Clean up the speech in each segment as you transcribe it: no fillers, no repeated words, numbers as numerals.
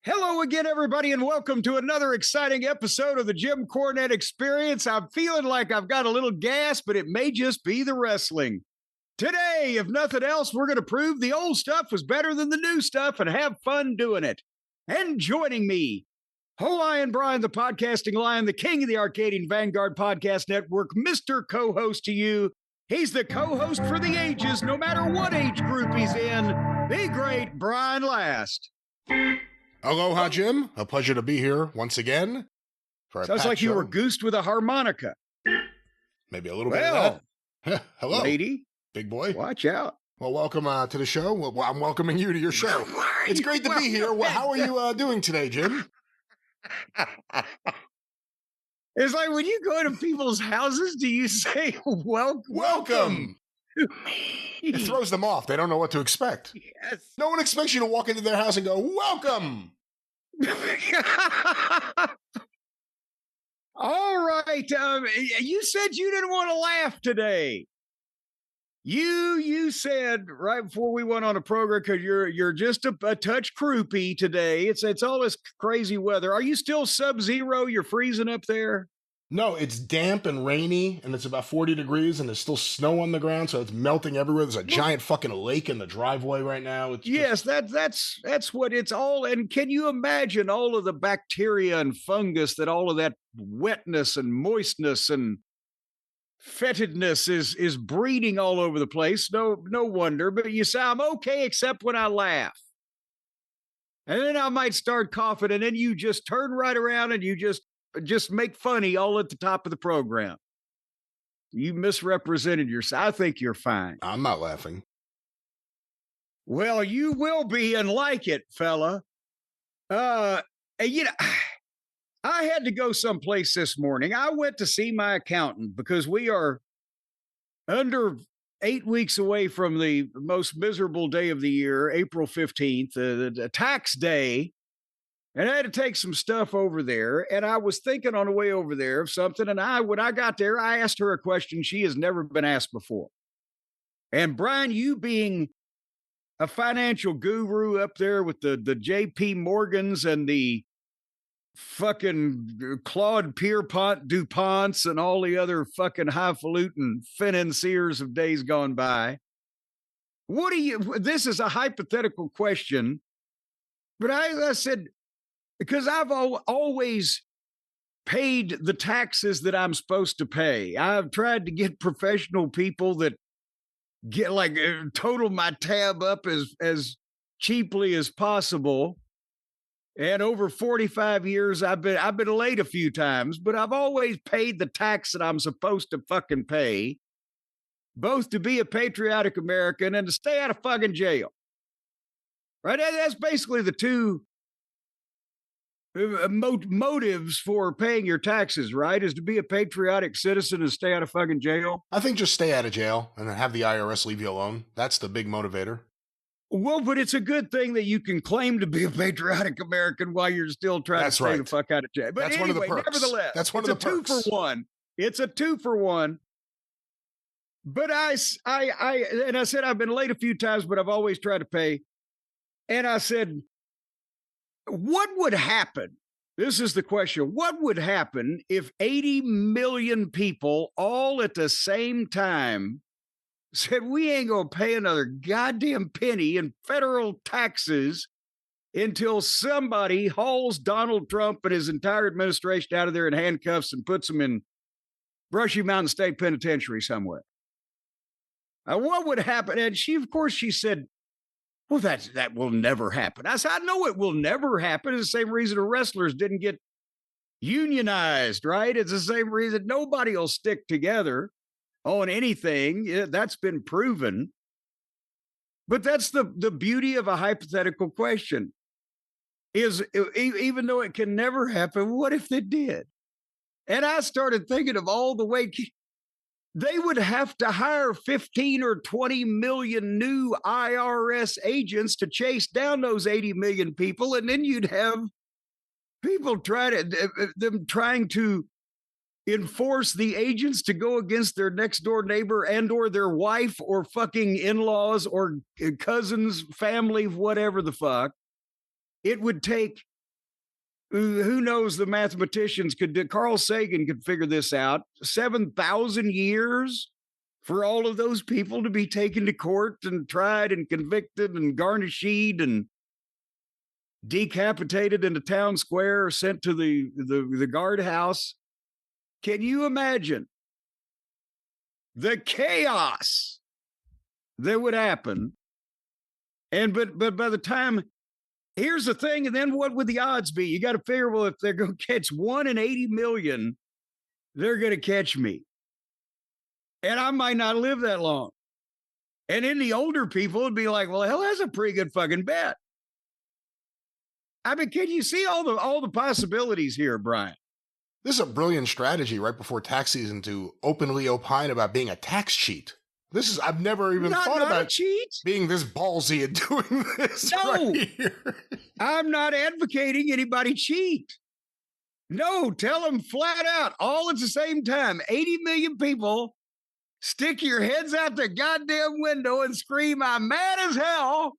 Hello again, everybody, and welcome to another exciting episode of the Jim Cornette Experience. I'm feeling like I've got a little gas, but it may just be the wrestling. Today, if nothing else, we're going to prove the old stuff was better than the new stuff and have fun doing it. And joining me, Hawaiian Brian, the podcasting lion, the king of the Arcadian Vanguard Podcast Network, Mr. Co-host to you. He's the co-host for the ages, no matter what age group he's in, the great Brian Last. Aloha, Jim. A pleasure to be here once again. Sounds like you were goosed with a harmonica. Maybe a little bit of that. Hello. Lady. Big boy. Watch out. Well, welcome to the show. Well, I'm welcoming you to your show. It's great to be here. Well, how are you doing today, Jim? It's like when you go to people's houses, do you say, welcome? It throws them off. They don't know what to expect. Yes. No one expects you to walk into their house and go, welcome. All right. You said you didn't want to laugh today. You said right before we went on a program, because you're just a touch croupy today. It's all this crazy weather. Are you still sub-zero? You're freezing up there? No, it's damp and rainy, and it's about 40 degrees, and there's still snow on the ground, so it's melting everywhere. There's a giant fucking lake in the driveway right now. Yes, that's what it's all. And can you imagine all of the bacteria and fungus that all of that wetness and moistness and fetidness is breeding all over the place? No wonder. But you say I'm okay except when I laugh, and then I might start coughing, and then you just turn right around and you just make funny all at the top of the program. You misrepresented yourself. I think you're fine. I'm not laughing. Well, you will be and like it, fella. I had to go someplace this morning. I went to see my accountant because we are under 8 weeks away from the most miserable day of the year, April 15th, the tax day. And I had to take some stuff over there. And I was thinking on the way over there of something. And when I got there, I asked her a question she has never been asked before. And Brian, you being a financial guru up there with the JP Morgans and the fucking Claude Pierpont DuPonts and all the other fucking highfalutin financiers of days gone by. This is a hypothetical question. But I said, because I've always paid the taxes that I'm supposed to pay. I've tried to get professional people that get total my tab up as cheaply as possible. And over 45 years, I've been late a few times, but I've always paid the tax that I'm supposed to fucking pay, both to be a patriotic American and to stay out of fucking jail. Right? That's basically the two motives for paying your taxes, right? Is to be a patriotic citizen and stay out of fucking jail. I think just stay out of jail and then have the IRS leave you alone. That's the big motivator. Well, but it's a good thing that you can claim to be a patriotic American while you're still trying to stay the fuck out of jail. But that's anyway, one of the perks. Nevertheless, that's one of the perks. It's a 2-for-1. It's a 2-for-1. But I said I've been late a few times, but I've always tried to pay. And I said, what would happen? This is the question. What would happen if 80 million people all at the same time said, we ain't going to pay another goddamn penny in federal taxes until somebody hauls Donald Trump and his entire administration out of there in handcuffs and puts them in Brushy Mountain State Penitentiary somewhere? What would happen? And she said, well, that will never happen. I said, I know it will never happen. It's the same reason the wrestlers didn't get unionized, right? It's the same reason nobody will stick together on anything. That's been proven. But that's the beauty of a hypothetical question is, even though it can never happen, what if it did? And I started thinking of all the way they would have to hire 15 or 20 million new IRS agents to chase down those 80 million people. And then you'd have people trying to enforce the agents to go against their next door neighbor and or their wife or fucking in-laws or cousins, family, whatever the fuck. It would take who knows, the mathematicians could do, Carl Sagan could figure this out. 7,000 years for all of those people to be taken to court and tried and convicted and garnished and decapitated in the town square or sent to the guardhouse. Can you imagine the chaos that would happen? And but by the time, here's the thing, and then what would the odds be? You got to figure, well, if they're going to catch 1 in 80 million, they're going to catch me. And I might not live that long. And then the older people would be like, well, hell, that's a pretty good fucking bet. I mean, can you see all the possibilities here, Brian? This is a brilliant strategy right before tax season to openly opine about being a tax cheat. I've never even thought about cheat. Being this ballsy and doing this. No, right here. I'm not advocating anybody cheat. No, tell them flat out, all at the same time, 80 million people, stick your heads out the goddamn window and scream, I'm mad as hell,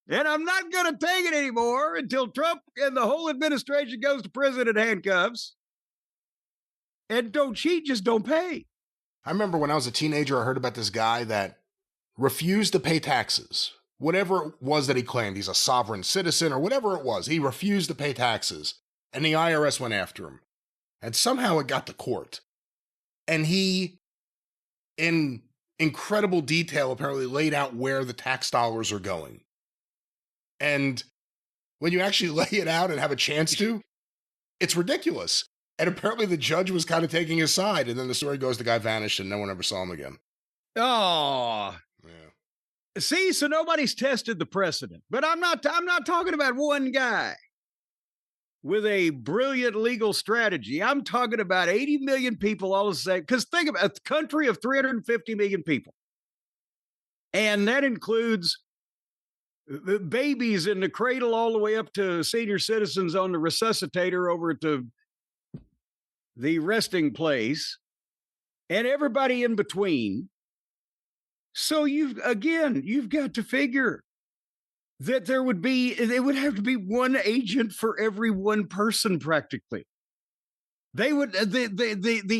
and I'm not going to take it anymore until Trump and the whole administration goes to prison in handcuffs. And don't cheat, just don't pay. I remember when I was a teenager, I heard about this guy that refused to pay taxes. Whatever it was that he claimed, he's a sovereign citizen or whatever it was, he refused to pay taxes. And the IRS went after him. And somehow it got to court. And he, in incredible detail, apparently laid out where the tax dollars are going. And when you actually lay it out and have a chance to, it's ridiculous. And apparently the judge was kind of taking his side. And then the story goes, the guy vanished and no one ever saw him again. Oh, yeah. See, so nobody's tested the precedent. But I'm not talking about one guy with a brilliant legal strategy. I'm talking about 80 million people all the same. Because think about a country of 350 million people. And that includes babies in the cradle all the way up to senior citizens on the resuscitator over at the resting place, and everybody in between. So you've got to figure that it would have to be one agent for every one person practically. The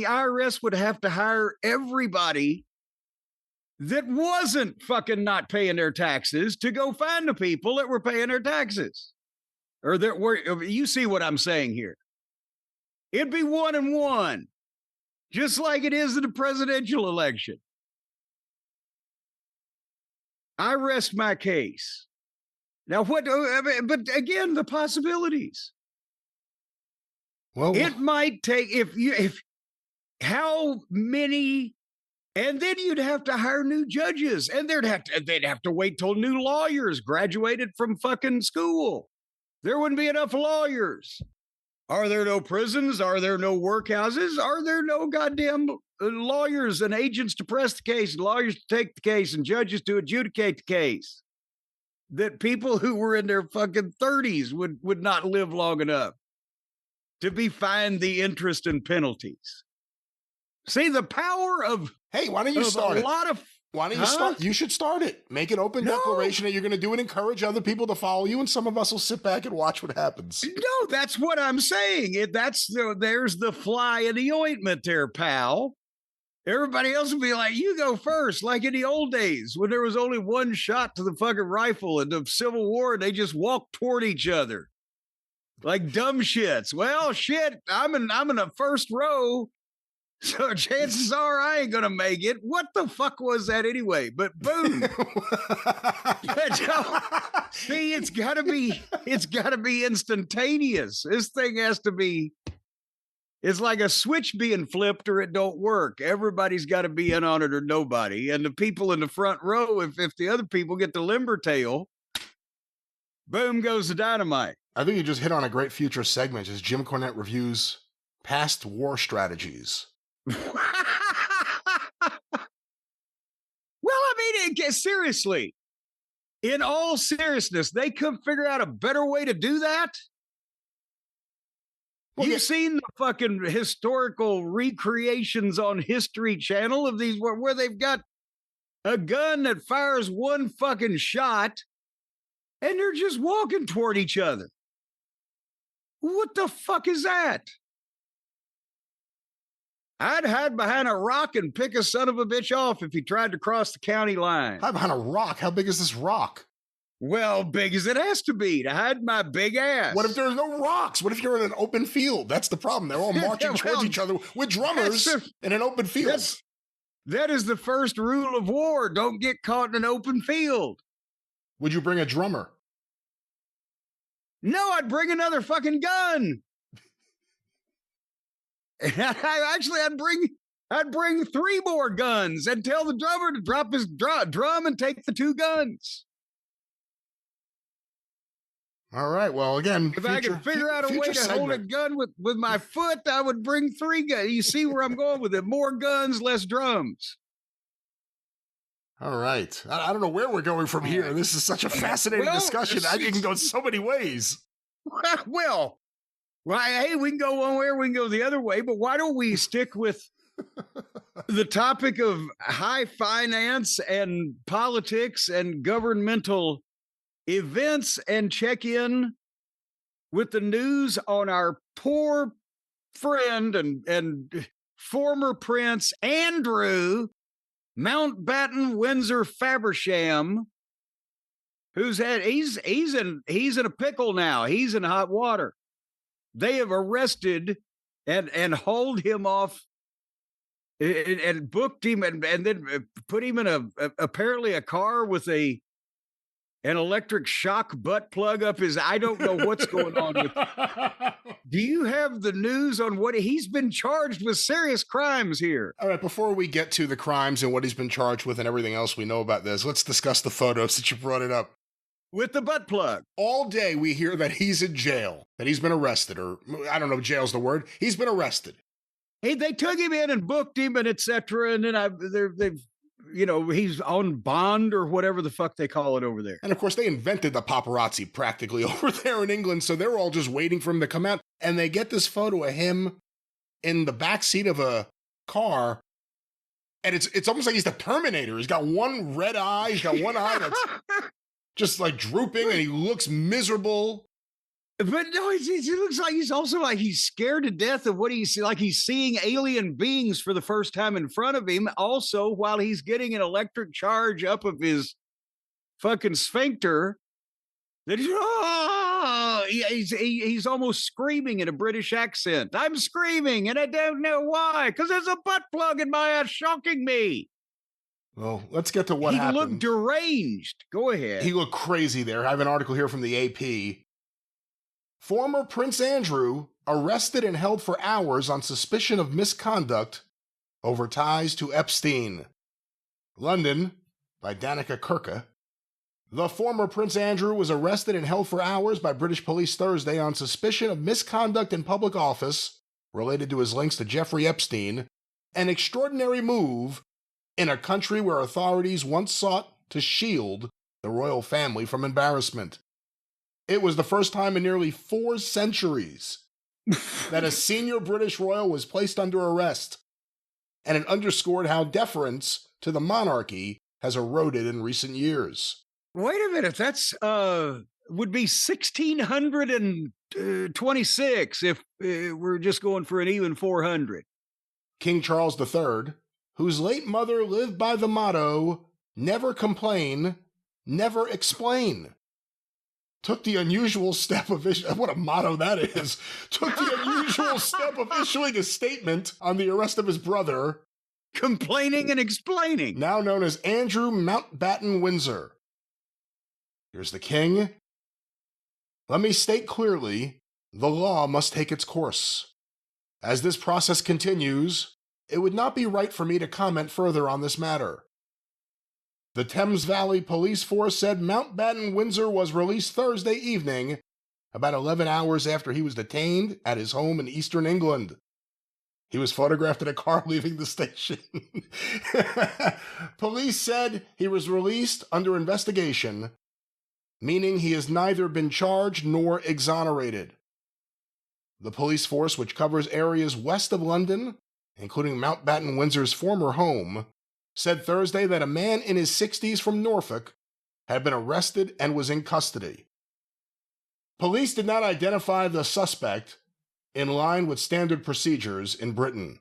IRS would have to hire everybody that wasn't fucking not paying their taxes to go find the people that were paying their taxes. Or that were, you see what I'm saying here? It'd be 1 and 1, just like it is in the presidential election. I rest my case. Now, but again, the possibilities. Well, it might take, how many, and then you'd have to hire new judges, and they'd have to wait till new lawyers graduated from fucking school. There wouldn't be enough lawyers. Are there no prisons? Are there no workhouses? Are there no goddamn lawyers and agents to press the case, and lawyers to take the case, and judges to adjudicate the case? That people who were in their fucking 30s would not live long enough to be fined the interest and penalties. See the power of, hey, why don't you start it? Why don't you start? You should start it. Make an open declaration that you're going to do and encourage other people to follow you, and some of us will sit back and watch what happens. No, that's what I'm saying. There's the fly in the ointment there, pal. Everybody else will be like, you go first, like in the old days when there was only one shot to the fucking rifle in the Civil War, and they just walked toward each other like dumb shits. Well, shit, I'm in the first row. So chances are I ain't gonna make it. What the fuck was that anyway? But boom. See, it's gotta be instantaneous. This thing has to be, it's like a switch being flipped or it don't work. Everybody's got to be in on it or nobody. And the people in the front row, if the other people get the limber tail, boom goes the dynamite. I think you just hit on a great future segment as Jim Cornette reviews past war strategies. Well, I mean, seriously, in all seriousness, they couldn't figure out a better way to do that. Well, you've seen the fucking historical recreations on History Channel of these where they've got a gun that fires one fucking shot and they're just walking toward each other. What the fuck is that? I'd hide behind a rock and pick a son of a bitch off if he tried to cross the county line. Hide behind a rock? How big is this rock? Well, big as it has to be to hide my big ass. What if there's no rocks? What if you're in an open field? That's the problem. They're all marching towards each other with drummers in an open field. That is the first rule of war. Don't get caught in an open field. Would you bring a drummer? No, I'd bring another fucking gun. I'd bring 3 more guns and tell the drummer to drop his drum and take the 2 guns. All right. Well, again, if I could figure out a way to hold a gun with my foot, I would bring 3 guns. You see where I'm going with it? More guns, less drums. All right. I don't know where we're going from here. This is such a fascinating discussion. I think it can go so many ways. Well, hey, we can go one way or we can go the other way, but why don't we stick with the topic of high finance and politics and governmental events and check in with the news on our poor friend and former Prince Andrew Mountbatten Windsor Fabersham, he's in a pickle now. He's in hot water. They have arrested and hauled him off and booked him and then put him in apparently a car with an electric shock butt plug up his. I don't know what's going on with. Do you have the news on what he's been charged with? Serious crimes here. All right, before we get to the crimes and what he's been charged with and everything else we know about this, let's discuss the photos that you brought it up. With the butt plug. All day we hear that he's in jail, that he's been arrested, or I don't know if jail's the word. He's been arrested. Hey, they took him in and booked him and et cetera. And then they've, he's on bond or whatever the fuck they call it over there. And of course, they invented the paparazzi practically over there in England. So they're all just waiting for him to come out. And they get this photo of him in the backseat of a car. And it's almost like he's the Terminator. He's got one red eye. He's got one eye that's just like drooping and he looks miserable. But no, he looks like he's scared to death of what he's seeing alien beings for the first time in front of him. Also, while he's getting an electric charge up of his fucking sphincter, that he's almost screaming in a British accent. I'm screaming and I don't know why, because there's a butt plug in my ass shocking me. Well, let's get to what happened. He looked deranged. Go ahead. He looked crazy there. I have an article here from the AP. Former Prince Andrew arrested and held for hours on suspicion of misconduct over ties to Epstein. London, by Danica Kirka. The former Prince Andrew was arrested and held for hours by British police Thursday on suspicion of misconduct in public office related to his links to Jeffrey Epstein, an extraordinary move in a country where authorities once sought to shield the royal family from embarrassment. It was the first time in nearly 4 centuries that a senior British royal was placed under arrest, and it underscored how deference to the monarchy has eroded in recent years. Wait a minute, that's would be 1626 if we're just going for an even 400. King Charles III, whose late mother lived by the motto, never complain, never explain, took the unusual step of what a motto that is. Took the unusual step of issuing a statement on the arrest of his brother, complaining and explaining, now known as Andrew Mountbatten Windsor. Here's the king. Let me state clearly, the law must take its course. As this process continues, it would not be right for me to comment further on this matter. The Thames Valley Police Force said Mountbatten Windsor was released Thursday evening, about 11 hours after he was detained at his home in eastern England. He was photographed in a car leaving the station. Police said he was released under investigation, meaning he has neither been charged nor exonerated. The police force, which covers areas west of London, including Mountbatten Windsor's former home, said Thursday that a man in his 60s from Norfolk had been arrested and was in custody. Police did not identify the suspect in line with standard procedures in Britain.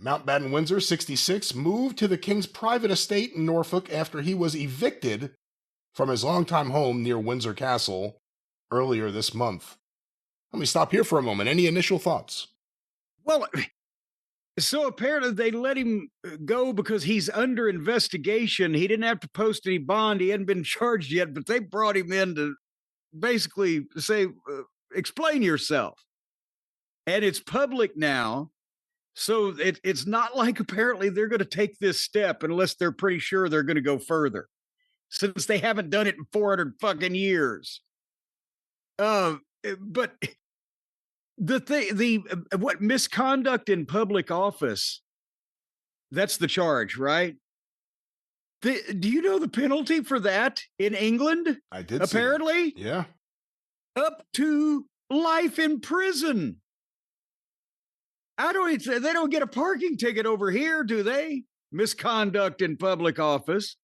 Mountbatten Windsor, 66, moved to the King's private estate in Norfolk after he was evicted from his longtime home near Windsor Castle earlier this month. Let me stop here for a moment. Any initial thoughts? Well, so apparently they let him go because he's under investigation. He didn't have to post any bond. He hadn't been charged yet, but they brought him in to basically say, explain yourself. And it's public now. So it's not like apparently they're going to take this step unless they're pretty sure they're going to go further, since they haven't done it in 400 fucking years. But what misconduct in public office, that's the charge, right? Do you know the penalty for that in England? I did. Apparently. Yeah. Up to life in prison. They don't get a parking ticket over here, do they? Misconduct in public office.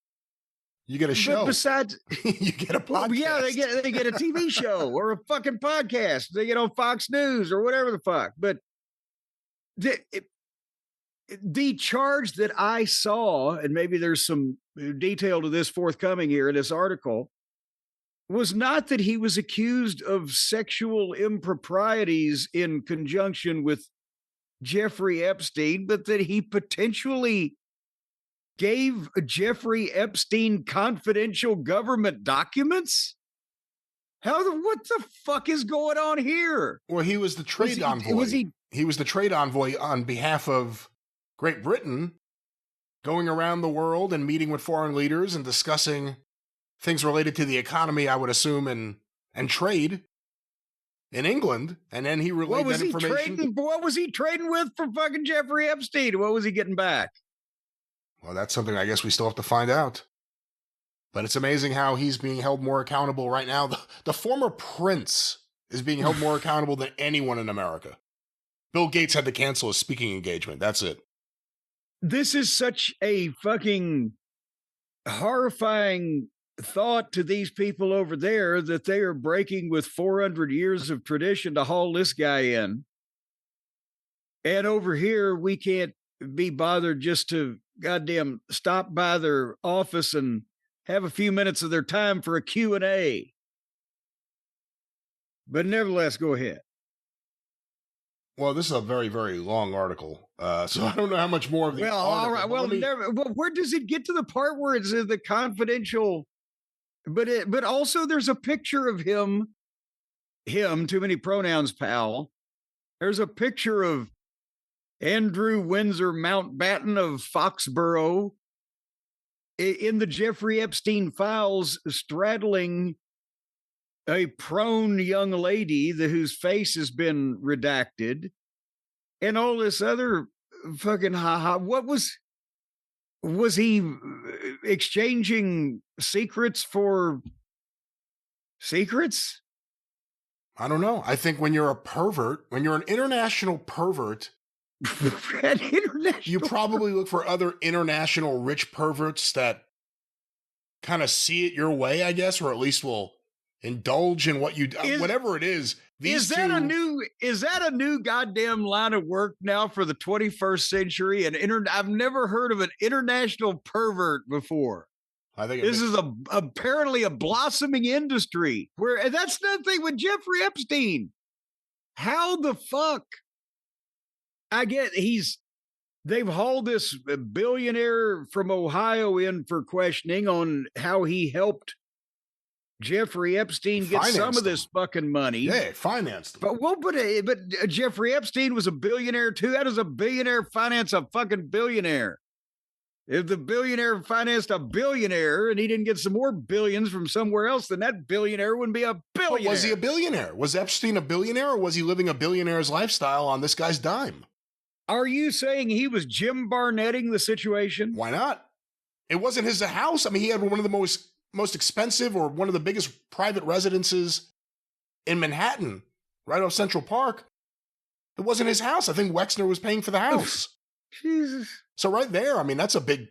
You get a show. But besides, you get a podcast. Well, yeah, they get a TV show or a fucking podcast. They get on Fox News or whatever the fuck. But the charge that I saw, and maybe there's some detail to this forthcoming here in this article, was not that he was accused of sexual improprieties in conjunction with Jeffrey Epstein, but that he potentially gave Jeffrey Epstein confidential government documents? What the fuck is going on here? Well, he was the trade envoy. He was the trade envoy on behalf of Great Britain, going around the world and meeting with foreign leaders and discussing things related to the economy, I would assume, and trade in England. And then he relayed that information. What was he trading with for fucking Jeffrey Epstein? What was he getting back? Well, that's something I guess we still have to find out. But it's amazing how he's being held more accountable right now. The former prince is being held more accountable than anyone in America. Bill Gates had to cancel his speaking engagement. That's it. This is such a fucking horrifying thought to these people over there that they are breaking with 400 years of tradition to haul this guy in. And over here, we can't be bothered just to goddamn stop by their office and have a few minutes of their time for a Q&A. But nevertheless, go ahead. Well, this is a very, very long article, so I don't know how much more of the article. All right. Well, where does it get to the part where it's the confidential? But also there's a picture of him, too many pronouns, pal. There's a picture of Andrew Windsor Mountbatten of Foxborough in the Jeffrey Epstein files, straddling a prone young lady whose face has been redacted, and all this other fucking What was he exchanging secrets for secrets? I don't know. I think when you're a pervert, when you're an international pervert, you probably look for other international rich perverts that kind of see it your way, I guess, or at least will indulge in what you do, whatever it is. Is that a new goddamn line of work now for the 21st century? I've never heard of an international pervert before. I think this is apparently a blossoming industry and that's the thing with Jeffrey Epstein. How the fuck? I get they've hauled this billionaire from Ohio in for questioning on how he helped Jeffrey Epstein get some of this fucking money. Yeah, financed him. But Jeffrey Epstein was a billionaire too. How does a billionaire finance a fucking billionaire? If the billionaire financed a billionaire and he didn't get some more billions from somewhere else, then that billionaire wouldn't be a billionaire. But was he a billionaire? Was Epstein a billionaire, or was he living a billionaire's lifestyle on this guy's dime? Are you saying he was Jim Barnetting the situation? Why not? It wasn't his house. I mean, he had one of the most expensive, or one of the biggest private residences in Manhattan, right off Central Park. It wasn't his house. I think Wexner was paying for the house. Jesus. So right there, I mean, that's a big,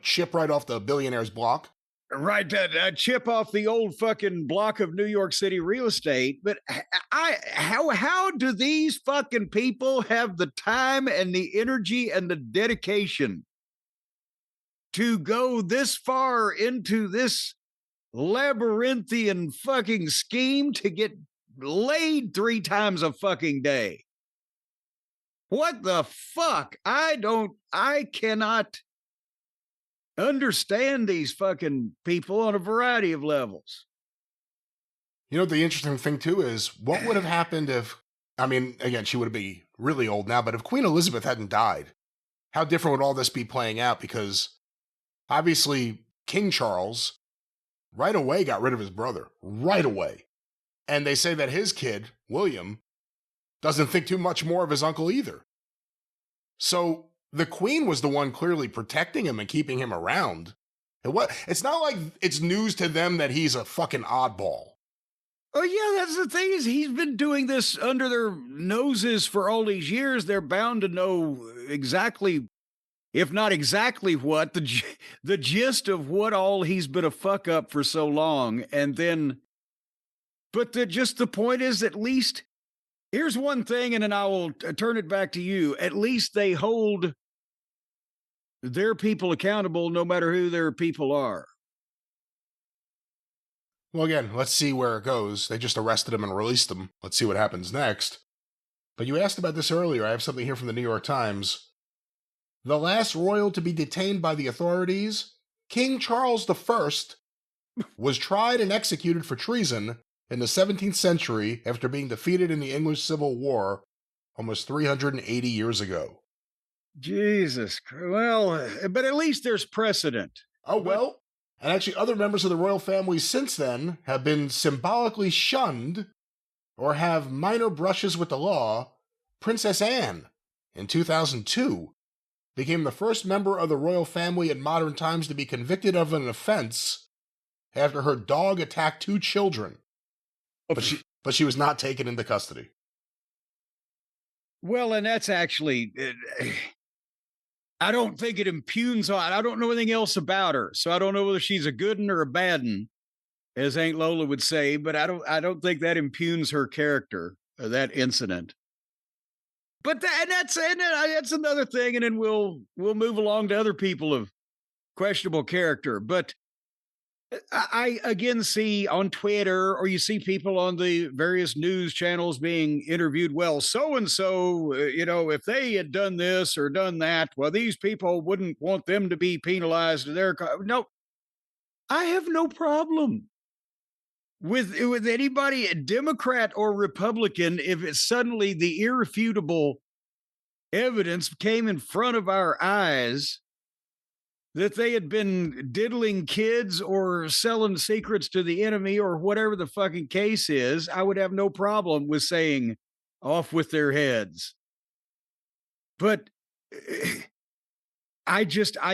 chip right off the billionaire's block. Right, that chip off the old fucking block of New York City real estate. But how do these fucking people have the time and the energy and the dedication to go this far into this labyrinthian fucking scheme to get laid 3 times a fucking day? What the fuck? I cannot understand these fucking people on a variety of levels. You know, the interesting thing too is what would have happened if, I mean, again, she would be really old now, but if Queen Elizabeth hadn't died, how different would all this be playing out? Because obviously King Charles right away got rid of his brother, right away. And they say that his kid, William, doesn't think too much more of his uncle either. So the Queen was the one clearly protecting him and keeping him around. It's not like it's news to them that he's a fucking oddball. Oh, yeah, that's the thing is he's been doing this under their noses for all these years. They're bound to know exactly, if not exactly what, the gist of what all he's been a fuck up for so long. And then, but just the point is, at least, here's one thing, and then I will turn it back to you. At least they hold their people accountable no matter who their people are. Well, again, let's see where it goes. They just arrested him and released him. Let's see what happens next. But you asked about this earlier. I have something here from the New York Times. The last royal to be detained by the authorities, King Charles I, was tried and executed for treason in the 17th century after being defeated in the English Civil War almost 380 years ago. Jesus Christ. Well, but at least there's precedent. Oh, well. And actually, other members of the royal family since then have been symbolically shunned or have minor brushes with the law. Princess Anne, in 2002, became the first member of the royal family in modern times to be convicted of an offense after her dog attacked 2 children. But she was not taken into custody. Well, and that's actually, I don't think it impugns on. I don't know anything else about her, so I don't know whether she's a good one or a bad one, as Aunt Lola would say. But I don't think that impugns her character, that incident. But that's another thing, and then we'll move along to other people of questionable character. But I again see on Twitter, or you see people on the various news channels being interviewed. Well, so and so, if they had done this or done that, well, these people wouldn't want them to be penalized. No, I have no problem with anybody, Democrat or Republican, if it's suddenly the irrefutable evidence came in front of our eyes that they had been diddling kids or selling secrets to the enemy or whatever the fucking case is. I would have no problem with saying off with their heads. But I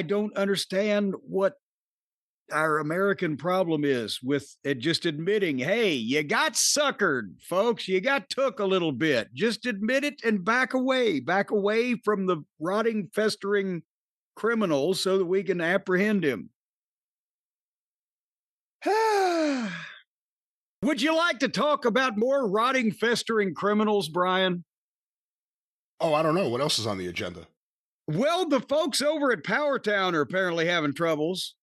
don't understand what our American problem is with it, just admitting, hey, you got suckered, folks. You got took a little bit. Just admit it and back away from the rotting, festering criminals so that we can apprehend him. Would you like to talk about more rotting, festering criminals, Brian? Oh, I don't know. What else is on the agenda? Well, the folks over at PowerTown are apparently having troubles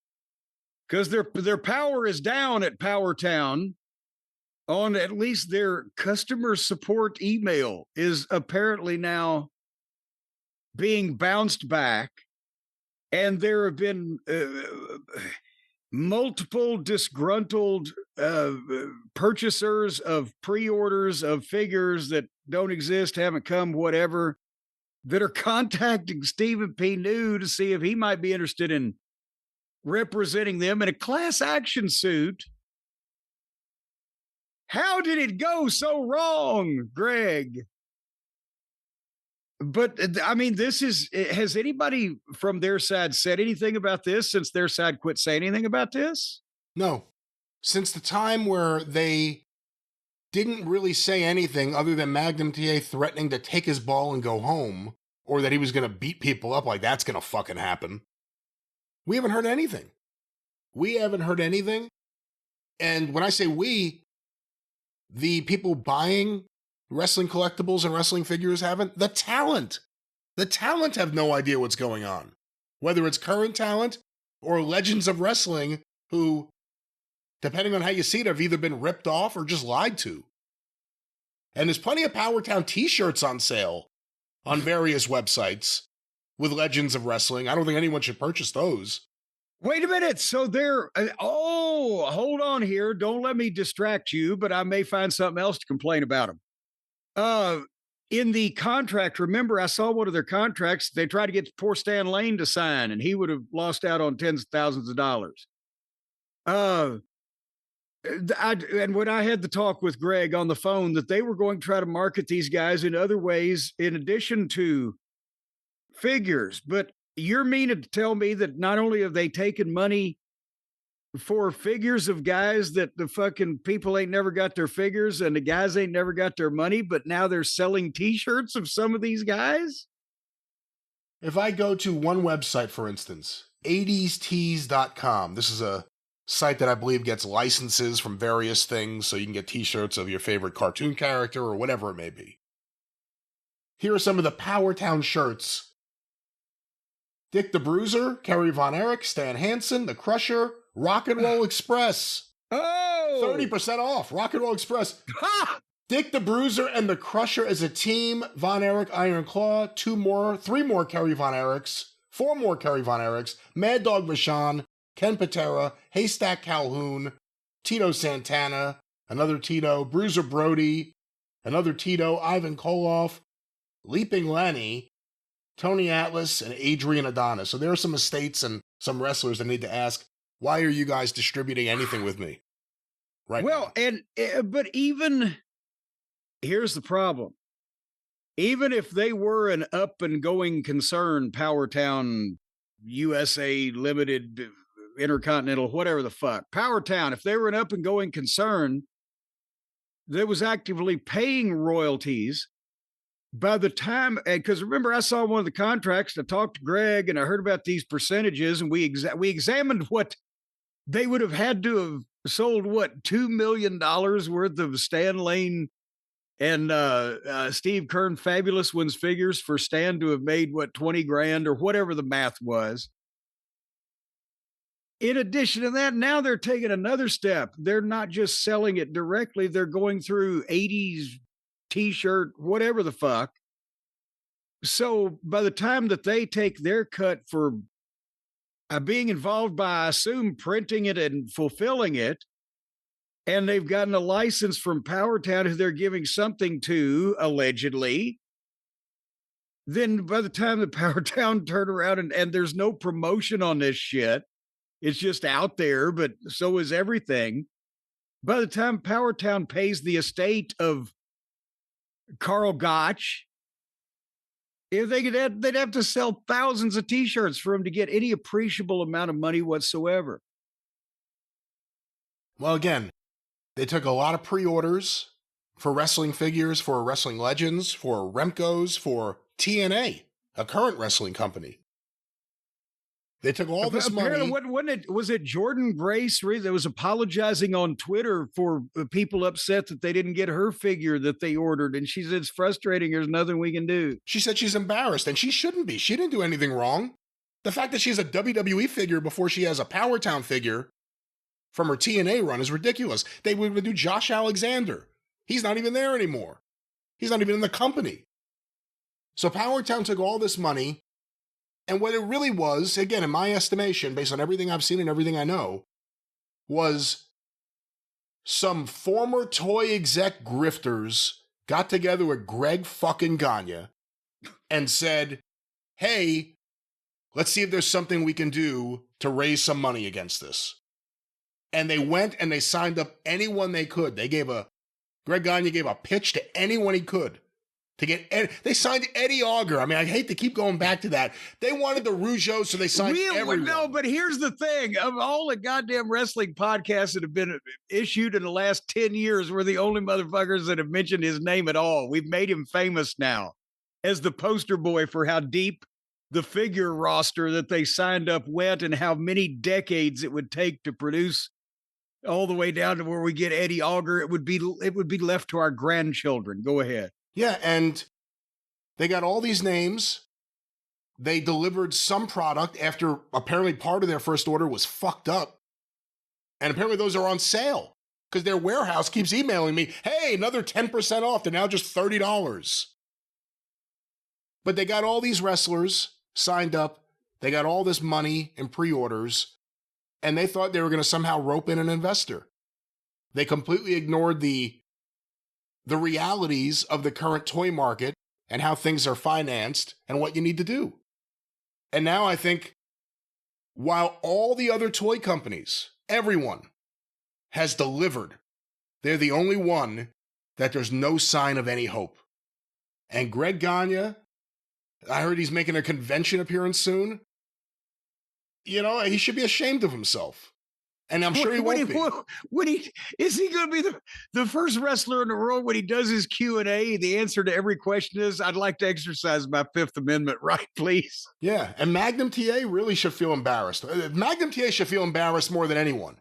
because their power is down at PowerTown. On at least their customer support email is apparently now being bounced back. And there have been multiple disgruntled purchasers of pre-orders of figures that don't exist, haven't come, whatever, that are contacting Stephen P. New to see if he might be interested in representing them in a class action suit. How did it go so wrong, Greg? But I mean, has anybody from their side said anything about this since their side quit saying anything about this? No. Since the time where they didn't really say anything other than Magnum TA threatening to take his ball and go home, or that he was going to beat people up like that's going to fucking happen, we haven't heard anything. We haven't heard anything. And when I say we, the people buying wrestling collectibles and wrestling figures haven't. The talent have no idea what's going on. Whether it's current talent or legends of wrestling who, depending on how you see it, have either been ripped off or just lied to. And there's plenty of PowerTown t-shirts on sale on various websites with legends of wrestling. I don't think anyone should purchase those. Wait a minute. So hold on here. Don't let me distract you, but I may find something else to complain about them. In the contract, remember, I saw one of their contracts. They tried to get poor Stan Lane to sign, and he would have lost out on tens of thousands of dollars. And when I had the talk with Greg on the phone, that they were going to try to market these guys in other ways in addition to figures. But you're meaning to tell me that not only have they taken money for figures of guys that the fucking people ain't never got their figures and the guys ain't never got their money, but now they're selling t-shirts of some of these guys? If I go to one website, for instance, 80stees.com, this is a site that I believe gets licenses from various things so you can get t-shirts of your favorite cartoon character or whatever it may be. Here are some of the PowerTown shirts. Dick the Bruiser, Kerry Von Erich, Stan Hansen, The Crusher, Rock and Roll Express. Oh! 30% off, Rock and Roll Express. Ha! Dick the Bruiser and The Crusher as a team, Von Erich, Iron Claw, 3 more Kerry Von Erichs, 4 more Kerry Von Erichs, Mad Dog Vachon, Ken Patera, Haystack Calhoun, Tito Santana, another Tito, Bruiser Brody, another Tito, Ivan Koloff, Leaping Lenny, Tony Atlas, and Adrian Adonis. So there are some estates and some wrestlers that need to ask, why are you guys distributing anything with me? Right. Well, but even here's the problem. Even if they were an up and going concern, PowerTown, USA Limited, Intercontinental, whatever the fuck, PowerTown, if they were an up and going concern that was actively paying royalties, by the time, because remember, I saw one of the contracts, I talked to Greg and I heard about these percentages, and we examined what they would have had to have sold, what, $2 million worth of Stan Lane and Steve Kern Fabulous Ones figures for Stan to have made, what, 20 grand or whatever the math was. In addition to that, now they're taking another step. They're not just selling it directly. They're going through 80s t-shirt, whatever the fuck. So by the time that they take their cut for being involved by, I assume, printing it and fulfilling it, and they've gotten a license from PowerTown who they're giving something to, allegedly, then by the time the PowerTown turn around and there's no promotion on this shit, it's just out there, but so is everything. By the time PowerTown pays the estate of Carl Gotch, if they'd have to sell thousands of t-shirts for him to get any appreciable amount of money whatsoever. Well, again, they took a lot of pre-orders for wrestling figures, for wrestling legends, for Remco's, for TNA, a current wrestling company. They took all this money. Was it Jordan Grace that was apologizing on Twitter for people upset that they didn't get her figure that they ordered? And she said, it's frustrating. There's nothing we can do. She said she's embarrassed, and she shouldn't be. She didn't do anything wrong. The fact that she's a WWE figure before she has a PowerTown figure from her TNA run is ridiculous. They would do Josh Alexander. He's not even there anymore. He's not even in the company. So PowerTown took all this money. And what it really was, again, in my estimation, based on everything I've seen and everything I know, was some former toy exec grifters got together with Greg fucking Gagne and said, hey, let's see if there's something we can do to raise some money against this. And they went and they signed up anyone they could. Greg Gagne gave a pitch to anyone he could. They signed Eddie Auger. I mean, I hate to keep going back to that. They wanted the Rougeau, so they signed everyone. No, but here's the thing. Of all the goddamn wrestling podcasts that have been issued in the last 10 years, we're the only motherfuckers that have mentioned his name at all. We've made him famous now as the poster boy for how deep the figure roster that they signed up went and how many decades it would take to produce all the way down to where we get Eddie Auger. It would be left to our grandchildren. Go ahead. Yeah, and they got all these names. They delivered some product after apparently part of their first order was fucked up. And apparently those are on sale because their warehouse keeps emailing me, hey, another 10% off. They're now just $30. But they got all these wrestlers signed up. They got all this money in pre-orders, and they thought they were going to somehow rope in an investor. They completely ignored the realities of the current toy market and how things are financed and what you need to do. And now I think while all the other toy companies, everyone has delivered, they're the only one that there's no sign of any hope. And Greg Gagne, I heard he's making a convention appearance soon. You know, he should be ashamed of himself. And I'm sure he won't be. Is he going to be the first wrestler in the world when he does his Q&A? The answer to every question is, I'd like to exercise my Fifth Amendment right, please. Yeah, and Magnum TA really should feel embarrassed. Magnum TA should feel embarrassed more than anyone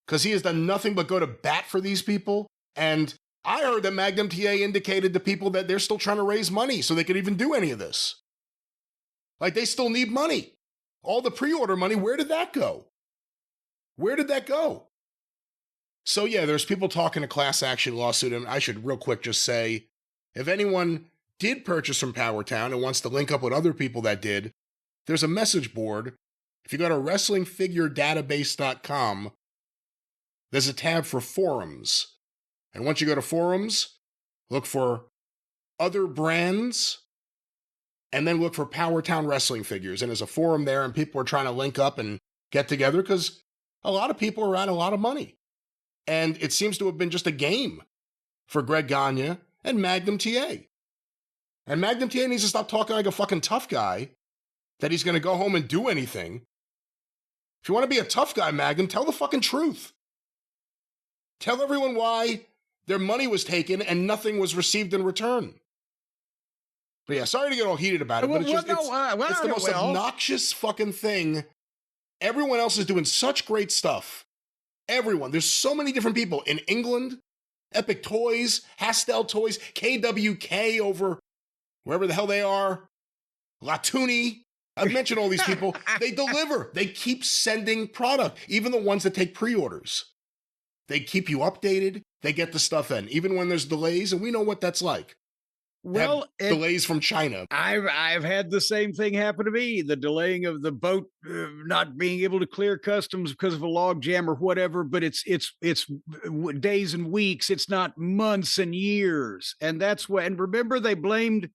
because he has done nothing but go to bat for these people. And I heard that Magnum TA indicated to people that they're still trying to raise money so they could even do any of this. Like, they still need money. All the pre-order money, where did that go? Where did that go? So yeah, there's people talking a class action lawsuit, and I should real quick just say, if anyone did purchase from PowerTown and wants to link up with other people that did, there's a message board. If you go to WrestlingFigureDatabase.com, there's a tab for forums. And once you go to forums, look for other brands, and then look for PowerTown Wrestling Figures. And there's a forum there, and people are trying to link up and get together because a lot of people are out a lot of money. And it seems to have been just a game for Greg Gagne and Magnum TA. And Magnum TA needs to stop talking like a fucking tough guy, that he's going to go home and do anything. If you want to be a tough guy, Magnum, tell the fucking truth. Tell everyone why their money was taken and nothing was received in return. But yeah, sorry to get all heated about it, but it's the most obnoxious fucking thing. Everyone else is doing such great stuff. Everyone. There's so many different people in England, Epic Toys, Hastel Toys, KWK over wherever the hell they are, Latuni. I've mentioned all these people. They deliver. They keep sending product, even the ones that take pre-orders. They keep you updated. They get the stuff in, even when there's delays, and we know what that's like. Well, delays from China. I've had the same thing happen to me. The delaying of the boat not being able to clear customs because of a log jam or whatever. But it's days and weeks. It's not months and years. And that's what. And remember, they blamed.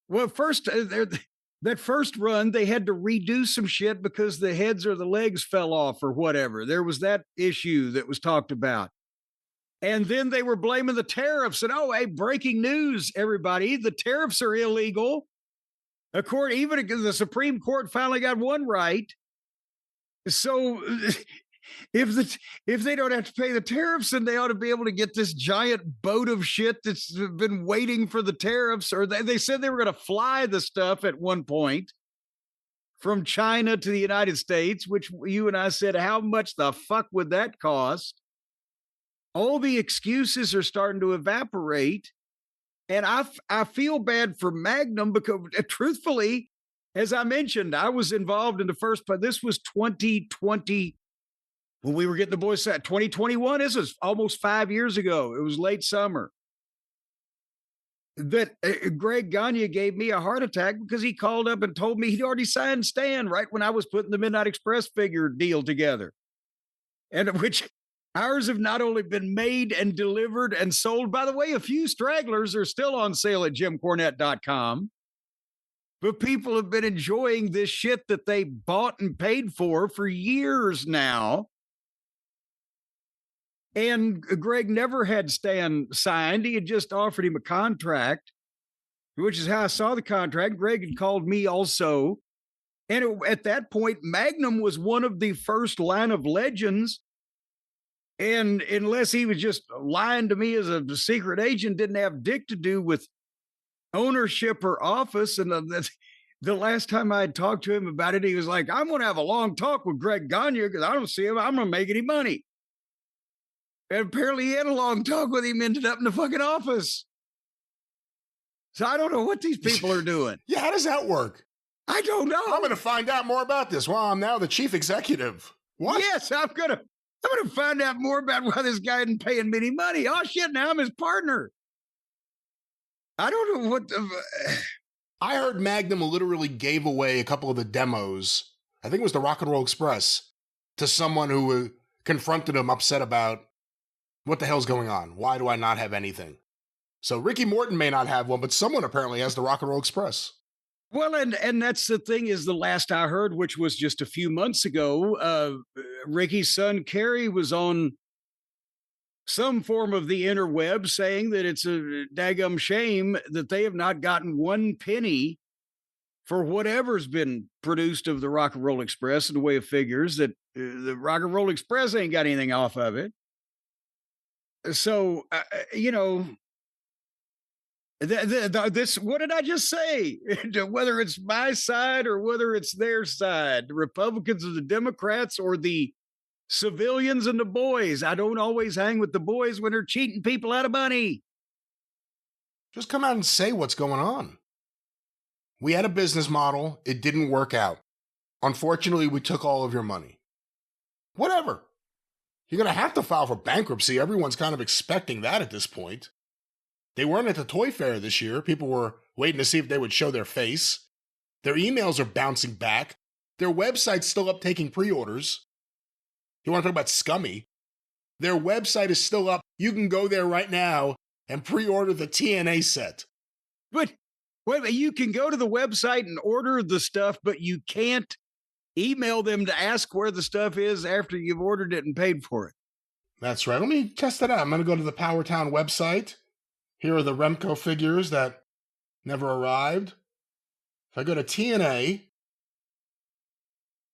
Well, first that first run, they had to redo some shit because the heads or the legs fell off or whatever. There was that issue that was talked about. And then they were blaming the tariffs and, oh, hey, breaking news, everybody. The tariffs are illegal. Even the Supreme Court finally got one right. So if they don't have to pay the tariffs, then they ought to be able to get this giant boat of shit that's been waiting for the tariffs. Or they said they were going to fly the stuff at one point from China to the United States, which you and I said, how much the fuck would that cost? All the excuses are starting to evaporate. And I feel bad for Magnum because, truthfully, as I mentioned, I was involved in the first part. This was 2020 when we were getting the boys set. 2021, this was almost 5 years ago. It was late summer. That Greg Gagne gave me a heart attack because he called up and told me he'd already signed Stan right when I was putting the Midnight Express figure deal together. And which... ours have not only been made and delivered and sold. By the way, a few stragglers are still on sale at JimCornette.com. But people have been enjoying this shit that they bought and paid for years now. And Greg never had Stan signed. He had just offered him a contract, which is how I saw the contract. Greg had called me also. And at that point, Magnum was one of the first line of legends. And unless he was just lying to me as a secret agent, didn't have dick to do with ownership or office. And the last time I had talked to him about it, he was like, I'm going to have a long talk with Greg Gagne because I don't see him. I'm going to make any money. And apparently he had a long talk with him, ended up in the fucking office. So I don't know what these people are doing. Yeah, how does that work? I don't know. I'm going to find out more about this. Well, I'm now the chief executive. What? Yes, I'm gonna find out more about why this guy isn't paying me any money. Oh shit, now I'm his partner. I don't know what the I heard Magnum literally gave away a couple of the demos, I think it was the Rock and Roll Express, to someone who confronted him upset about what the hell's going on? Why do I not have anything? So Ricky Morton may not have one, but someone apparently has the Rock and Roll Express. well, and that's the thing is the last I heard, which was just a few months ago, Ricky's son Kerry was on some form of the interweb saying that it's a daggum shame that they have not gotten one penny for whatever's been produced of the Rock and Roll Express in the way of figures, that the Rock and Roll Express ain't got anything off of it. So, this, what did I just say? Whether it's my side or whether it's their side, the Republicans or the Democrats or the civilians and the boys. I don't always hang with the boys when they're cheating people out of money. Just come out and say what's going on. We had a business model. It didn't work out. Unfortunately, we took all of your money. Whatever. You're going to have to file for bankruptcy. Everyone's kind of expecting that at this point. They weren't at the toy fair this year. People were waiting to see if they would show their face. Their emails are bouncing back. Their website's still up taking pre-orders. You want to talk about scummy? Their website is still up. You can go there right now and pre-order the TNA set. But wait, you can go to the website and order the stuff, but you can't email them to ask where the stuff is after you've ordered it and paid for it. That's right. Let me test that out. I'm going to go to the PowerTown website. Here are the Remco figures that never arrived. If I go to TNA,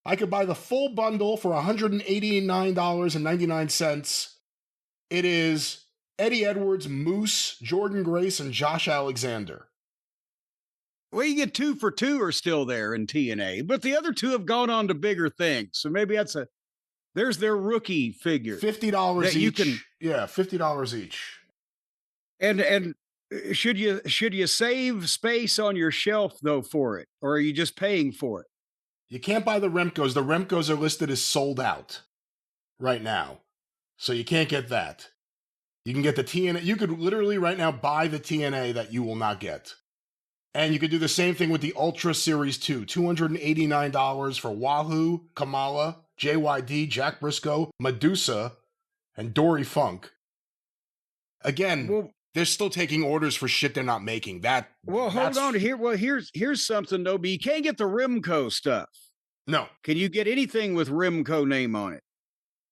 I could buy the full bundle for $189.99. It is Eddie Edwards, Moose, Jordan Grace, and Josh Alexander. Well, you get 2 for 2 are still there in TNA, but the other 2 have gone on to bigger things. So maybe there's their rookie figure. $50 each. Yeah, $50 each. And should you save space on your shelf though for it, or are you just paying for it? You can't buy the Remcos. The Remcos are listed as sold out right now, so you can't get that. You can get the TNA. You could literally right now buy the TNA that you will not get. And you could do the same thing with the Ultra Series 2. $289 for Wahoo, Kamala, JYD, Jack Briscoe, Medusa, and Dory Funk. Again, they're still taking orders for shit they're not making. Hold on here. Well, here's something though, but you can't get the Rimco stuff. No. Can you get anything with Rimco name on it?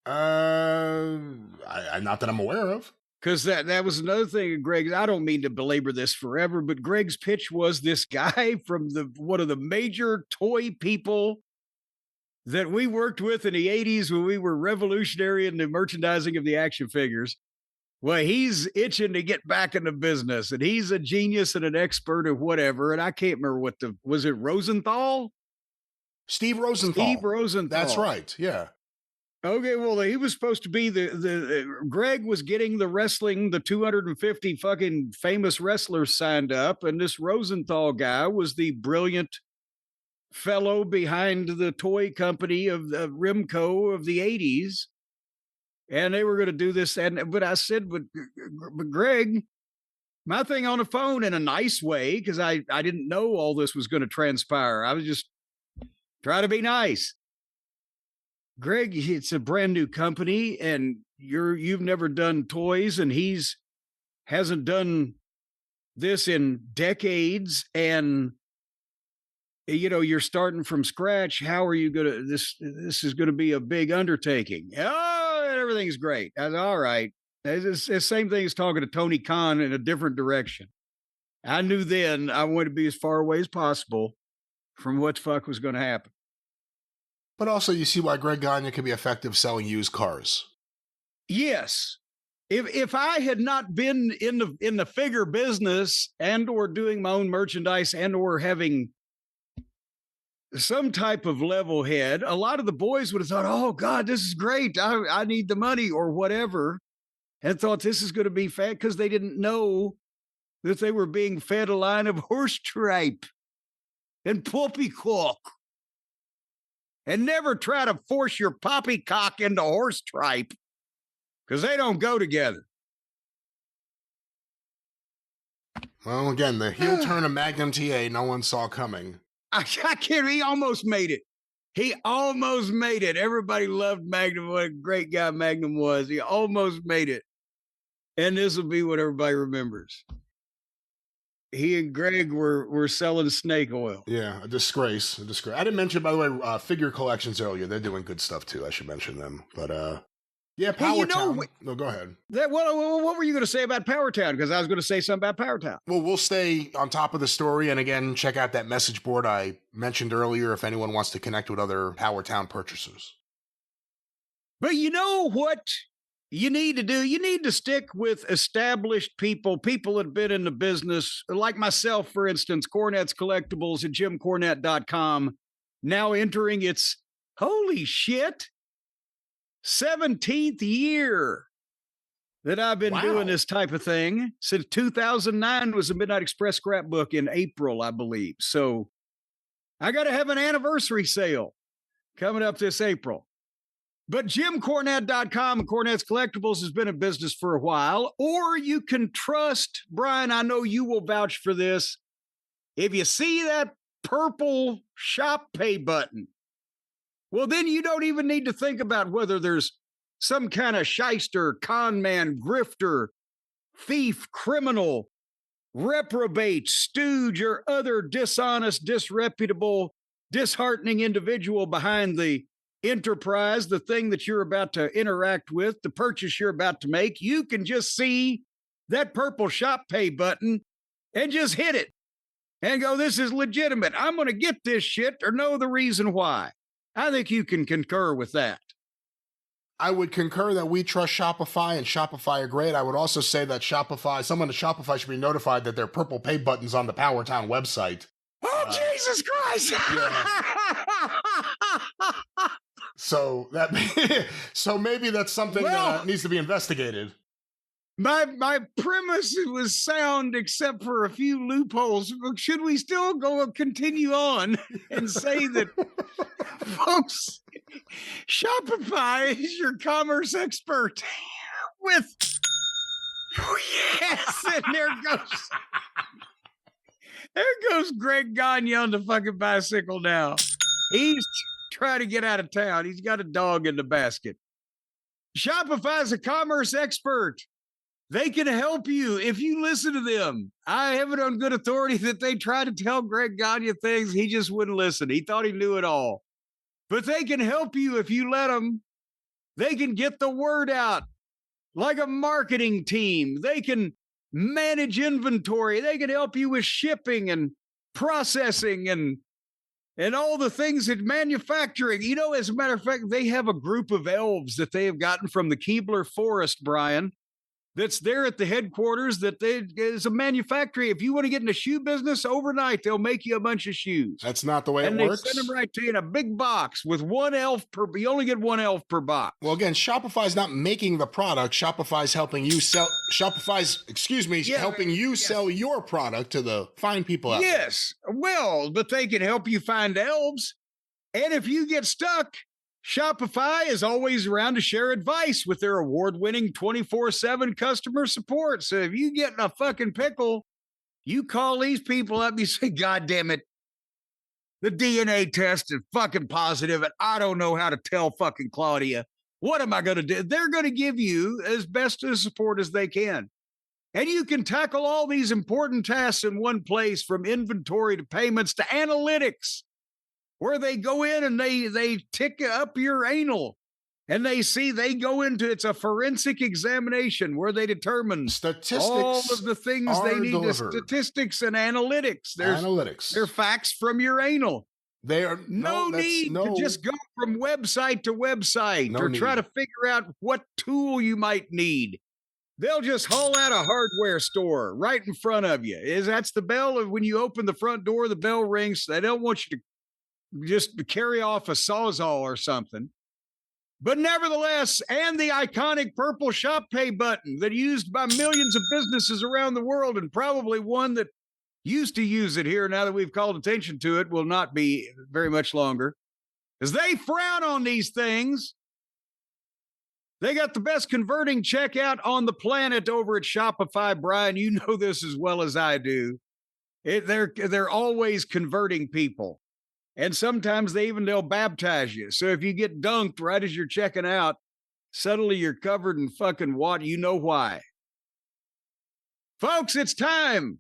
Not that I'm aware of. Because that was another thing, Greg. I don't mean to belabor this forever, but Greg's pitch was this guy from one of the major toy people that we worked with in the 80s when we were revolutionary in the merchandising of the action figures. Well, he's itching to get back in the business, and he's a genius and an expert of whatever. And I can't remember was it Rosenthal? Steve Rosenthal. Steve Rosenthal. That's right. Yeah. Okay, well, he was supposed to be Greg was getting the 250 fucking famous wrestlers signed up, and this Rosenthal guy was the brilliant fellow behind the toy company of Rimco of the 80s. And they were going to do this. But I said, but Greg, my thing on the phone in a nice way, because I didn't know all this was going to transpire. I was just trying to be nice. Greg, it's a brand new company, and you've never done toys, and hasn't done this in decades, and you're starting from scratch. How are you gonna? This is going to be a big undertaking. Oh, everything's great. That's all right. It's the same thing as talking to Tony Khan in a different direction. I knew then I wanted to be as far away as possible from what the fuck was going to happen. But also, you see why Greg Gagne can be effective selling used cars. Yes. If I had not been in the figure business and or doing my own merchandise and or having some type of level head, a lot of the boys would have thought, oh, God, this is great. I need the money or whatever, and thought this is going to be fat because they didn't know that they were being fed a line of horse tripe and poppycock. And never try to force your poppycock into horse tripe because they don't go together. Well, again, the heel turn of Magnum TA, no one saw coming. I can't. He almost made it. He almost made it. Everybody loved Magnum. What a great guy Magnum was. He almost made it. And this will be what everybody remembers. He and Greg were selling snake oil. Yeah, a disgrace. A disgrace. I didn't mention, by the way, figure collections earlier. They're doing good stuff too. I should mention them. But yeah, PowerTown. No, go ahead. What were you going to say about PowerTown? Because I was going to say something about PowerTown. Well, we'll stay on top of the story. And again, check out that message board I mentioned earlier if anyone wants to connect with other PowerTown purchasers. But you know what you need to do? You need to stick with established people that have been in the business, like myself, for instance, Cornette's Collectibles at JimCornette.com, now entering its, holy shit, 17th year that I've been doing this type of thing. Since 2009 was the Midnight Express scrapbook in April, I believe. So I got to have an anniversary sale coming up this April. But JimCornette.com and Cornette's Collectibles has been in business for a while. Or you can trust, Brian, I know you will vouch for this. If you see that purple shop pay button, well, then you don't even need to think about whether there's some kind of shyster, con man, grifter, thief, criminal, reprobate, stooge, or other dishonest, disreputable, disheartening individual behind the enterprise, the thing that you're about to interact with, the purchase you're about to make. You can just see that purple shop pay button and just hit it and go, this is legitimate. I'm going to get this shit or know the reason why. I think you can concur with that. I would concur that we trust Shopify and Shopify are great. I would also say that someone at Shopify should be notified that their purple pay button's on the PowerTown website. Oh, Jesus Christ. Yeah. So maybe that's something that needs to be investigated. My premise was sound except for a few loopholes. Should we still continue on and say that, folks, Shopify is your commerce expert with, yes, and there goes Greg Gagne on the fucking bicycle now. He's trying to get out of town. He's got a dog in the basket. Shopify is a commerce expert. They can help you if you listen to them. I have it on good authority that they try to tell Greg Gagne things. He just wouldn't listen. He thought he knew it all. But they can help you if you let them. They can get the word out like a marketing team. They can manage inventory. They can help you with shipping and processing and all the things in manufacturing. You know, as a matter of fact, they have a group of elves that they have gotten from the Keebler Forest, Brian, that's there at the headquarters that is a manufactury. If you want to get in the shoe business overnight, they'll make you a bunch of shoes. That's not the way it works. And they send them right to you in a big box with one elf you only get one elf per box. Well, again, Shopify's not making the product. Shopify's helping you sell. Helping you sell your product to the fine people out there. Yes. Well, but they can help you find elves. And if you get stuck, Shopify is always around to share advice with their award-winning 24/7 customer support. So if you get in a fucking pickle, you call these people up and you say, God damn it, the DNA test is fucking positive and I don't know how to tell fucking Claudia. What am I going to do? They're going to give you as best of support as they can. And you can tackle all these important tasks in one place, from inventory to payments to analytics, where they go in and they tick up your anal and they go into, it's a forensic examination where they determine statistics, all of the things they need to statistics and analytics. They're facts from your anal. They are no need to just go from website to website try to figure out what tool you might need. They'll just haul out a hardware store right in front of you. That's the bell of when you open the front door, the bell rings. They don't want you to just carry off a Sawzall or something. But nevertheless, and the iconic purple shop pay button that used by millions of businesses around the world, and probably one that used to use it here, now that we've called attention to it, will not be very much longer, because they frown on these things. They got the best converting checkout on the planet over at Shopify, Brian. You know this as well as I do. They're always converting people. And sometimes they'll baptize you. So if you get dunked right as you're checking out, suddenly you're covered in fucking water. You know why. Folks, it's time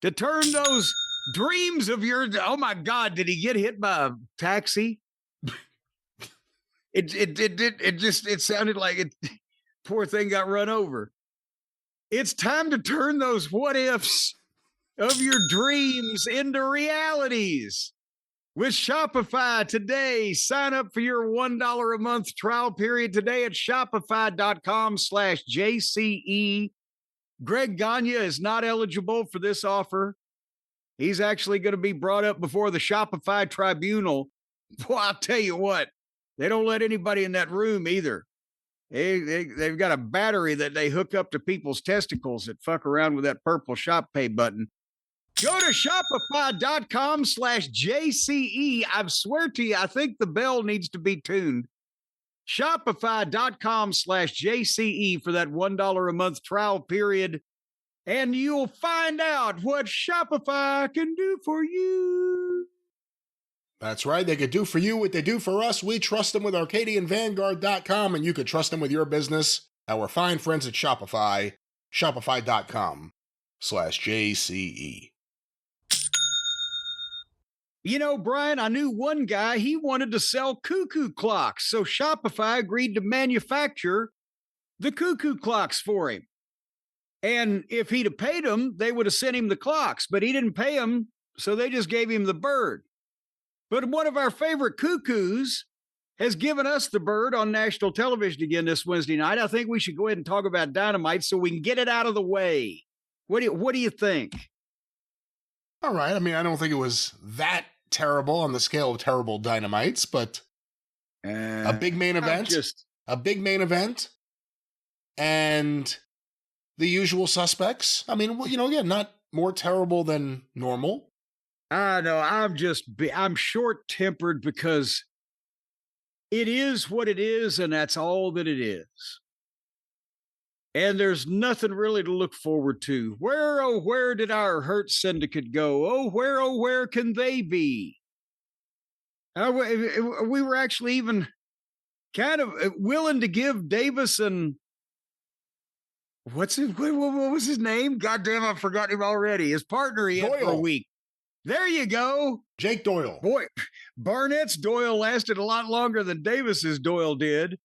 to turn those dreams of yours. Oh my God, did he get hit by a taxi? It sounded like it. Poor thing got run over. It's time to turn those what ifs of your dreams into realities. With Shopify today, sign up for your $1 a month trial period today at shopify.com/JCE. Greg Gagne is not eligible for this offer. He's actually going to be brought up before the Shopify tribunal. Boy, I'll tell you what, they don't let anybody in that room either. They've got a battery that they hook up to people's testicles that fuck around with that purple shop pay button. Go to shopify.com/JCE. I swear to you, I think the bell needs to be tuned. Shopify.com/JCE for that $1 a month trial period. And you'll find out what Shopify can do for you. That's right. They could do for you what they do for us. We trust them with ArcadianVanguard.com, and you could trust them with your business. Our fine friends at Shopify, Shopify.com/JCE. You know, Brian, I knew one guy, he wanted to sell cuckoo clocks. So Shopify agreed to manufacture the cuckoo clocks for him. And if he'd have paid them, they would have sent him the clocks, but he didn't pay them. So they just gave him the bird. But one of our favorite cuckoos has given us the bird on national television again this Wednesday night. I think we should go ahead and talk about Dynamite so we can get it out of the way. What do you think? All right. I mean, I don't think it was that terrible on the scale of terrible Dynamites, but a big main event. A big main event. And the usual suspects. I mean, you know, again, not more terrible than normal. I know. I'm short-tempered because it is what it is, and that's all that it is. And there's nothing really to look forward to. Where, oh, where did our Hurt Syndicate go? Oh, where can they be? We were actually even kind of willing to give Davis and what was his name? Goddamn, I forgot him already. His partner he had for a week. There you go. Jake Doyle. Boy, Barnett's Doyle lasted a lot longer than Davis's Doyle did.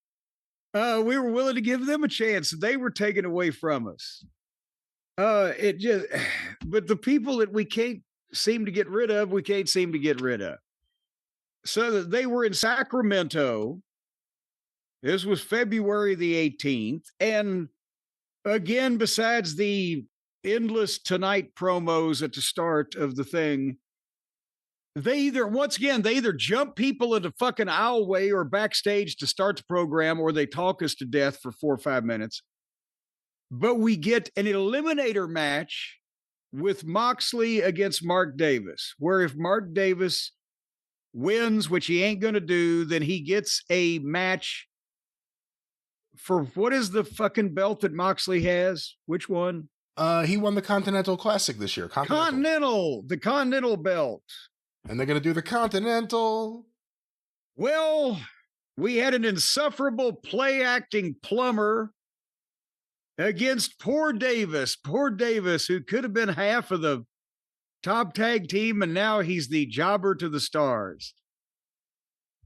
We were willing to give them a chance. They were taken away from us. But the people that we can't seem to get rid of, we can't seem to get rid of. So they were in Sacramento. This was February the 18th. And again, besides the endless Tonight promos at the start of the thing, they either jump people into fucking aisleway or backstage to start the program, or they talk us to death for 4 or 5 minutes. But we get an eliminator match with Moxley against Mark Davis, where if Mark Davis wins, which he ain't going to do, then he gets a match for what is the fucking belt that Moxley has? Which one? He won the Continental Classic this year. The Continental belt. And they're going to do the Continental. Well, we had an insufferable play-acting plumber against poor Davis, who could have been half of the top tag team, and now he's the jobber to the stars.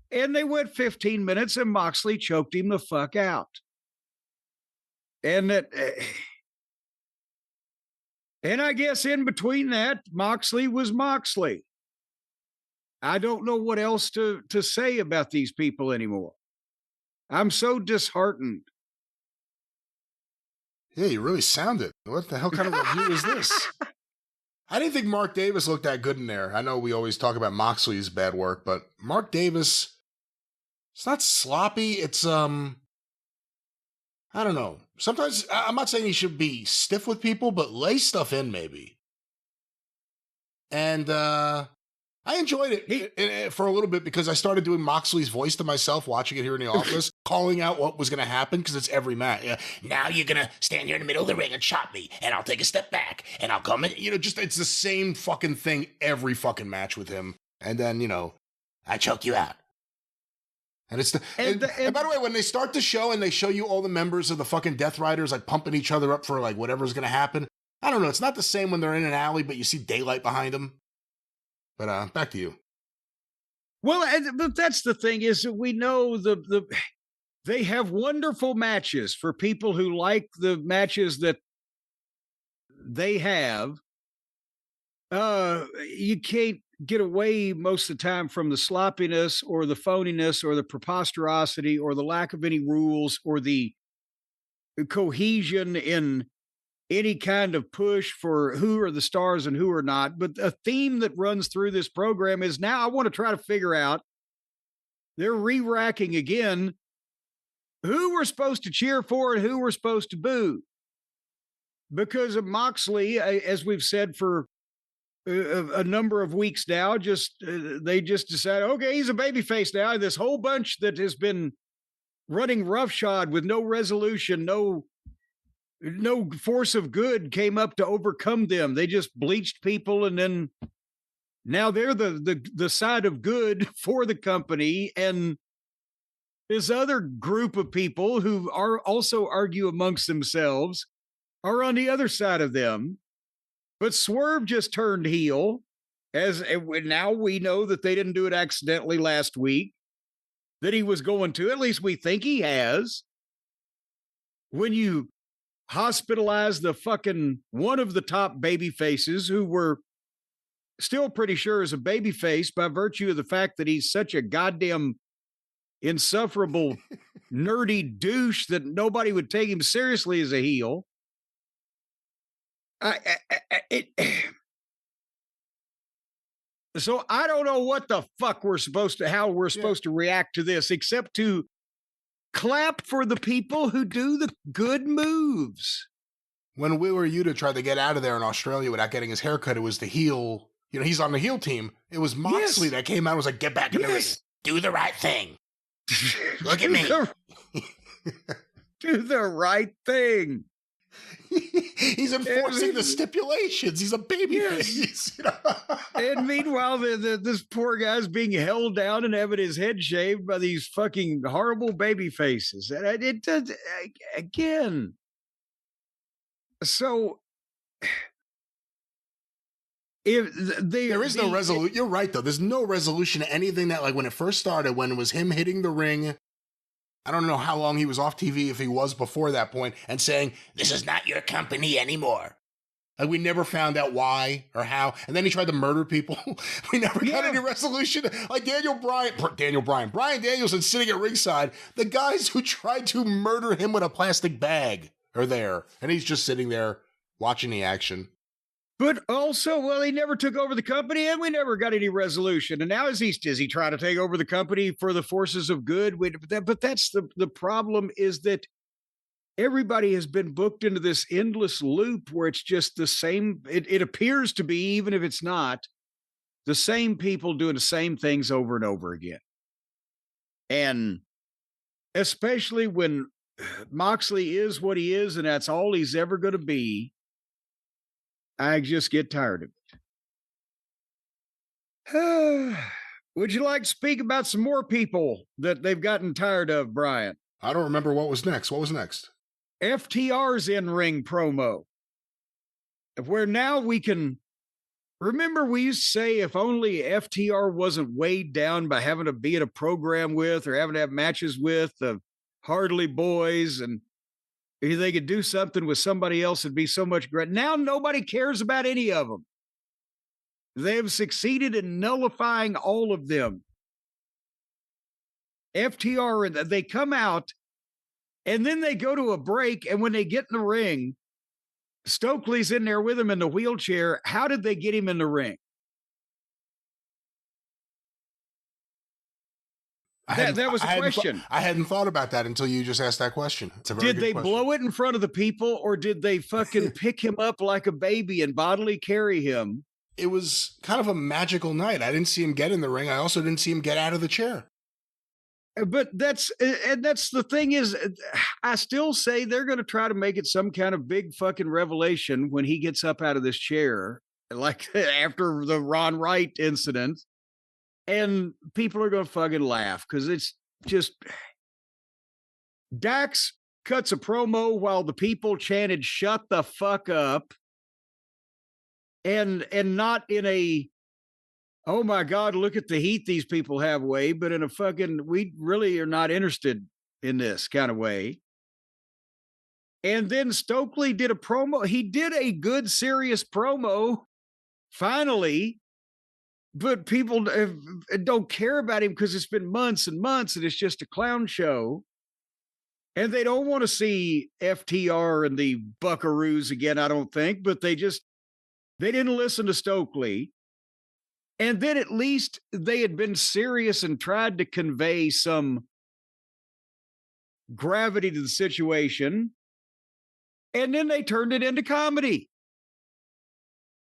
And they went 15 minutes, and Moxley choked him the fuck out. And I guess in between that, Moxley was Moxley. I don't know what else to say about these people anymore. I'm so disheartened. Yeah, you really sounded. What the hell kind of review is this? I didn't think Mark Davis looked that good in there. I know we always talk about Moxley's bad work, but Mark Davis, it's not sloppy. It's, I don't know. Sometimes, I'm not saying he should be stiff with people, but lay stuff in maybe. And I enjoyed it for a little bit because I started doing Moxley's voice to myself, watching it here in the office, calling out what was going to happen because it's every match. Now you're going to stand here in the middle of the ring and chop me, and I'll take a step back, and I'll come in. It's the same fucking thing every fucking match with him. And then, I choke you out. And it's and by the way, when they start the show and they show you all the members of the fucking Death Riders like pumping each other up for like whatever's going to happen, I don't know. It's not the same when they're in an alley, but you see daylight behind them. But back to you. Well, but that's the thing is that we know they have wonderful matches for people who like the matches that they have. You can't get away most of the time from the sloppiness or the phoniness or the preposterosity or the lack of any rules or the cohesion in any kind of push for who are the stars and who are not. But a theme that runs through this program is now I want to try to figure out, they're re-racking again who we're supposed to cheer for and who we're supposed to boo. Because of Moxley, as we've said for a number of weeks now, they just decided, okay, he's a babyface now. This whole bunch that has been running roughshod with no resolution, no force of good came up to overcome them. They just bleached people, and then now they're the side of good for the company. And this other group of people who are also argue amongst themselves are on the other side of them. But Swerve just turned heel, as now we know that they didn't do it accidentally last week, that he was going to. At least we think he has. When you hospitalize the fucking one of the top baby faces who we're still pretty sure is a baby face by virtue of the fact that he's such a goddamn insufferable, nerdy douche that nobody would take him seriously as a heel. So I don't know what the fuck how we're supposed to react to this, except to clap for the people who do the good moves. When Wheeler Yuta tried to get out of there in Australia without getting his haircut, it was the heel. He's on the heel team. It was Moxley that came out and was like, get back in the ring. Do the right thing. Look at me. Do the right thing. He's enforcing the stipulations. He's a babyface. And meanwhile, this poor guy's being held down and having his head shaved by these fucking horrible baby faces. And it does again. So if there is no resolution, you're right though. There's no resolution to anything that, like when it first started, when it was him hitting the ring. I don't know how long he was off TV, if he was before that point, and saying, this is not your company anymore. Like, we never found out why or how. And then he tried to murder people. We never got any resolution. Like Brian Danielson sitting at ringside. The guys who tried to murder him with a plastic bag are there. And he's just sitting there watching the action. But also, he never took over the company, and we never got any resolution. And now is he trying to take over the company for the forces of good? But that's the problem, is that everybody has been booked into this endless loop where it's just the same. It appears to be, even if it's not, the same people doing the same things over and over again. And especially when Moxley is what he is, and that's all he's ever going to be, I just get tired of it. Would you like to speak about some more people that they've gotten tired of, Brian? I don't remember what was next. What was next? FTR's in-ring promo. Where now we can... Remember, we used to say if only FTR wasn't weighed down by having to be in a program with or having to have matches with the Hardley Boys, and if they could do something with somebody else, it'd be so much great. Now nobody cares about any of them. They have succeeded in nullifying all of them. FTR, they come out, and then they go to a break, and when they get in the ring, Stokely's in there with him in the wheelchair. How did they get him in the ring? That was a question. I hadn't thought about that until you just asked that question. It's a very Did they blow it in front of the people, or did they fucking pick him up like a baby and bodily carry him? It was kind of a magical night. I didn't see him get in the ring. I also didn't see him get out of the chair. But that's the thing is, I still say they're going to try to make it some kind of big fucking revelation when he gets up out of this chair, like after the Ron Wright incident. And people are going to fucking laugh because it's just Dax cuts a promo while the people chanted, "Shut the fuck up." And not in a, oh my God, look at the heat these people have way, but in a fucking, we really are not interested in this kind of way. And then Stokely did a promo. He did a good, serious promo, finally. But people don't care about him because it's been months and months and it's just a clown show. And they don't want to see FTR and the Buckaroos again, I don't think. But they didn't listen to Stokely. And then at least they had been serious and tried to convey some gravity to the situation. And then they turned it into comedy.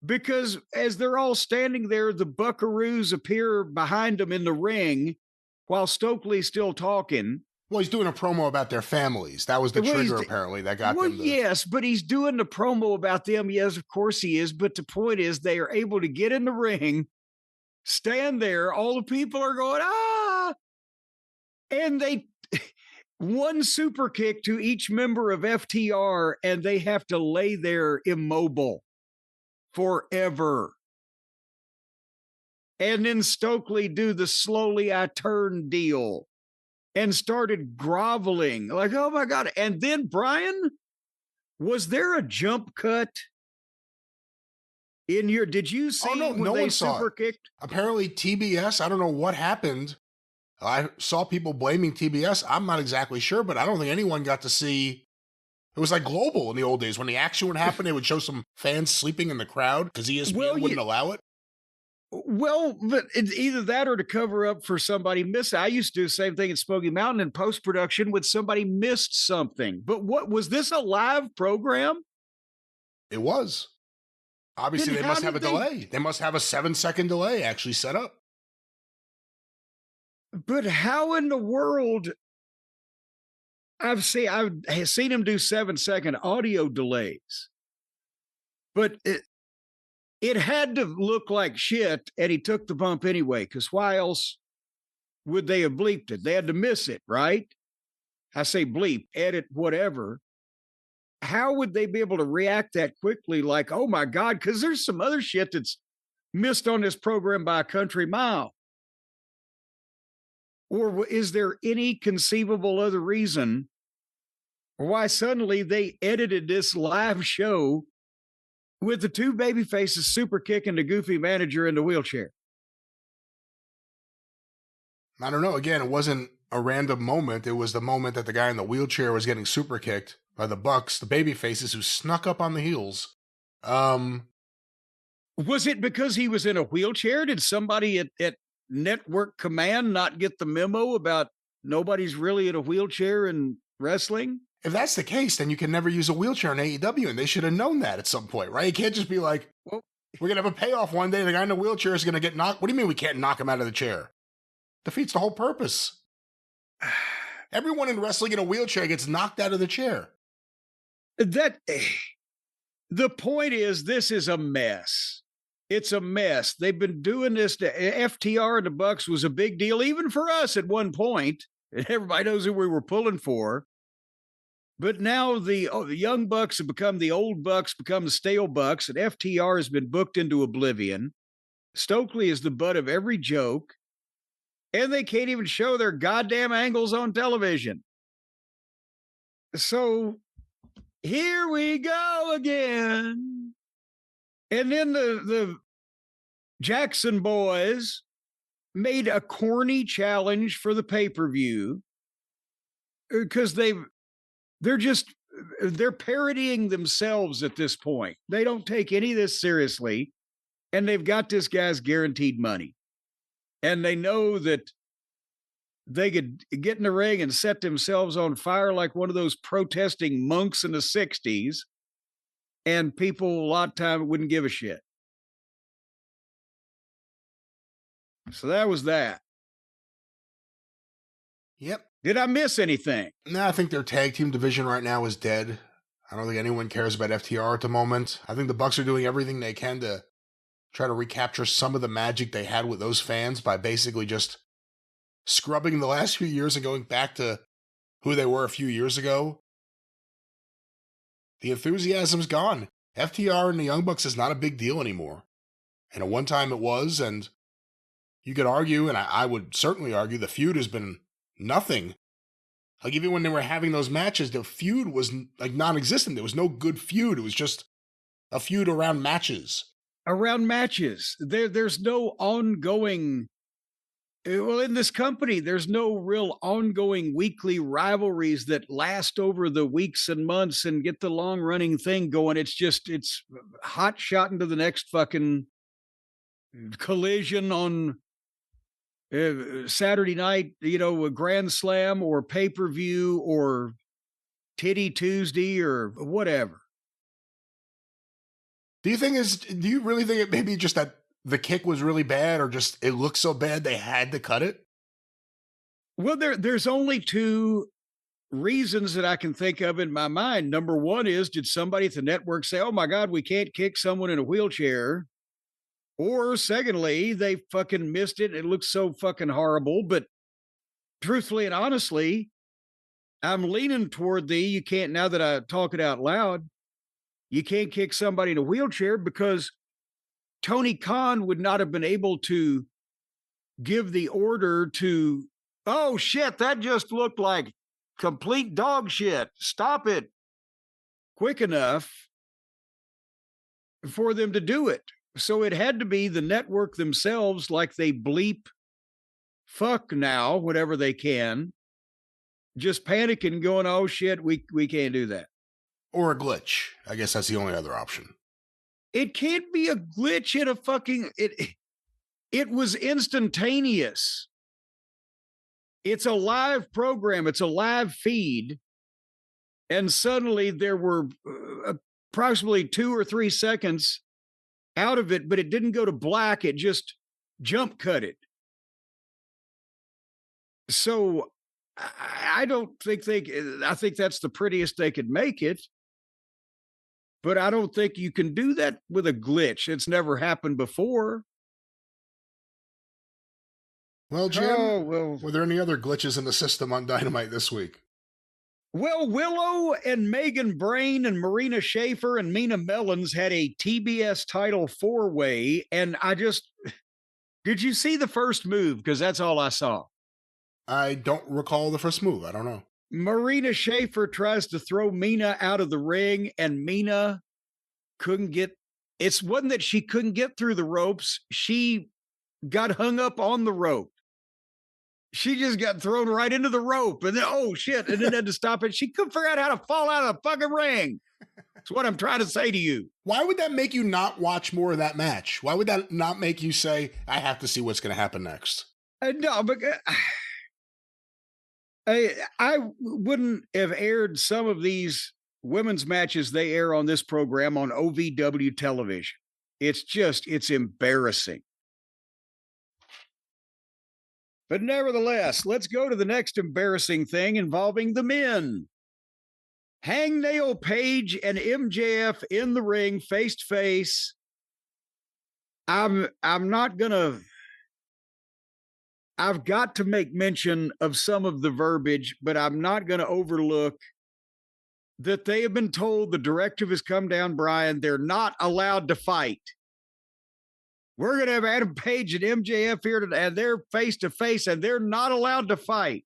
Because as they're all standing there, the Buckaroos appear behind them in the ring while Stokely's still talking. Well, he's doing a promo about their families. That was the trigger, apparently, that got them. Well, yes, but he's doing the promo about them. Yes, of course he is. But the point is they are able to get in the ring, stand there. All the people are going, ah! And they one super kick to each member of FTR, and they have to lay there immobile forever. And then Stokely do the slowly I turn deal and started groveling like, oh my God. And then Brian, was there a jump cut in your, did you see when they super kicked? Apparently TBS, I don't know what happened. I saw people blaming TBS. I'm not exactly sure, but I don't think anyone got to see. It was like Global in the old days. When the action would happen, they would show some fans sleeping in the crowd because ESPN wouldn't allow it. Well, but it's either that or to cover up for somebody missing. I used to do the same thing at Smoky Mountain in post-production when somebody missed something. But what was this, a live program? It was. Obviously, they must have a delay. They must have a 7-second delay actually set up. But how in the world? I've seen him do 7-second audio delays, but it had to look like shit, and he took the bump anyway, because why else would they have bleeped it? They had to miss it, right? I say bleep, edit, whatever. How would they be able to react that quickly? Like, oh my God, because there's some other shit that's missed on this program by a country mile. Or is there any conceivable other reason why suddenly they edited this live show with the two baby faces super kicking the goofy manager in the wheelchair? I don't know. Again, it wasn't a random moment. It was the moment that the guy in the wheelchair was getting super kicked by the Bucks, the baby faces who snuck up on the heels. Was it because he was in a wheelchair? Did somebody at Network Command not get the memo about nobody's really in a wheelchair in wrestling? If that's the case, then you can never use a wheelchair in AEW, and they should have known that at some point, right? You can't just be like, well, we're going to have a payoff one day, the guy in the wheelchair is going to get knocked. What do you mean we can't knock him out of the chair? Defeats the whole purpose. Everyone in wrestling in a wheelchair gets knocked out of the chair. The point is, this is a mess. It's a mess. They've been doing this to FTR and the Bucks was a big deal, even for us at one point. Everybody knows who we were pulling for. But now the young Bucks have become the old Bucks, become the stale Bucks, and FTR has been booked into oblivion. Stokely is the butt of every joke, and they can't even show their goddamn angles on television. So here we go again. And then the Jackson boys made a corny challenge for the pay-per-view because they're just they're parodying themselves at this point. They don't take any of this seriously, and they've got this guy's guaranteed money. And they know that they could get in the ring and set themselves on fire like one of those protesting monks in the 60s, and people a lot of time wouldn't give a shit. So that was that. Yep. Did I miss anything? No, I think their tag team division right now is dead. I don't think anyone cares about FTR at the moment. I think the Bucks are doing everything they can to try to recapture some of the magic they had with those fans by basically just scrubbing the last few years and going back to who they were a few years ago. The enthusiasm's gone. FTR and the Young Bucks is not a big deal anymore. And at one time it was, and you could argue, and I would certainly argue, the feud has been nothing. Like, even when they were having those matches, the feud was like non-existent. There was no good feud. It was just a feud around matches. Around matches. There's no ongoing. Well, in this company, there's no real ongoing weekly rivalries that last over the weeks and months and get the long running thing going. It's hot shot into the next fucking collision on Saturday night, a Grand Slam or pay-per-view or Titty Tuesday or whatever. Do you really think it maybe just that the kick was really bad, or just it looked so bad they had to cut it? Well, there's only two reasons that I can think of in my mind. Number one is, did somebody at the network say, oh my God, we can't kick someone in a wheelchair? Or secondly, they fucking missed it. It looks so fucking horrible. But truthfully and honestly, I'm leaning toward you can't, now that I talk it out loud, you can't kick somebody in a wheelchair because Tony Khan would not have been able to give the order to, oh shit, that just looked like complete dog shit. Stop it quick enough for them to do it. So it had to be the network themselves, like they bleep fuck now, whatever they can, just panicking, going, oh shit, we can't do that. Or a glitch. I guess that's the only other option. It can't be a glitch in a fucking, it was instantaneous. It's a live program. It's a live feed. And suddenly there were approximately 2 or 3 seconds out of it, but it didn't go to black. It just jump cut it. So I don't think I think that's the prettiest they could make it. But I don't think you can do that with a glitch. It's never happened before. Well, Jim, were there any other glitches in the system on Dynamite this week? Well, Willow and Megan Brain and Marina Schaefer and Mina Mellons had a TBS title 4-way. And did you see the first move? Because that's all I saw. I don't recall the first move. I don't know. Marina Schaefer tries to throw Mina out of the ring, and Mina couldn't get, it wasn't that she couldn't get through the ropes. She got hung up on the rope. She just got thrown right into the rope, and then, oh shit, and then had to stop it. She couldn't figure out how to fall out of the fucking ring. That's what I'm trying to say to you. Why would that make you not watch more of that match? Why would that not make you say, I have to see what's going to happen next? No, but I wouldn't have aired some of these women's matches they air on this program on OVW television. It's embarrassing. But nevertheless, let's go to the next embarrassing thing involving the men. Hangnail Page and MJF in the ring face to face. I've got to make mention of some of the verbiage, but I'm not going to overlook that they have been told, the directive has come down, Brian, they're not allowed to fight. We're going to have Adam Page and MJF here today, and they're face to face, and they're not allowed to fight.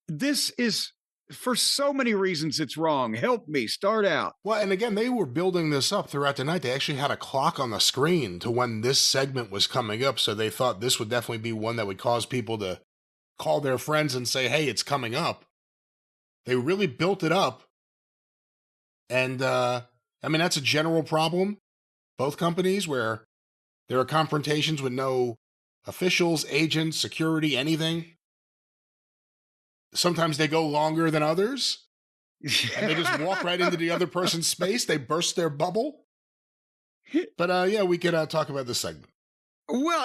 This is, for so many reasons, it's wrong. Help me, start out. Well, and again, they were building this up throughout the night. They actually had a clock on the screen to when this segment was coming up, so they thought this would definitely be one that would cause people to call their friends and say, hey, it's coming up. They really built it up. And, I mean, that's a general problem. Both companies where there are confrontations with no officials, agents, security, anything. Sometimes they go longer than others. And they just walk right into the other person's space. They burst their bubble. But yeah, we could talk about this segment. Well,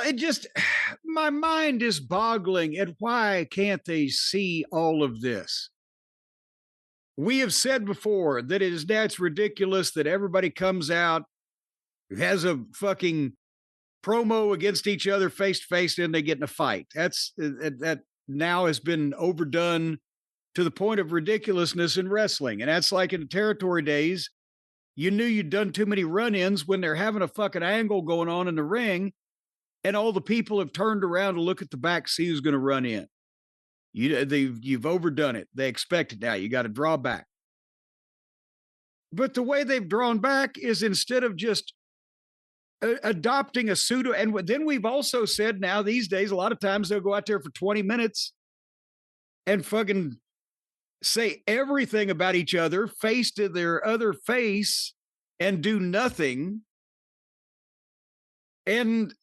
my mind is boggling at why can't they see all of this? We have said before that that's ridiculous that everybody comes out, has a fucking promo against each other face to face, and they get in a fight. That now has been overdone to the point of ridiculousness in wrestling. And that's like in the territory days, you knew you'd done too many run-ins when they're having a fucking angle going on in the ring, and all the people have turned around to look at the back, see who's going to run in. You've overdone it. They expect it now. You got to draw back. But the way they've drawn back is instead of just adopting a pseudo, and then we've also said now these days, a lot of times they'll go out there for 20 minutes and fucking say everything about each other, face to their other face, and do nothing. And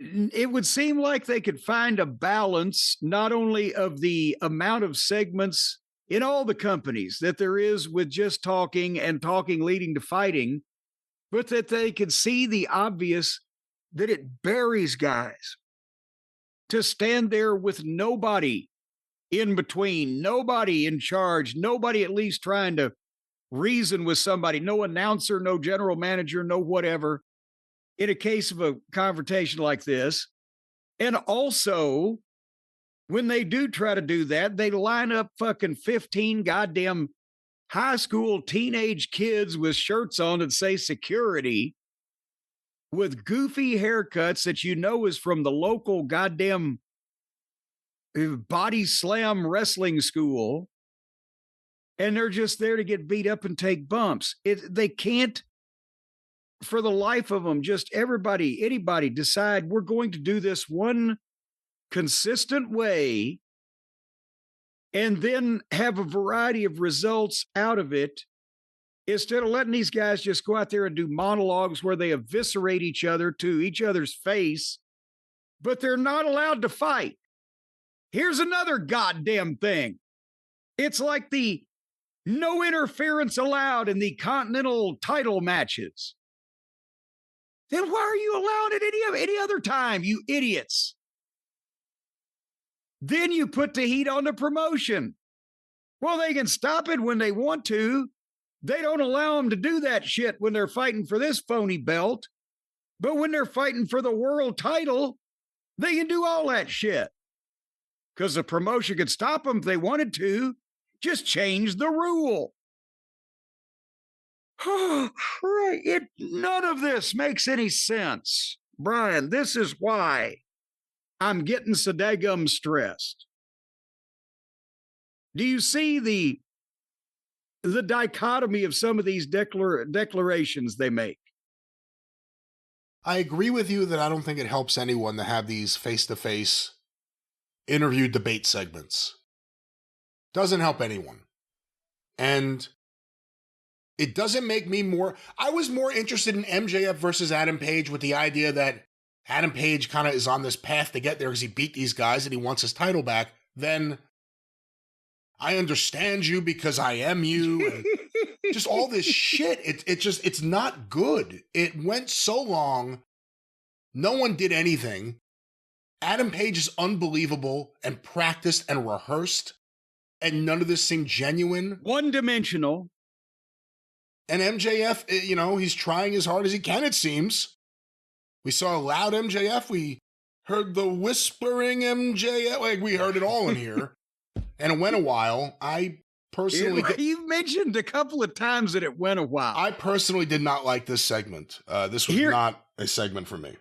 it would seem like they could find a balance, not only of the amount of segments in all the companies that there is with just talking and talking leading to fighting, but that they could see the obvious, that it buries guys to stand there with nobody in between, nobody in charge, nobody at least trying to reason with somebody, no announcer, no general manager, no whatever, in a case of a confrontation like this. And also, when they do try to do that, they line up fucking 15 goddamn high school teenage kids with shirts on that say security, with goofy haircuts that you know is from the local goddamn body slam wrestling school. And they're just there to get beat up and take bumps. They can't, for the life of them, just anybody decide we're going to do this one consistent way and then have a variety of results out of it, instead of letting these guys just go out there and do monologues where they eviscerate each other to each other's face, but they're not allowed to fight. Here's another goddamn thing. It's like the no interference allowed in the Continental title matches. Then why are you allowed it any other time, you idiots? Then you put the heat on the promotion. Well, they can stop it when they want to. They don't allow them to do that shit when they're fighting for this phony belt. But when they're fighting for the world title, they can do all that shit. Because the promotion could stop them if they wanted to. Just change the rule. Right. None of this makes any sense. Brian, this is why I'm getting so daggum stressed. Do you see the dichotomy of some of these declarations they make? I agree with you that I don't think it helps anyone to have these face-to-face interview debate segments. Doesn't help anyone. And it doesn't make me I was more interested in MJF versus Adam Page with the idea that Adam Page kind of is on this path to get there because he beat these guys and he wants his title back. Then I understand you because I am you. And just all this shit. It's not good. It went so long. No one did anything. Adam Page is unbelievable and practiced and rehearsed. And none of this seemed genuine. One-dimensional. And MJF, he's trying as hard as he can, it seems. We saw a loud MJF. We heard the whispering MJF. Like, we heard it all in here. And it went a while. I personally... You've mentioned a couple of times that it went a while. I personally did not like this segment. This was not a segment for me.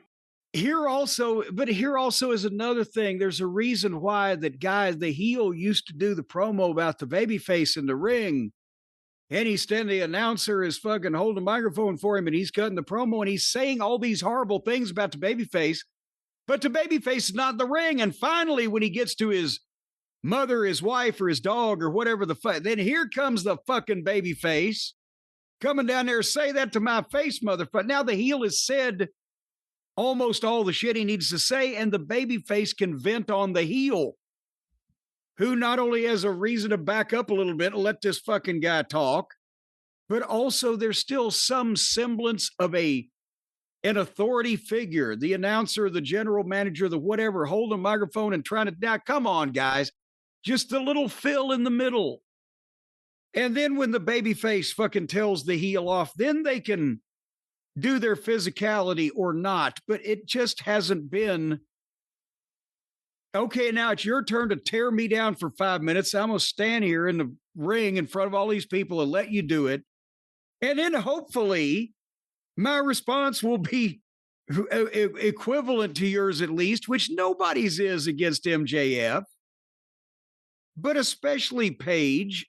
Here also is another thing. There's a reason why the heel used to do the promo about the babyface in the ring. And the announcer is fucking holding a microphone for him and he's cutting the promo and he's saying all these horrible things about the babyface, but the babyface is not in the ring. And finally, when he gets to his mother, his wife, or his dog, or whatever the fuck. Then here comes the fucking baby face coming down there, say that to my face, motherfucker. Now the heel has said almost all the shit he needs to say, and the baby face can vent on the heel, who not only has a reason to back up a little bit and let this fucking guy talk, but also there's still some semblance of an authority figure, the announcer, the general manager, the whatever, holding a microphone and trying to, now come on, guys, just a little fill in the middle. And then when the baby face fucking tells the heel off, then they can do their physicality or not, but it just hasn't been, okay, now it's your turn to tear me down for 5 minutes. I'm going to stand here in the ring in front of all these people and let you do it. And then hopefully my response will be equivalent to yours at least, which nobody's is against MJF, but especially Page.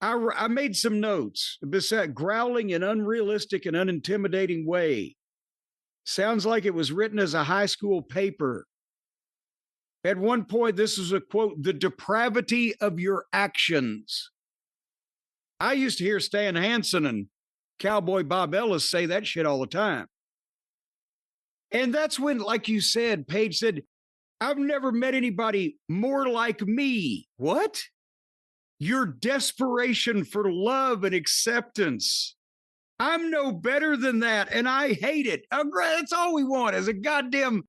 I made some notes. Beside growling in unrealistic and unintimidating way. Sounds like it was written as a high school paper. At one point, this is a quote, the depravity of your actions. I used to hear Stan Hansen and Cowboy Bob Ellis say that shit all the time. And that's when, like you said, Page said, I've never met anybody more like me. What? Your desperation for love and acceptance. I'm no better than that, and I hate it. That's all we want is a goddamn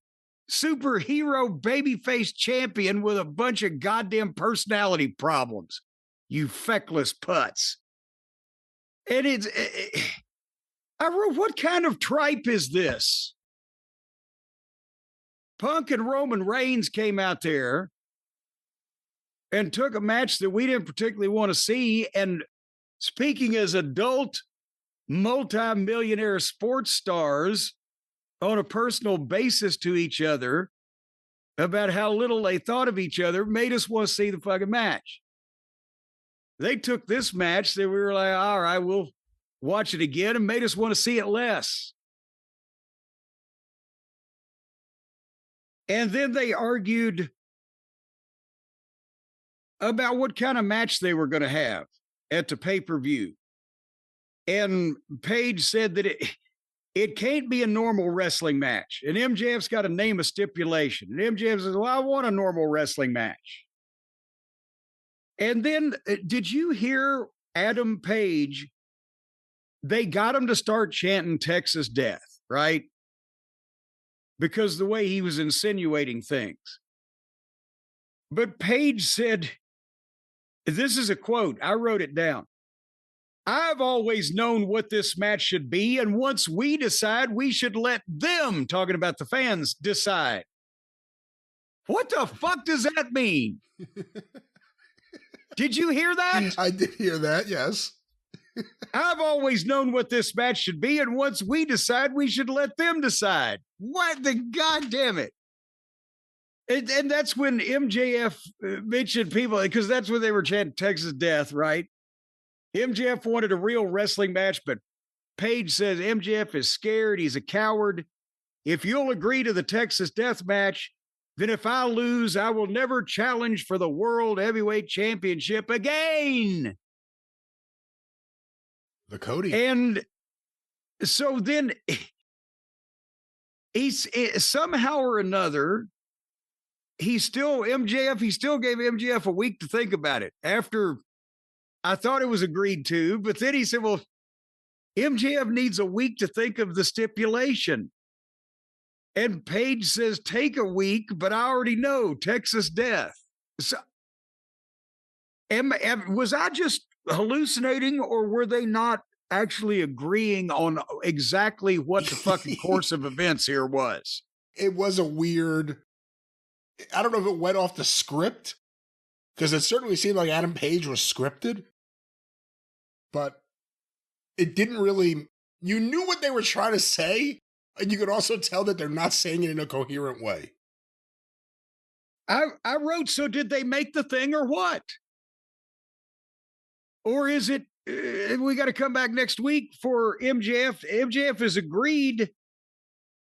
superhero babyface champion with a bunch of goddamn personality problems. You feckless putz. And I wrote, what kind of tripe is this? Punk and Roman Reigns came out there and took a match that we didn't particularly want to see. And speaking as adult, multi-millionaire sports stars on a personal basis to each other about how little they thought of each other, made us want to see the fucking match. They took this match that we were like, all right, we'll watch it again, and made us want to see it less. And then they argued about what kind of match they were going to have at the pay-per-view. And Page said that it can't be a normal wrestling match. And MJF's got to name a stipulation. And MJF says, well, I want a normal wrestling match. And then, did you hear Adam Page? They got him to start chanting Texas Death, right? Because the way he was insinuating things. But Page said, this is a quote, I wrote it down. I've always known what this match should be, and once we decide, we should let them, talking about the fans, decide. What the fuck does that mean? Did you hear that? I did hear that, yes. I've always known what this match should be, and once we decide, we should let them decide. What the goddamn it? And that's when MJF mentioned people, because that's when they were chanting Texas Death, right? MJF wanted a real wrestling match, but Page says MJF is scared. He's a coward. If you'll agree to the Texas Death match, then if I lose, I will never challenge for the World Heavyweight Championship again. The Cody. And so then he's somehow or another, he still gave MJF a week to think about it after I thought it was agreed to, but then he said, well, MJF needs a week to think of the stipulation. And Page says, take a week, but I already know Texas Death. So, was I just hallucinating, or were they not actually agreeing on exactly what the fucking course of events here was? It was a weird, I don't know if it went off the script, because it certainly seemed like Adam Page was scripted, but it didn't really, you knew what they were trying to say, and you could also tell that they're not saying it in a coherent way. I wrote, so did they make the thing or what? Or is it, we got to come back next week for MJF. MJF has agreed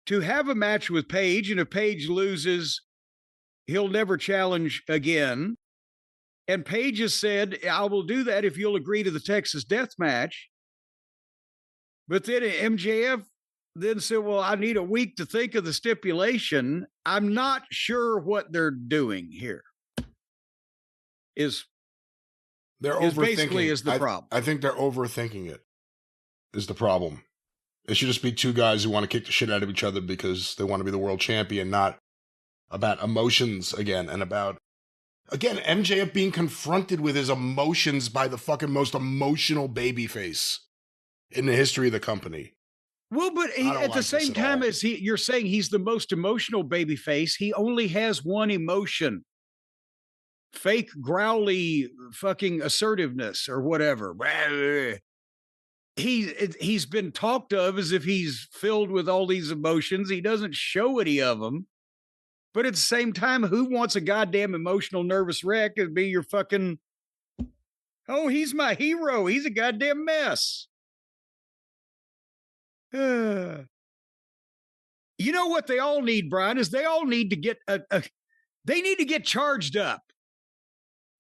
to have a match with Page, and if Page loses, he'll never challenge again. And Page has said, I will do that if you'll agree to the Texas death match. But then MJF then said, well, I need a week to think of the stipulation. I'm not sure what they're doing here. They're overthinking. Basically is the problem. I think they're overthinking it is the problem. It should just be two guys who want to kick the shit out of each other because they want to be the world champion, not about emotions again and about, again, MJF being confronted with his emotions by the fucking most emotional babyface in the history of the company. Well, but at the same time as you're saying he's the most emotional babyface, he only has one emotion. Fake growly fucking assertiveness or whatever. He's been talked of as if he's filled with all these emotions. He doesn't show any of them. But at the same time, who wants a goddamn emotional nervous wreck and be your fucking, oh, he's my hero. He's a goddamn mess. You know what they all need, Brian, is they all need to get they need to get charged up.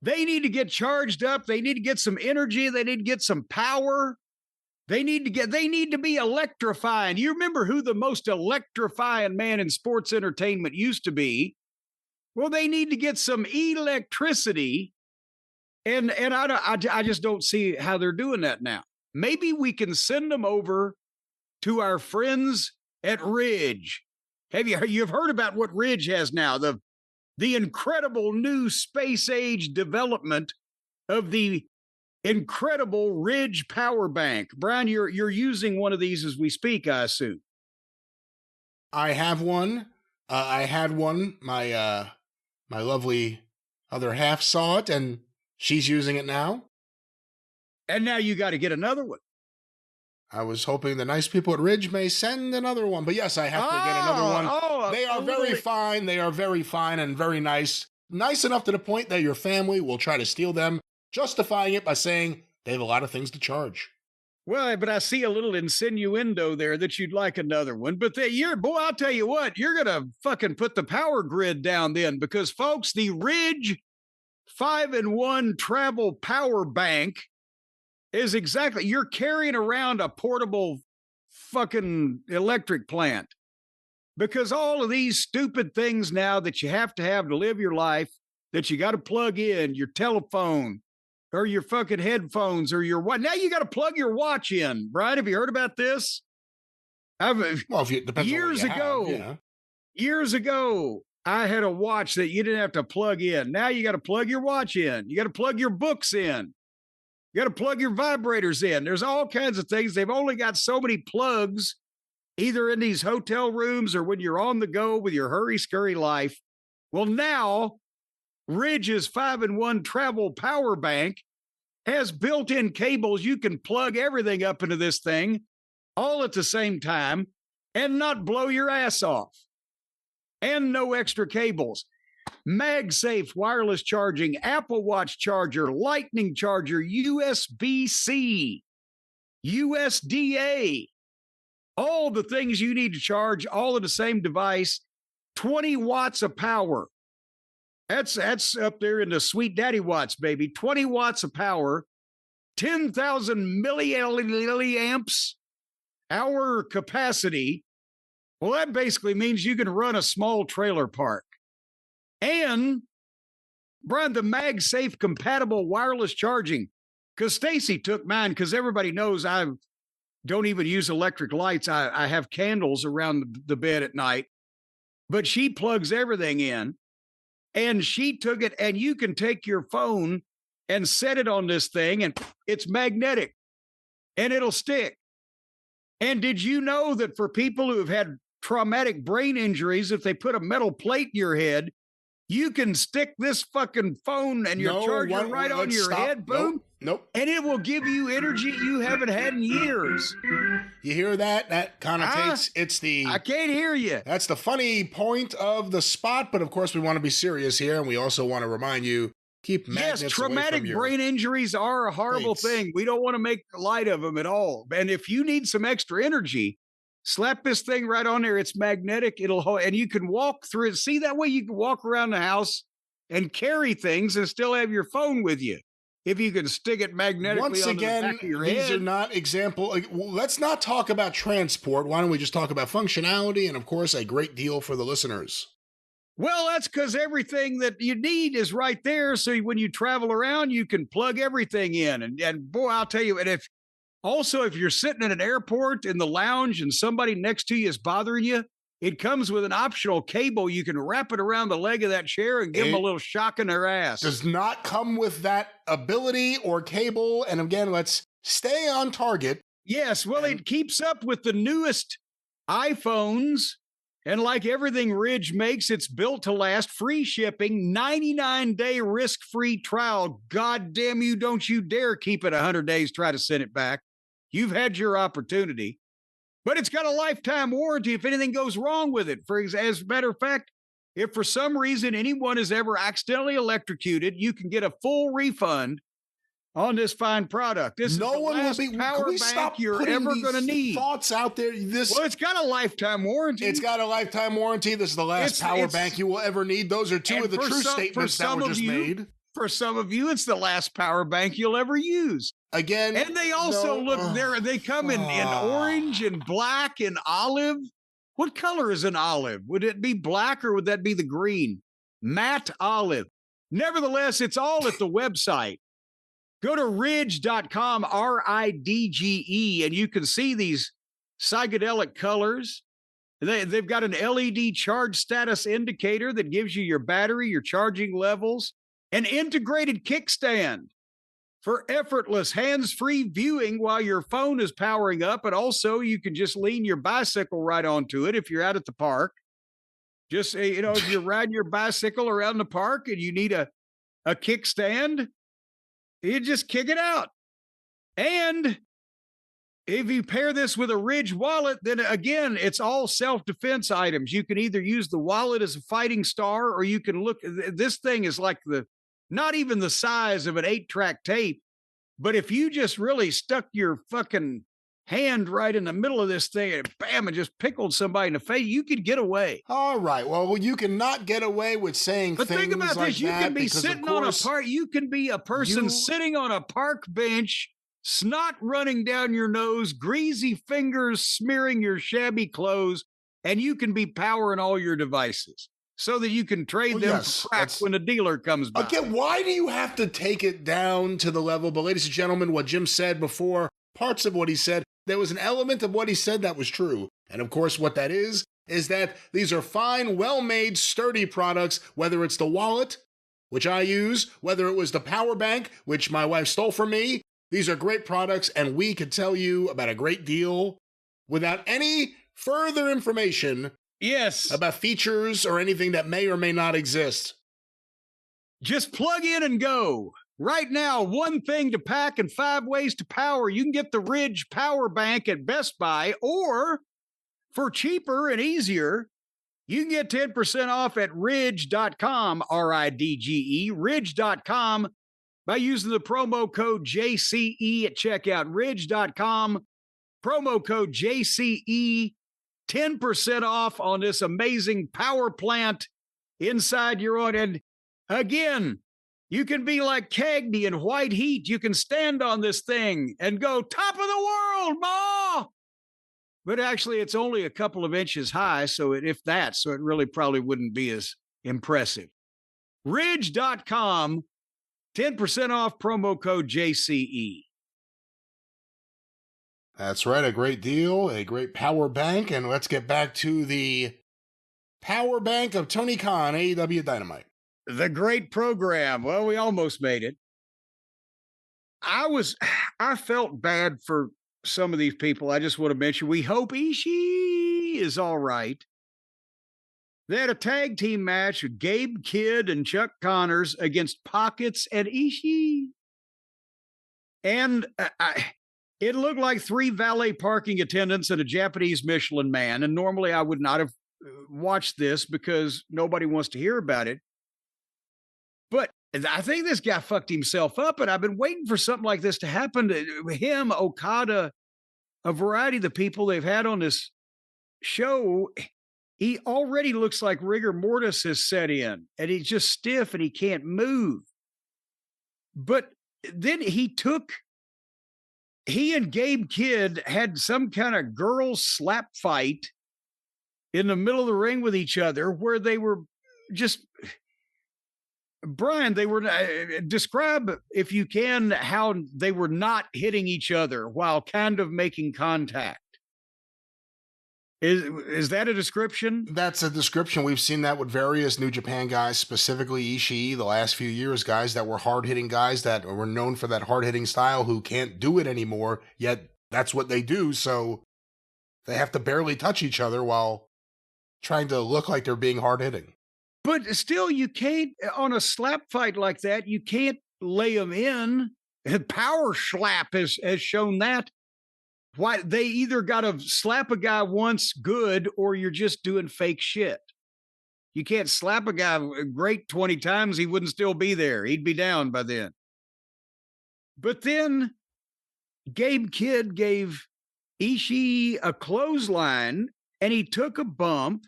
They need to get charged up. They need to get some energy. They need to get some power. They need to be electrifying. You remember who the most electrifying man in sports entertainment used to be? Well, they need to get some electricity. And I just don't see how they're doing that now. Maybe we can send them over to our friends at Ridge. You've heard about what Ridge has now, the incredible new space age development of the incredible Ridge power bank. Brian, you're using one of these as we speak, I assume. I have one. I had one. My lovely other half saw it, and she's using it now. And now you got to get another one. I was hoping the nice people at Ridge may send another one. But yes, I have to get another one. They are very fine. They are very fine and very nice. Nice enough to the point that your family will try to steal them, justifying it by saying they have a lot of things to charge. Well, but I see a little insinuendo there that you'd like another one. But boy, I'll tell you what, you're going to fucking put the power grid down then, because folks, the Ridge 5-in-1 travel power bank is exactly, you're carrying around a portable fucking electric plant, because all of these stupid things now that you have to live your life, that you got to plug in your telephone or your fucking headphones or your what? Now you got to plug your watch in. Brian, have you heard about this? Years ago, I had a watch that you didn't have to plug in. Now you got to plug your watch in. You got to plug your books in. You got to plug your vibrators in. There's all kinds of things. They've only got so many plugs, either in these hotel rooms or when you're on the go with your hurry-scurry life. Well, now Ridge's 5-in-1 travel power bank has built-in cables. You can plug everything up into this thing all at the same time and not blow your ass off. And no extra cables. MagSafe wireless charging, Apple Watch charger, Lightning charger, USB-C, USDA. All the things you need to charge all in the same device. 20 watts of power. That's up there in the sweet daddy watts, baby. 20 watts of power, 10,000 milliamps hour capacity. Well, that basically means you can run a small trailer park. And, Brian, the MagSafe compatible wireless charging, because Stacy took mine, because everybody knows I don't even use electric lights. I have candles around the bed at night, but she plugs everything in. And she took it, and you can take your phone and set it on this thing, and it's magnetic, and it'll stick. And did you know that for people who have had traumatic brain injuries, if they put a metal plate in your head, you can stick this fucking phone and your charger right on your head, boom. Nope. And it will give you energy you haven't had in years. You hear that? That connotates, I can't hear you. That's the funny point of the spot, but of course we want to be serious here, and we also want to remind you, keep magnets away from traumatic brain injuries are a horrible thing. We don't want to make light of them at all. And if you need some extra energy, Slap this thing right on there. It's magnetic. It'll hold, and you can walk through it. See, that way you can walk around the house and carry things and still have your phone with you. If you can stick it magnetically once onto again, the back of your these head. are not example. Let's not talk about transport. Why don't we just talk about functionality and, of course, a great deal for the listeners? Well, that's because everything that you need is right there. So when you travel around, you can plug everything in. And boy, I'll tell you, and if you're sitting in an airport in the lounge and somebody next to you is bothering you, it comes with an optional cable. You can wrap it around the leg of that chair and give them a little shock in their ass. Does not come with that ability or cable. And again, let's stay on target. Yes, well, it keeps up with the newest iPhones. And like everything Ridge makes, it's built to last. Free shipping, 99-day risk-free trial. God damn you, don't you dare keep it 100 days, try to send it back. You've had your opportunity. But it's got a lifetime warranty if anything goes wrong with it. As a matter of fact, if for some reason anyone is ever accidentally electrocuted, you can get a full refund on this fine product. This no is the one last will be. power bank you're ever going to need. Thoughts out there. Well, it's got a lifetime warranty. It's got a lifetime warranty. This is the last power bank you will ever need. Those are two of the true statements that were just made. For some of you, it's the last power bank you'll ever use. Again, and they also they come in orange and black and olive. What color is an olive? Would it be black or would that be the green? Matte olive. Nevertheless, it's all at the website. Go to ridge.com, RIDGE, and you can see these psychedelic colors. They've got an LED charge status indicator that gives you your battery, your charging levels, an integrated kickstand for effortless hands-free viewing while your phone is powering up. And also you can just lean your bicycle right onto it if you're out at the park. Just, if you're riding your bicycle around the park and you need a kickstand, you just kick it out. And if you pair this with a Ridge wallet, then again, it's all self-defense items. You can either use the wallet as a fighting star, or you can this thing is like not even the size of an 8-track tape. But if you just really stuck your fucking hand right in the middle of this thing and bam, and just pickled somebody in the face, you could get away. All right. Well, you cannot get away with saying things like that. But think about this. You can be sitting on a park. You can be a person sitting on a park bench, snot running down your nose, greasy fingers smearing your shabby clothes, and you can be powering all your devices so that you can trade them for crack when the dealer comes by. Again, why do you have to take it down to the level? But ladies and gentlemen, what Jim said before, parts of what he said, there was an element of what he said that was true. And of course, what that is that these are fine, well-made, sturdy products, whether it's the wallet, which I use, whether it was the power bank, which my wife stole from me. These are great products, and we could tell you about a great deal without any further information. Yes. About features or anything that may or may not exist. Just plug in and go. Right now, one thing to pack and 5 ways to power. You can get the Ridge Power Bank at Best Buy, or for cheaper and easier, you can get 10% off at ridge.com, RIDGE, ridge.com, by using the promo code JCE at checkout. Ridge.com, promo code JCE, 10% off on this amazing power plant inside your own. And again, you can be like Cagney in White Heat. You can stand on this thing and go, top of the world, Ma! But actually, it's only a couple of inches high, so it really probably wouldn't be as impressive. Ridge.com, 10% off, promo code JCE. That's right, a great deal, a great power bank, and let's get back to the power bank of Tony Khan, AEW Dynamite. The great program. Well, we almost made it. I felt bad for some of these people. I just want to mention, we hope Ishii is all right. They had a tag team match with Gabe Kidd and Chuck Connors against Pockets and Ishii. And it looked like 3 valet parking attendants and a Japanese Michelin man. And normally I would not have watched this because nobody wants to hear about it. But I think this guy fucked himself up, and I've been waiting for something like this to happen to him, Okada, a variety of the people they've had on this show, he already looks like rigor mortis has set in and he's just stiff and he can't move. But then he and Gabe Kidd had some kind of girl slap fight in the middle of the ring with each other where they were just, Brian, they were, describe if you can how they were not hitting each other while kind of making contact. Is that a description? That's a description. We've seen that with various New Japan guys, specifically Ishii, the last few years, guys that were hard-hitting guys that were known for that hard-hitting style who can't do it anymore, yet that's what they do, so they have to barely touch each other while trying to look like they're being hard-hitting. But still, you can't, on a slap fight like that, you can't lay them in. Power slap has shown that. Why they either got to slap a guy once good or you're just doing fake shit. You can't slap a guy great 20 times. He wouldn't still be there. He'd be down by then. But then Gabe Kidd gave Ishii a clothesline and he took a bump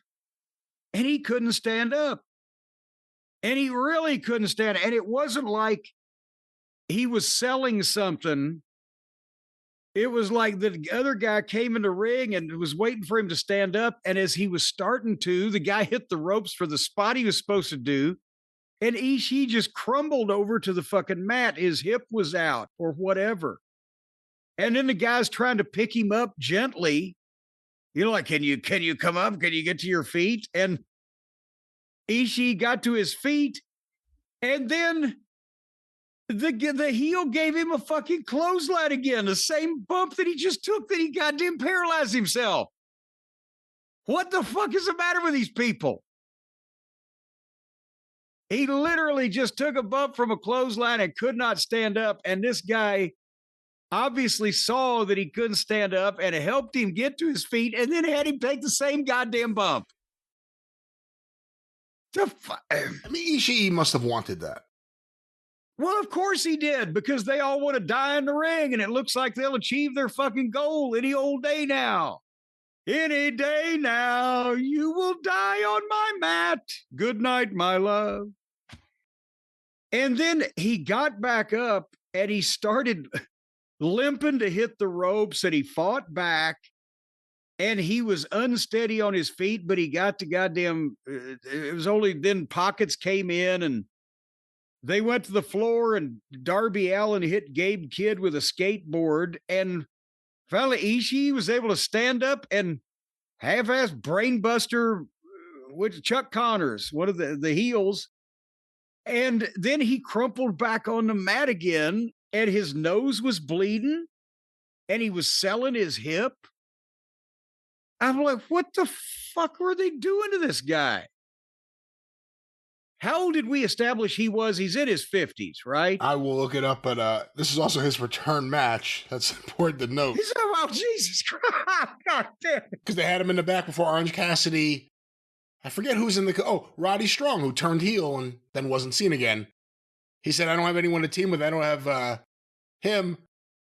and he couldn't stand up. And he really couldn't stand. And it wasn't like he was selling something. It was like the other guy came in the ring and was waiting for him to stand up. And as he was starting to, the guy hit the ropes for the spot he was supposed to do. And Ishii just crumbled over to the fucking mat. His hip was out or whatever. And then the guy's trying to pick him up gently. You know, like, can you come up? Can you get to your feet? And Ishii got to his feet. And then the heel gave him a fucking clothesline again, the same bump that he just took that he goddamn paralyzed himself. What the fuck is the matter with these people? He literally just took a bump from a clothesline and could not stand up. And this guy obviously saw that he couldn't stand up and helped him get to his feet and then had him take the same goddamn bump. I mean, Ishii must have wanted that. Well, of course he did, because they all want to die in the ring, and it looks like they'll achieve their fucking goal any old day now. Any day now, you will die on my mat. Good night, my love. And then he got back up, and he started limping to hit the ropes, and he fought back, and he was unsteady on his feet, but he got to goddamn, it was only then pockets came in, and they went to the floor and Darby Allin hit Gabe Kidd with a skateboard, and finally Ishii was able to stand up and half-ass brainbuster with Chuck Connors, one of the heels. And then he crumpled back on the mat again and his nose was bleeding and he was selling his hip. I'm like, what the fuck were they doing to this guy? How old did we establish he was? He's in his 50s, right? I will look it up, but this is also his return match. That's important to note. He's about Jesus Christ. God damn it. Because they had him in the back before Orange Cassidy. I forget who's in the... Roddy Strong, who turned heel and then wasn't seen again. He said, I don't have anyone to team with. I don't have him.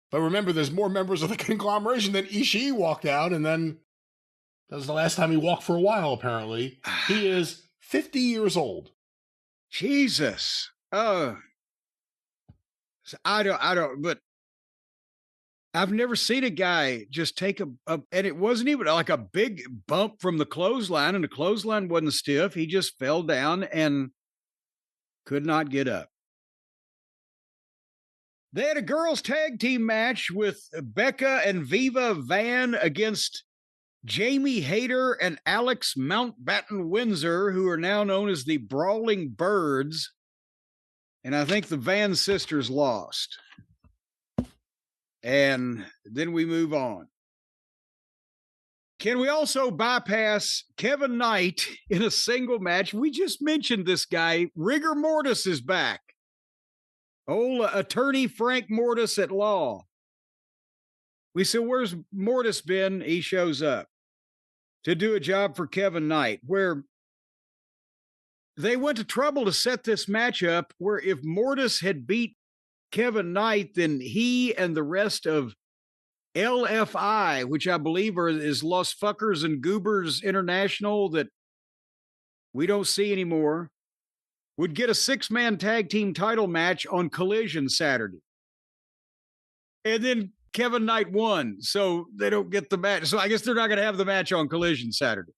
But remember, there's more members of the conglomeration. Then Ishii walked out, and then that was the last time he walked for a while, apparently. He is 50 years old. Jesus. I don't, but I've never seen a guy just take and it wasn't even like a big bump from the clothesline, and the clothesline wasn't stiff. He just fell down and could not get up. They had a girls' tag team match with Becca and Viva Van against Jamie Hayter and Alex Mountbatten Windsor, who are now known as the Brawling Birds. And I think the Van sisters lost. And then we move on. Can we also bypass Kevin Knight in a single match? We just mentioned this guy. Rigor Mortis is back. Old attorney Frank Mortis at law. We said, where's Mortis been? He shows up to do a job for Kevin Knight, where they went to trouble to set this match up, where if Mortis had beat Kevin Knight, then he and the rest of LFI, which I believe is Los Fuckers and Goobers International that we don't see anymore, would get a 6-man tag team title match on Collision Saturday. And then Kevin Knight won, so they don't get the match. So I guess they're not going to have the match on Collision Saturday.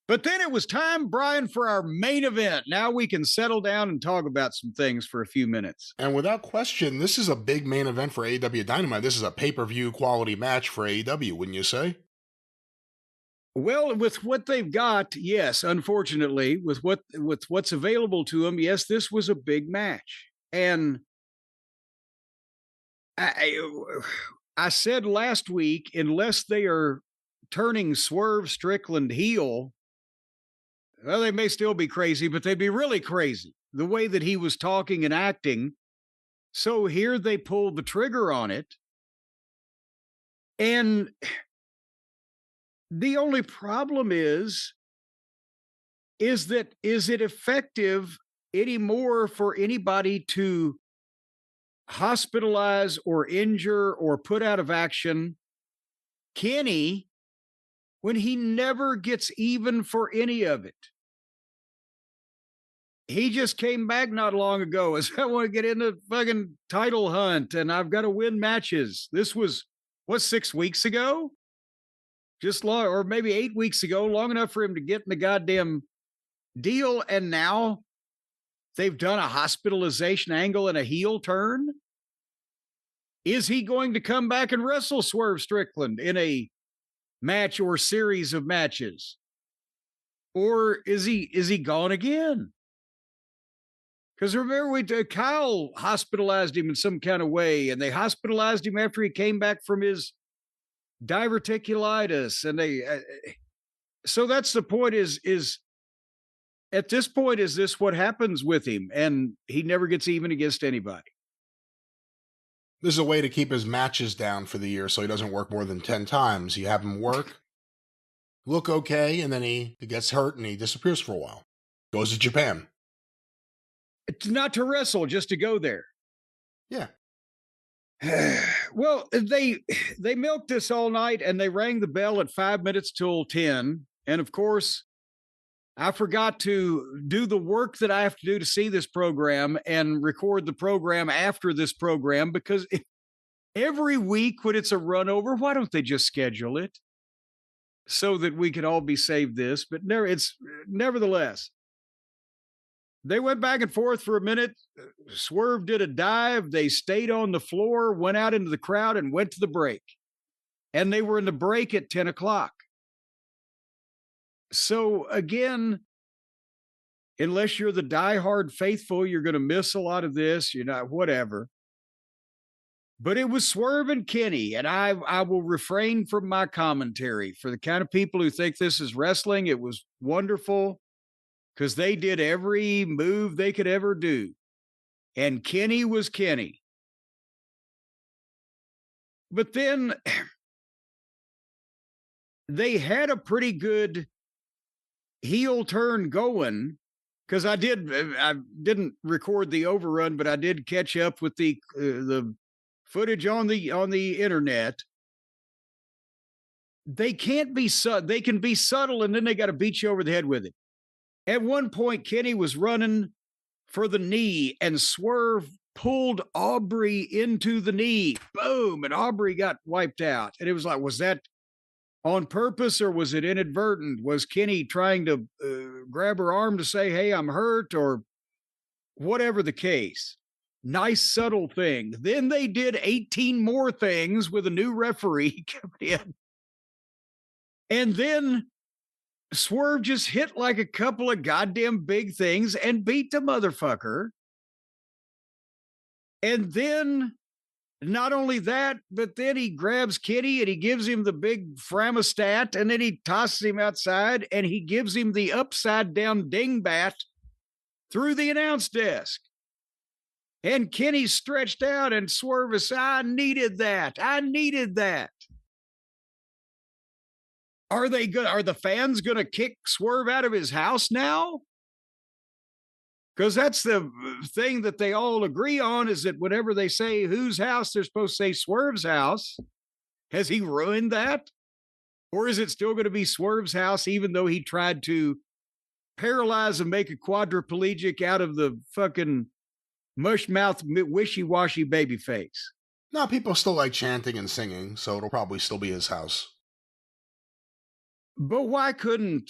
But then it was time, Brian, for our main event. Now we can settle down and talk about some things for a few minutes. And without question, this is a big main event for AEW Dynamite. This is a pay-per-view quality match for AEW, wouldn't you say? Well, with what they've got, yes, unfortunately, with what's available to them, yes, this was a big match. And I said last week, unless they are turning Swerve Strickland heel, well, they may still be crazy, but they'd be really crazy the way that he was talking and acting. So here they pulled the trigger on it. And the only problem is it effective anymore for anybody to hospitalize or injure or put out of action Kenny when he never gets even for any of it? He just came back not long ago as I want to get in the fucking title hunt and I've got to win matches. This was, 6 weeks ago? Just long, or maybe 8 weeks ago, long enough for him to get in the goddamn deal. And now they've done a hospitalization angle and a heel turn. Is he going to come back and wrestle Swerve Strickland in a match or series of matches? Or is he gone again? Because remember, Kyle hospitalized him in some kind of way, and they hospitalized him after he came back from his diverticulitis, and so that's the point. Is at this point, is this what happens with him, and he never gets even against anybody? This is a way to keep his matches down for the year so he doesn't work more than 10 times. You have him work, look okay, and then he gets hurt and he disappears for a while. Goes to Japan. It's not to wrestle, just to go there. Yeah. Well, they milked this all night and they rang the bell at 5 minutes till 10. And of course, I forgot to do the work that I have to do to see this program and record the program after this program, because every week when it's a run over, why don't they just schedule it so that we could all be saved this? But nevertheless, they went back and forth for a minute. Swerve did a dive. They stayed on the floor, went out into the crowd, and went to the break. And they were in the break at 10 o'clock. So again, unless you're the diehard faithful, you're going to miss a lot of this. You're not, whatever. But it was Swerve and Kenny, and I will refrain from my commentary. For the kind of people who think this is wrestling, it was wonderful because they did every move they could ever do. And Kenny was Kenny. But then they had a pretty good heel turn going, because I didn't record the overrun, but I did catch up with the footage on the internet. They can be subtle, and then they got to beat you over the head with it. At one point, Kenny was running for the knee, and Swerve pulled Aubrey into the knee. Boom, and Aubrey got wiped out. And it was like, was that on purpose or was it inadvertent? Was Kenny trying to grab her arm to say, hey, I'm hurt, or whatever the case? Nice, subtle thing. Then they did 18 more things with a new referee coming in. And then Swerve just hit like a couple of goddamn big things and beat the motherfucker. And then not only that, but then he grabs Kenny and he gives him the big Framistat, and then he tosses him outside and he gives him the upside down dingbat through the announce desk. And Kenny's stretched out and Swerve is, I needed that. Are the fans going to kick Swerve out of his house now? Because that's the thing that they all agree on, is that whenever they say whose house, they're supposed to say Swerve's house. Has he ruined that? Or is it still going to be Swerve's house, even though he tried to paralyze and make a quadriplegic out of the fucking mush-mouth, wishy-washy baby face? No, people still like chanting and singing, so it'll probably still be his house. But why couldn't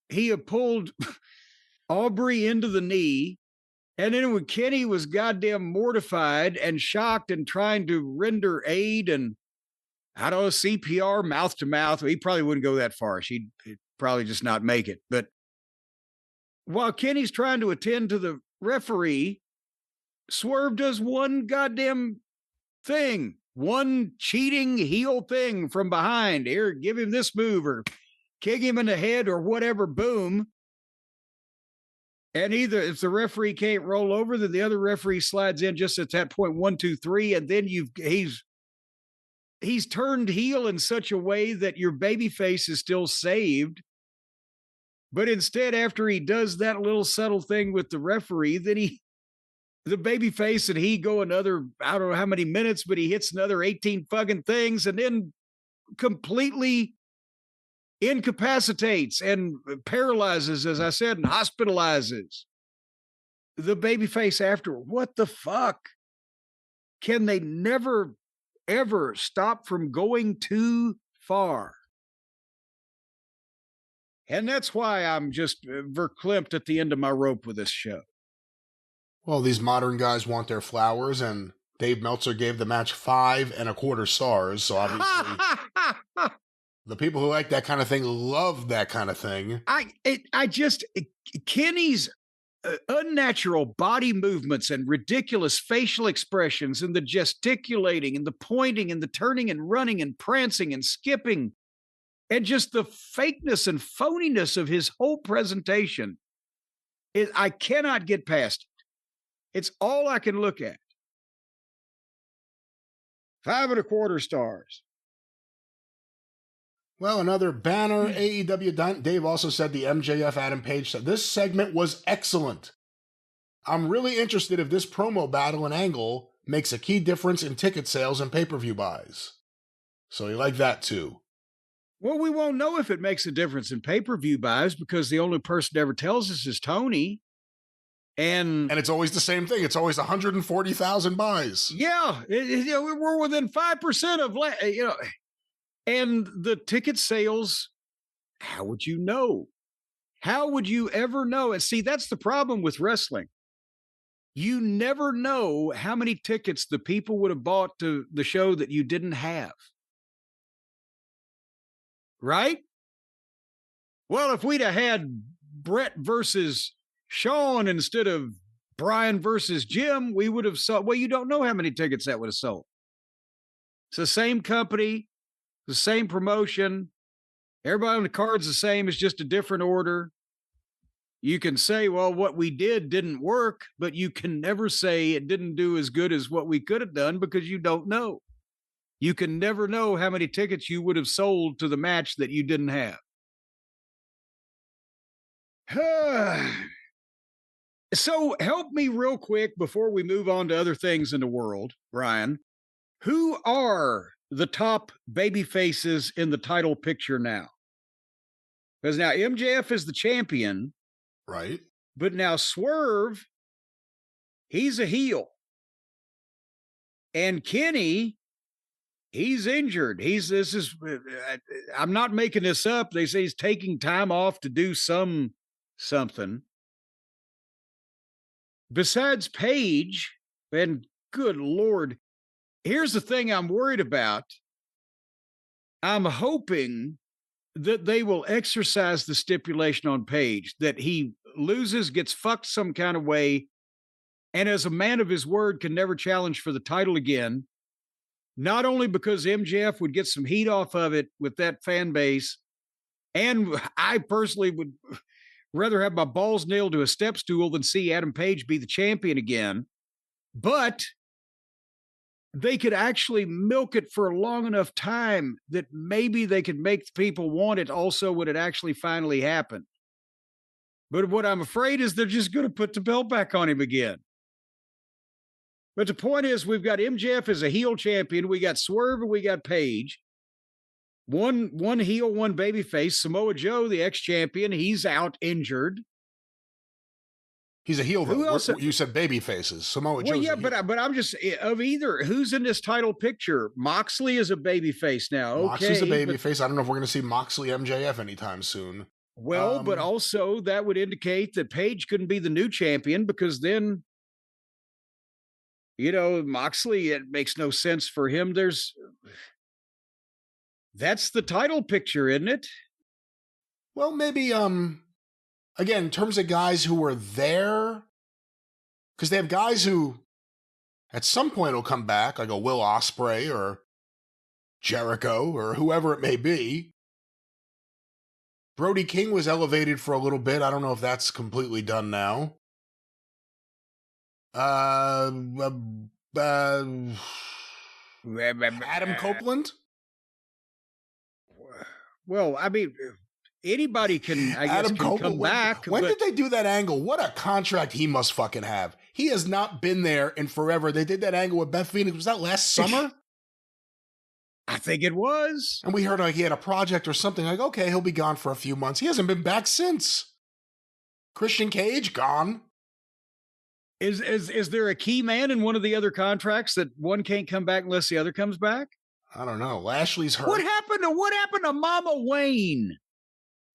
he have pulled Aubrey into the knee, and then when Kenny was goddamn mortified and shocked and trying to render aid and, I don't know, CPR, mouth to mouth, he probably wouldn't go that far. She'd probably just not make it. But while Kenny's trying to attend to the referee, Swerve does one goddamn thing, one cheating heel thing from behind. Here, give him this move or kick him in the head or whatever, boom. And either if the referee can't roll over, then the other referee slides in just at that point, 1, 2, 3, and then he's turned heel in such a way that your baby face is still saved. But instead, after he does that little subtle thing with the referee, then the baby face and he go another, I don't know how many minutes, but he hits another 18 fucking things and then completely incapacitates and paralyzes, as I said, and hospitalizes the babyface after. What the fuck? Can they never, ever stop from going too far? And that's why I'm just verklempt at the end of my rope with this show. Well, these modern guys want their flowers, and Dave Meltzer gave the match 5 1/4 stars, so obviously the people who like that kind of thing love that kind of thing. Kenny's unnatural body movements and ridiculous facial expressions and the gesticulating and the pointing and the turning and running and prancing and skipping and just the fakeness and phoniness of his whole presentation, I cannot get past it. It's all I can look at. 5 1/4 stars. Well, another banner, AEW Dynamite. Dave also said the MJF Adam Page said, this segment was excellent. I'm really interested if this promo battle and angle makes a key difference in ticket sales and pay-per-view buys. So he liked that too. Well, we won't know if it makes a difference in pay-per-view buys because the only person that ever tells us is Tony. And it's always the same thing. It's always 140,000 buys. Yeah. We're within 5% of, and the ticket sales, how would you know? How would you ever know? And see, that's the problem with wrestling. You never know how many tickets the people would have bought to the show that you didn't have. Right? Well, if we'd have had Brett versus Sean instead of Brian versus Jim, we would have sold. Well, you don't know how many tickets that would have sold. It's the same company, the same promotion. Everybody on the card's the same. It's just a different order. You can say, well, what we did didn't work, but you can never say it didn't do as good as what we could have done because you don't know. You can never know how many tickets you would have sold to the match that you didn't have. So help me real quick before we move on to other things in the world, Brian. Who are the top baby faces in the title picture now? Because now MJF is the champion. Right. But now Swerve, he's a heel. And Kenny, he's injured. I'm not making this up. They say he's taking time off to do something. Besides Page, and good Lord, here's the thing I'm worried about. I'm hoping that they will exercise the stipulation on Page that he loses, gets fucked some kind of way, and as a man of his word can never challenge for the title again, not only because MJF would get some heat off of it with that fan base, and I personally would rather have my balls nailed to a step stool than see Adam Page be the champion again, but they could actually milk it for a long enough time that maybe they could make people want it also when it actually finally happened. But what I'm afraid is they're just going to put the belt back on him again. But the point is, we've got MJF as a heel champion. We got Swerve and we got Page. One heel, one babyface. Samoa Joe, the ex-champion, he's out injured. He's a heel, though. Who else? You said baby faces. Samoa Joe. Well, yeah, but I'm just of either. Who's in this title picture? Moxley is a babyface now. Okay, Moxley's a babyface. I don't know if we're going to see Moxley MJF anytime soon. Well, but also that would indicate that Page couldn't be the new champion because then, Moxley, it makes no sense for him. That's the title picture, isn't it? Well, maybe, again, in terms of guys who were there, because they have guys who at some point will come back, like a Will Ospreay or Jericho or whoever it may be. Brody King was elevated for a little bit. I don't know if that's completely done now. Adam Copeland? Well, I mean, anybody can, I guess, come back. When did they do that angle? What a contract he must fucking have. He has not been there in forever. They did that angle with Beth Phoenix. Was that last summer? I think it was. And we heard like he had a project or something. Like, okay, he'll be gone for a few months. He hasn't been back since. Christian Cage, gone. Is there a key man in one of the other contracts that one can't come back unless the other comes back? I don't know. Lashley's hurt. What happened to Mama Wayne?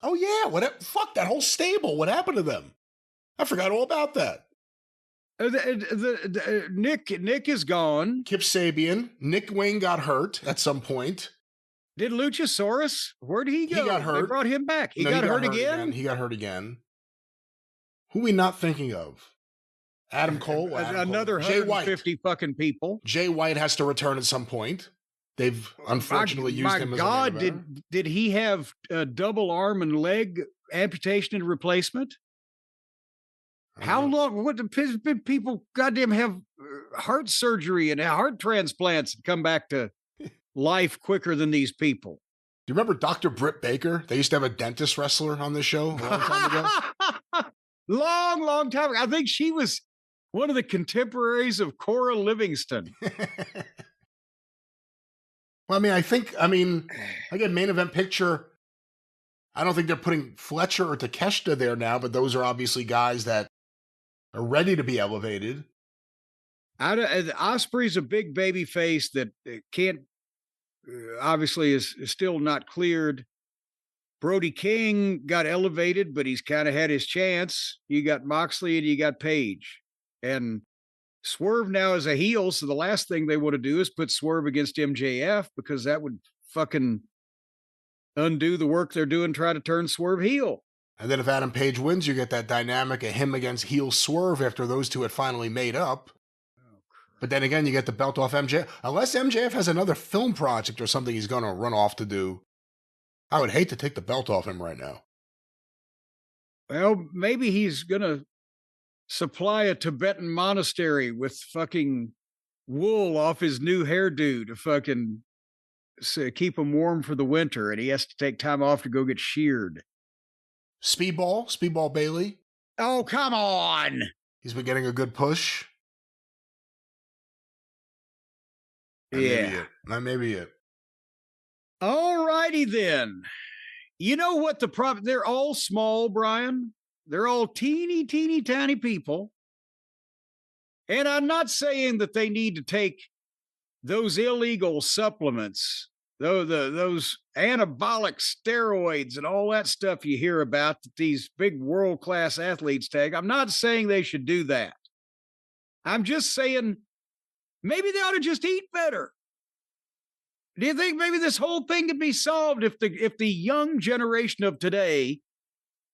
Oh yeah, fuck that whole stable. What happened to them? I forgot all about that. Nick is gone. Kip Sabian. Nick Wayne got hurt at some point. Did Luchasaurus? Where did he go? He got hurt. They brought him back. He got hurt again? He got hurt again. Who are we not thinking of? Adam Cole. Another 150 fucking people. Jay White has to return at some point. They've unfortunately used him as a main eventer. Did he have a double arm and leg amputation and replacement? How long? What the people goddamn have heart surgery and heart transplants and come back to life quicker than these people? Do you remember Dr. Britt Baker? They used to have a dentist wrestler on this show a long time ago. long time ago. I think she was one of the contemporaries of Cora Livingston. Well, again, main event picture. I don't think they're putting Fletcher or Takeshita there now, but those are obviously guys that are ready to be elevated. Osprey's a big baby face that can't, obviously is still not cleared. Brody King got elevated, but he's kind of had his chance. You got Moxley and you got Page. And Swerve now is a heel, so the last thing they want to do is put Swerve against MJF because that would fucking undo the work they're doing trying to turn Swerve heel. And then if Adam Page wins, you get that dynamic of him against heel Swerve after those two had finally made up. But then again, you get the belt off MJF. Unless MJF has another film project or something he's going to run off to do, I would hate to take the belt off him right now. Well, maybe he's going to supply a Tibetan monastery with fucking wool off his new hairdo to fucking keep him warm for the winter, and he has to take time off to go get sheared. Speedball Bailey. Oh, come on. He's been getting a good push. That may be it. All righty then. You know what the problem? They're all small, Brian. They're all teeny, teeny, tiny people. And I'm not saying that they need to take those illegal supplements, those anabolic steroids and all that stuff you hear about that these big world-class athletes take. I'm not saying they should do that. I'm just saying maybe they ought to just eat better. Do you think maybe this whole thing could be solved if the young generation of today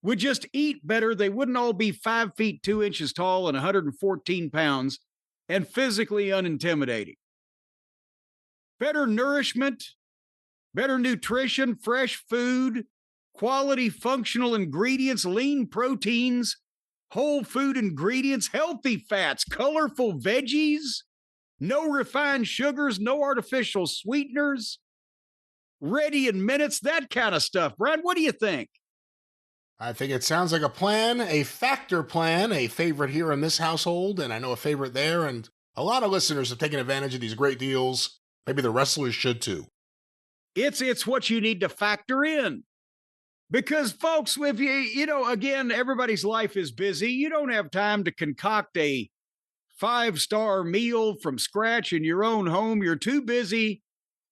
would just eat better? They wouldn't all be 5 feet 2 inches tall and 114 pounds and physically unintimidating. Better nourishment, better nutrition, fresh food, quality functional ingredients, lean proteins, whole food ingredients, healthy fats, colorful veggies, no refined sugars, no artificial sweeteners, ready in minutes, that kind of stuff. Brad, what do you think? I think it sounds like a plan, a Factor plan, a favorite here in this household, and I know a favorite there, and a lot of listeners have taken advantage of these great deals. Maybe the wrestlers should too. It's what you need to factor in. Because, folks, if again, everybody's life is busy. You don't have time to concoct a 5-star meal from scratch in your own home. You're too busy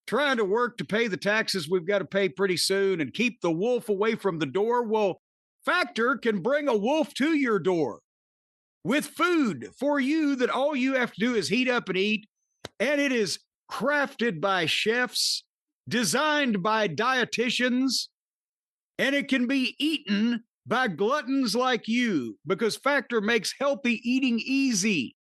trying to work to pay the taxes we've got to pay pretty soon and keep the wolf away from the door. Well, Factor can bring a wolf to your door with food for you that all you have to do is heat up and eat. And it is crafted by chefs, designed by dietitians, and it can be eaten by gluttons like you because Factor makes healthy eating easy.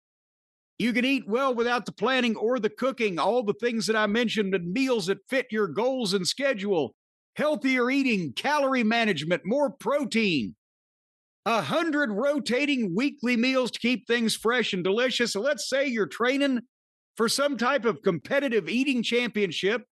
You can eat well without the planning or the cooking, all the things that I mentioned, and meals that fit your goals and schedule. Healthier eating, calorie management, more protein. 100 rotating weekly meals to keep things fresh and delicious. So let's say you're training for some type of competitive eating championship.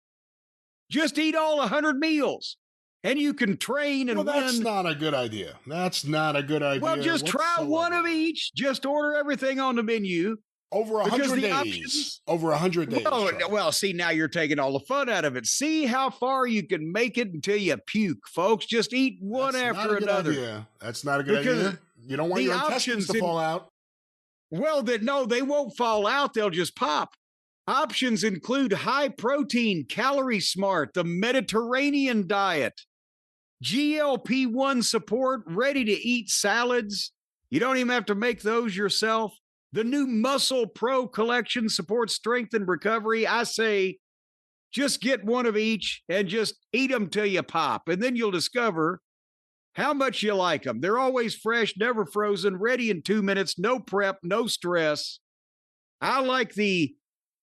Just eat all 100 meals. And you can train and win. That's not a good idea. That's not a good idea. Well, just try one of each. Just order everything on the menu. Over 100 days. Over 100 days. Well, see, now you're taking all the fun out of it. See how far you can make it until you puke, folks. Just eat one after another. Idea. That's not a good idea. You don't want your intestines to fall out. Well, no, they won't fall out. They'll just pop. Options include high protein, calorie smart, the Mediterranean diet, GLP-1 support, ready to eat salads. You don't even have to make those yourself. The new Muscle Pro collection supports strength and recovery. I say just get one of each and just eat them till you pop. And then you'll discover how much you like them. They're always fresh, never frozen, ready in 2 minutes, no prep, no stress. I like the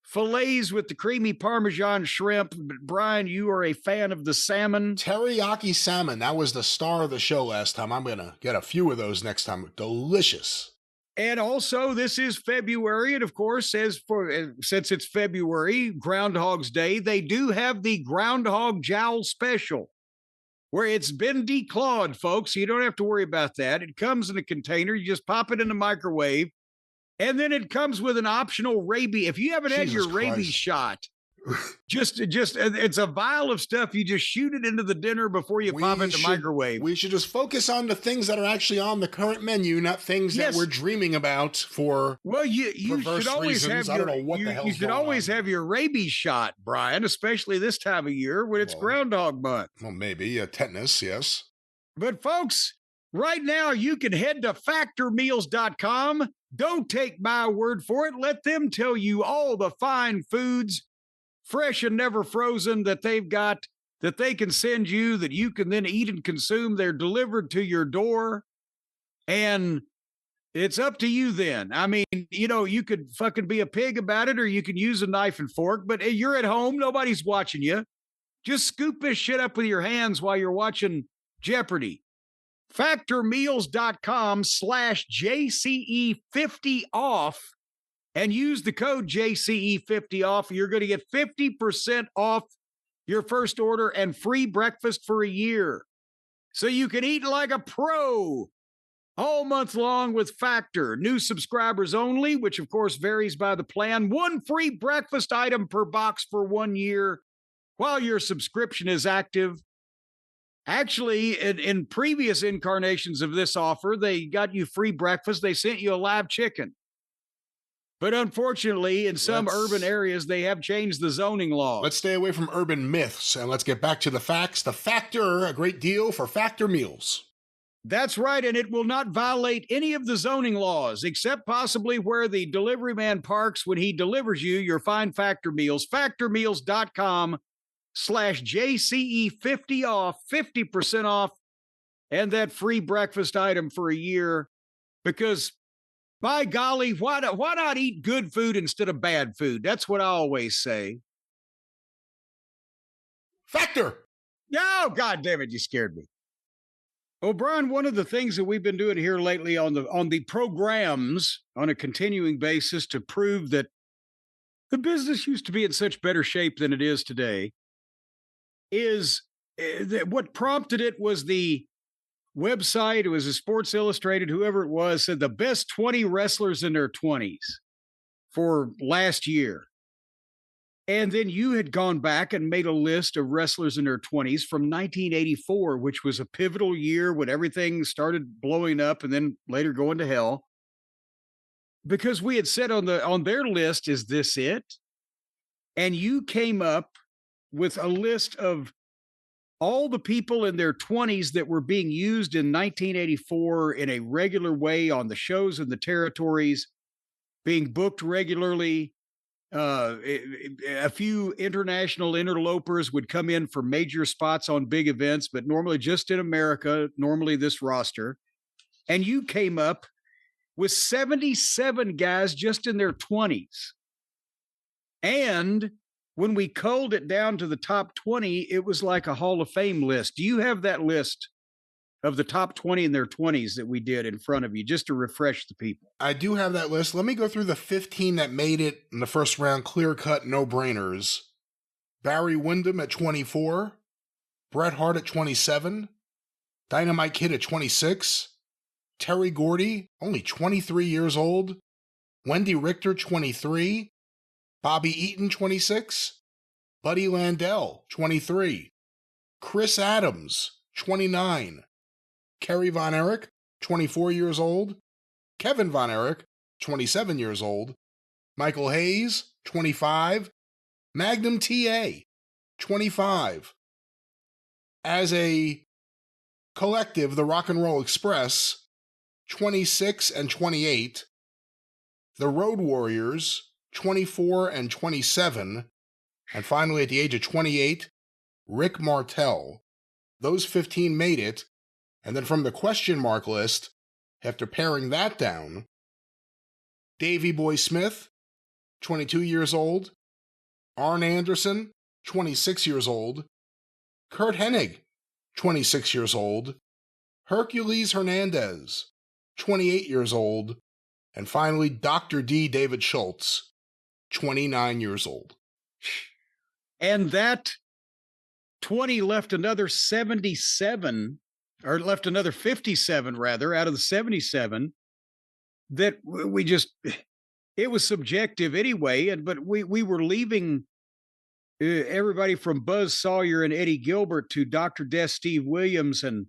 fillets with the creamy Parmesan shrimp. But Brian, you are a fan of the salmon. Teriyaki salmon. That was the star of the show last time. I'm going to get a few of those next time. Delicious. And also, this is February. And of course, since it's February, Groundhog's Day, they do have the Groundhog Jowl Special, where it's been declawed, folks. So you don't have to worry about that. It comes in a container. You just pop it in the microwave. And then it comes with an optional rabies. If you haven't had your rabies shot, just it's a vial of stuff. You just shoot it into the dinner before you pop it in the microwave. We should just focus on the things that are actually on the current menu, not things that we're dreaming about for. Well, you should always reasons. have I don't know what the hell's you should always have your rabies shot, Brian, especially this time of year when it's Groundhog Month. Well, maybe tetanus, yes. But folks, right now you can head to factormeals.com. Don't take my word for it. Let them tell you all the fine foods, fresh and never frozen, that they've got, that they can send you, that you can then eat and consume. They're delivered to your door. And it's up to you then. I mean, you could fucking be a pig about it, or you can use a knife and fork, but you're at home. Nobody's watching you. Just scoop this shit up with your hands while you're watching Jeopardy. Factormeals.com/JCE50 off and use the code JCE50 off. You're going to get 50% off your first order and free breakfast for a year. So you can eat like a pro all month long with Factor. New subscribers only, which of course varies by the plan. One free breakfast item per box for 1 year while your subscription is active. Actually, in previous incarnations of this offer, they got you free breakfast. They sent you a live chicken. But unfortunately, in some urban areas, they have changed the zoning law. Let's stay away from urban myths and let's get back to the facts. The Factor, a great deal for Factor meals. That's right, and it will not violate any of the zoning laws, except possibly where the delivery man parks when he delivers you your fine Factor meals. Factormeals.com/JCE50 off, 50% off, and that free breakfast item for a year. Because, by golly, why not eat good food instead of bad food? That's what I always say. Factor! Oh, God damn it, you scared me. Well, Brian, one of the things that we've been doing here lately on the programs on a continuing basis to prove that the business used to be in such better shape than it is today is that what prompted it was the website, it was a Sports Illustrated, whoever it was, said the best 20 wrestlers in their 20s for last year. And then you had gone back and made a list of wrestlers in their 20s from 1984, which was a pivotal year when everything started blowing up and then later going to hell. Because we had said on their list, is this it? And you came up with a list of all the people in their 20s that were being used in 1984 in a regular way on the shows and the territories, being booked regularly. A few international interlopers would come in for major spots on big events, but normally just in America, normally this roster. And you came up with 77 guys just in their 20s. And when we culled it down to the top 20, it was like a Hall of Fame list. Do you have that list of the top 20 in their 20s that we did in front of you, just to refresh the people? I do have that list. Let me go through the 15 that made it in the first round, clear-cut, no-brainers. Barry Windham at 24. Bret Hart at 27. Dynamite Kid at 26. Terry Gordy, only 23 years old. Wendy Richter, 23. Bobby Eaton, 26. Buddy Landell, 23. Chris Adams, 29. Kerry Von Erich, 24 years old. Kevin Von Erich, 27 years old. Michael Hayes, 25. Magnum TA, 25. As a collective, the Rock and Roll Express, 26 and 28. The Road Warriors, 24 and 27. And finally, at the age of 28, Rick Martel. Those 15 made it. And then from the question mark list, after paring that down, Davey Boy Smith, 22 years old. Arn Anderson, 26 years old. Kurt Hennig, 26 years old. Hercules Hernandez, 28 years old. And finally, Dr. D. David Schultz, 29 years old. And that 20 left another 77, or left another 57, rather, out of the 77 that we just, it was subjective anyway. But we were leaving everybody from Buzz Sawyer and Eddie Gilbert to Dr. Death Steve Williams and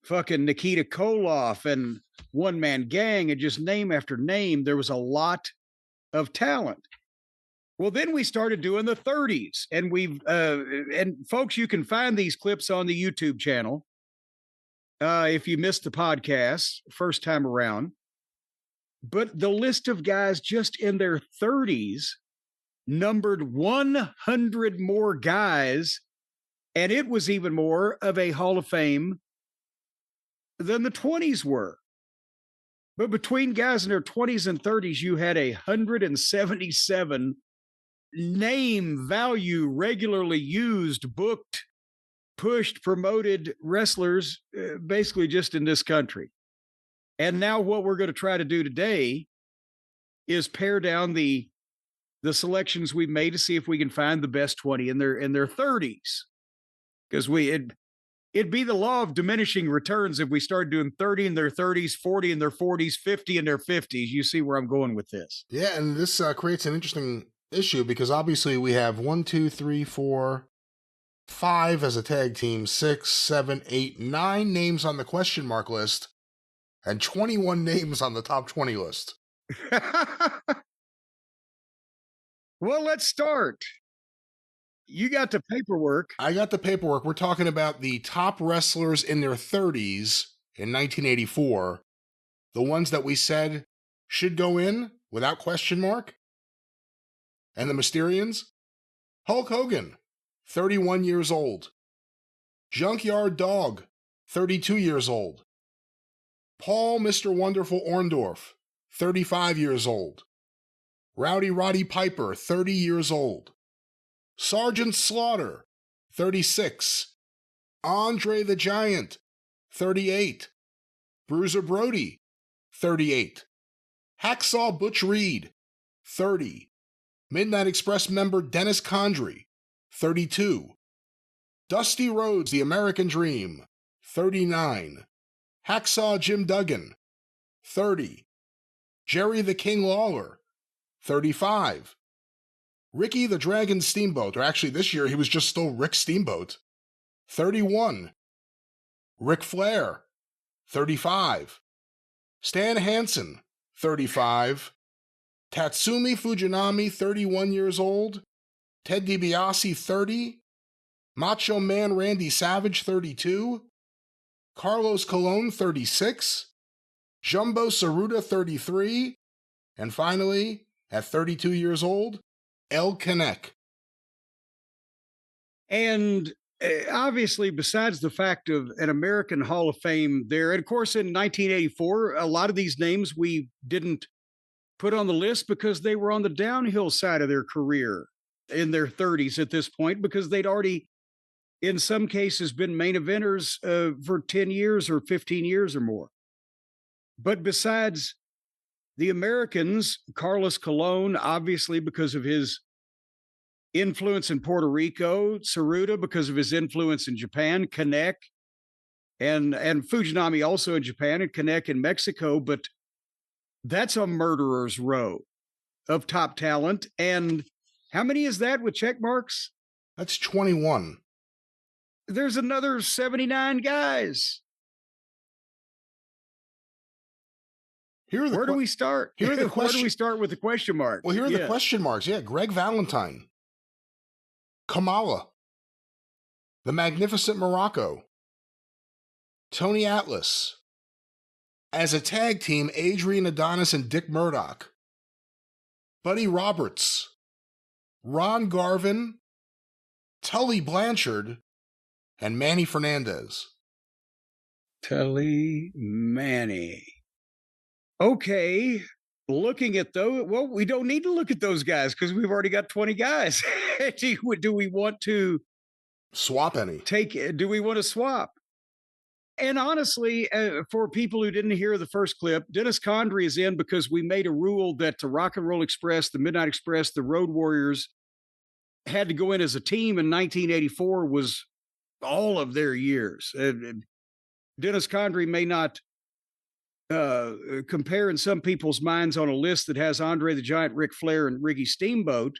fucking Nikita Koloff and One Man Gang, and just name after name. There was a lot of talent. Well, then we started doing the 30s, and and folks, you can find these clips on the YouTube channel. If you missed the podcast first time around, but the list of guys just in their 30s numbered 100 more guys, and it was even more of a Hall of Fame than the 20s were. But between guys in their 20s and 30s, you had 177 name value, regularly used, booked, pushed, promoted wrestlers, basically just in this country. And now what we're going to try to do today is pare down the selections we've made to see if we can find the best 20 in their 30s. Because it'd be the law of diminishing returns if we started doing 30 in their 30s, 40 in their 40s, 50 in their 50s. You see where I'm going with this. Yeah, and this creates an interesting issue because obviously we have 1, 2, 3, 4, 5 as a tag team, 6, 7, 8, 9 names on the question mark list, and 21 names on the top 20 list. Well, let's start. You got the paperwork. I got the paperwork. We're talking about the top wrestlers in their 30s in 1984. The ones that we said should go in without question mark. And the Mysterians? Hulk Hogan, 31 years old. Junkyard Dog, 32 years old. Paul Mr. Wonderful Orndorff, 35 years old. Rowdy Roddy Piper, 30 years old. Sergeant Slaughter, 36. Andre the Giant, 38. Bruiser Brody, 38. Hacksaw Butch Reed, 30. Midnight Express member Dennis Condrey, 32. Dusty Rhodes, the American Dream, 39. Hacksaw Jim Duggan, 30. Jerry the King Lawler, 35. Ricky the Dragon Steamboat, or actually this year he was just still Rick Steamboat, 31. Ric Flair, 35. Stan Hansen, 35. Tatsumi Fujinami, 31 years old. Ted DiBiase, 30. Macho Man Randy Savage, 32. Carlos Colon, 36. Jumbo Saruta, 33. And finally, at 32 years old, El Canek. And obviously, besides the fact of an American Hall of Fame there, and of course, in 1984, a lot of these names we didn't put on the list because they were on the downhill side of their career in their 30s at this point, because they'd already, in some cases, been main eventers for 10 years or 15 years or more. But besides the Americans, Carlos Colon, obviously because of his influence in Puerto Rico, Saruta because of his influence in Japan, Canek, and Fujinami also in Japan, and Canek in Mexico. But that's a murderer's row of top talent. And how many is that with check marks? That's 21. There's another 79 guys. Where do we start? Where do we start with the question mark? Well, here are the question marks. Yeah, Greg Valentine, Kamala, the Magnificent Morocco, Tony Atlas. As a tag team, Adrian Adonis and Dick Murdoch, Buddy Roberts, Ron Garvin, Tully Blanchard, and Manny Fernandez. Tully Manny. Okay, looking at those, well, we don't need to look at those guys because we've already got 20 guys. Do we want to swap any? Do we want to swap? And honestly, for people who didn't hear the first clip, Dennis Condrey is in because we made a rule that the Rock and Roll Express, the Midnight Express, the Road Warriors had to go in as a team in 1984 was all of their years. Dennis Condrey may not compare in some people's minds on a list that has Andre the Giant, Ric Flair, and Ricky Steamboat.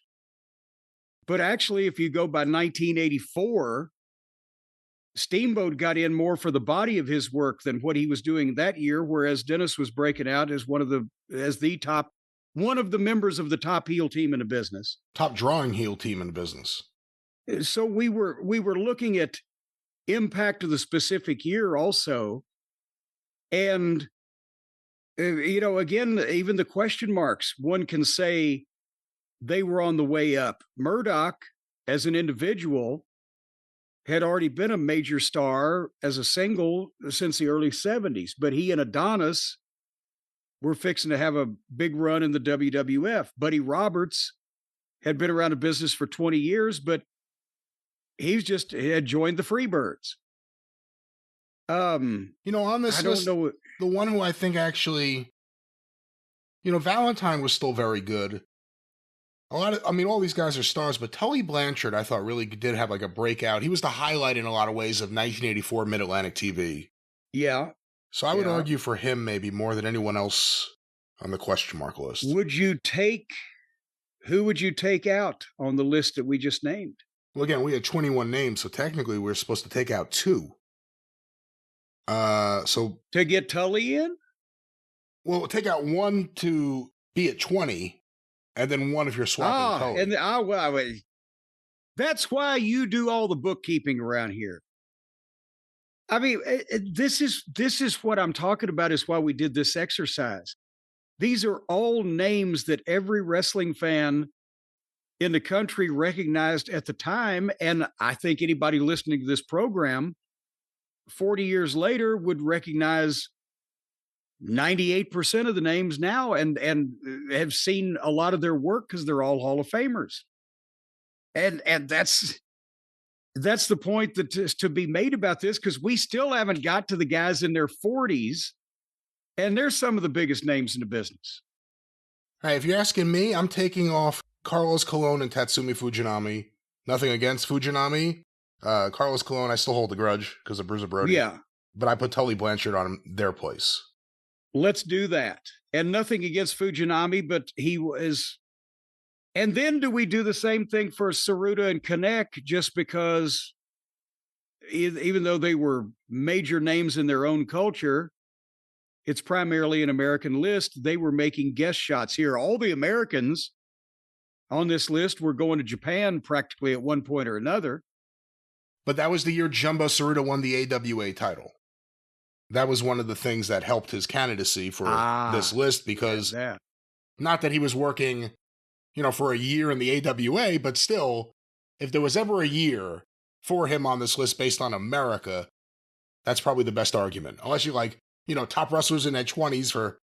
But actually, if you go by 1984, Steamboat got in more for the body of his work than what he was doing that year, whereas Dennis was breaking out as one of the members of the top heel team in the business. Top drawing heel team in the business. So we were looking at impact of the specific year also. And again, even the question marks, one can say they were on the way up. Murdoch, as an individual, had already been a major star as a single since the early 70s, but he and Adonis were fixing to have a big run in the WWF. Buddy Roberts had been around the business for 20 years, but he had joined the Freebirds. On this list, the one who I think actually, Valentine was still very good. All these guys are stars, but Tully Blanchard, I thought, really did have like a breakout. He was the highlight in a lot of ways of 1984 Mid-Atlantic TV. Yeah. So I would argue for him maybe more than anyone else on the question mark list. Who would you take out on the list that we just named? Well, again, we had 21 names, so technically we're supposed to take out 2. So to get Tully in? Well, take out 1 to be at 20, and then 1 if you're swapping Tully. That's why you do all the bookkeeping around here. I mean, this is what I'm talking about, is why we did this exercise. These are all names that every wrestling fan in the country recognized at the time. And I think anybody listening to this program 40 years later would recognize 98% of the names now and have seen a lot of their work because they're all Hall of Famers. And that's the point that is to be made about this, because we still haven't got to the guys in their 40s, and they're some of the biggest names in the business. All right, if you're asking me, I'm taking off Carlos Colon and Tatsumi Fujinami. Nothing against Fujinami. Carlos Colon, I still hold a grudge because of Bruiser Brody. Yeah. but I put Tully Blanchard on their place. Let's do that. And nothing against Fujinami, but he was. And then do we do the same thing for Saruta and Cornette just because even though they were major names in their own culture, it's primarily an American list. They were making guest shots here. All the Americans on this list were going to Japan practically at one point or another. But that was the year Jumbo Saruta won the AWA title. That was one of the things that helped his candidacy for this list, because not that he was working, for a year in the AWA, but still, if there was ever a year for him on this list based on America, that's probably the best argument. Unless you like, top wrestlers in their 20s for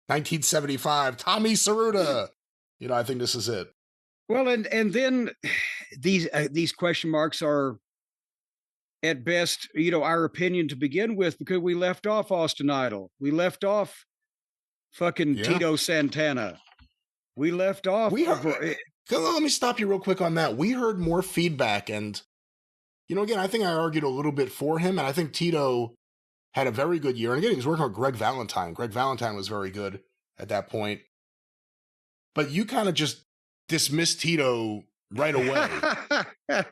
1975, Tommy Saruta. I think this is it. Well, and then these question marks are at best, our opinion to begin with, because we left off Austin Idol. We left off fucking Tito Santana. We left off. Let me stop you real quick on that. We heard more feedback, and again, I think I argued a little bit for him, and I think Tito had a very good year. And again, he was working with Greg Valentine. Greg Valentine was very good at that point. But you kind of just dismissed Tito right away.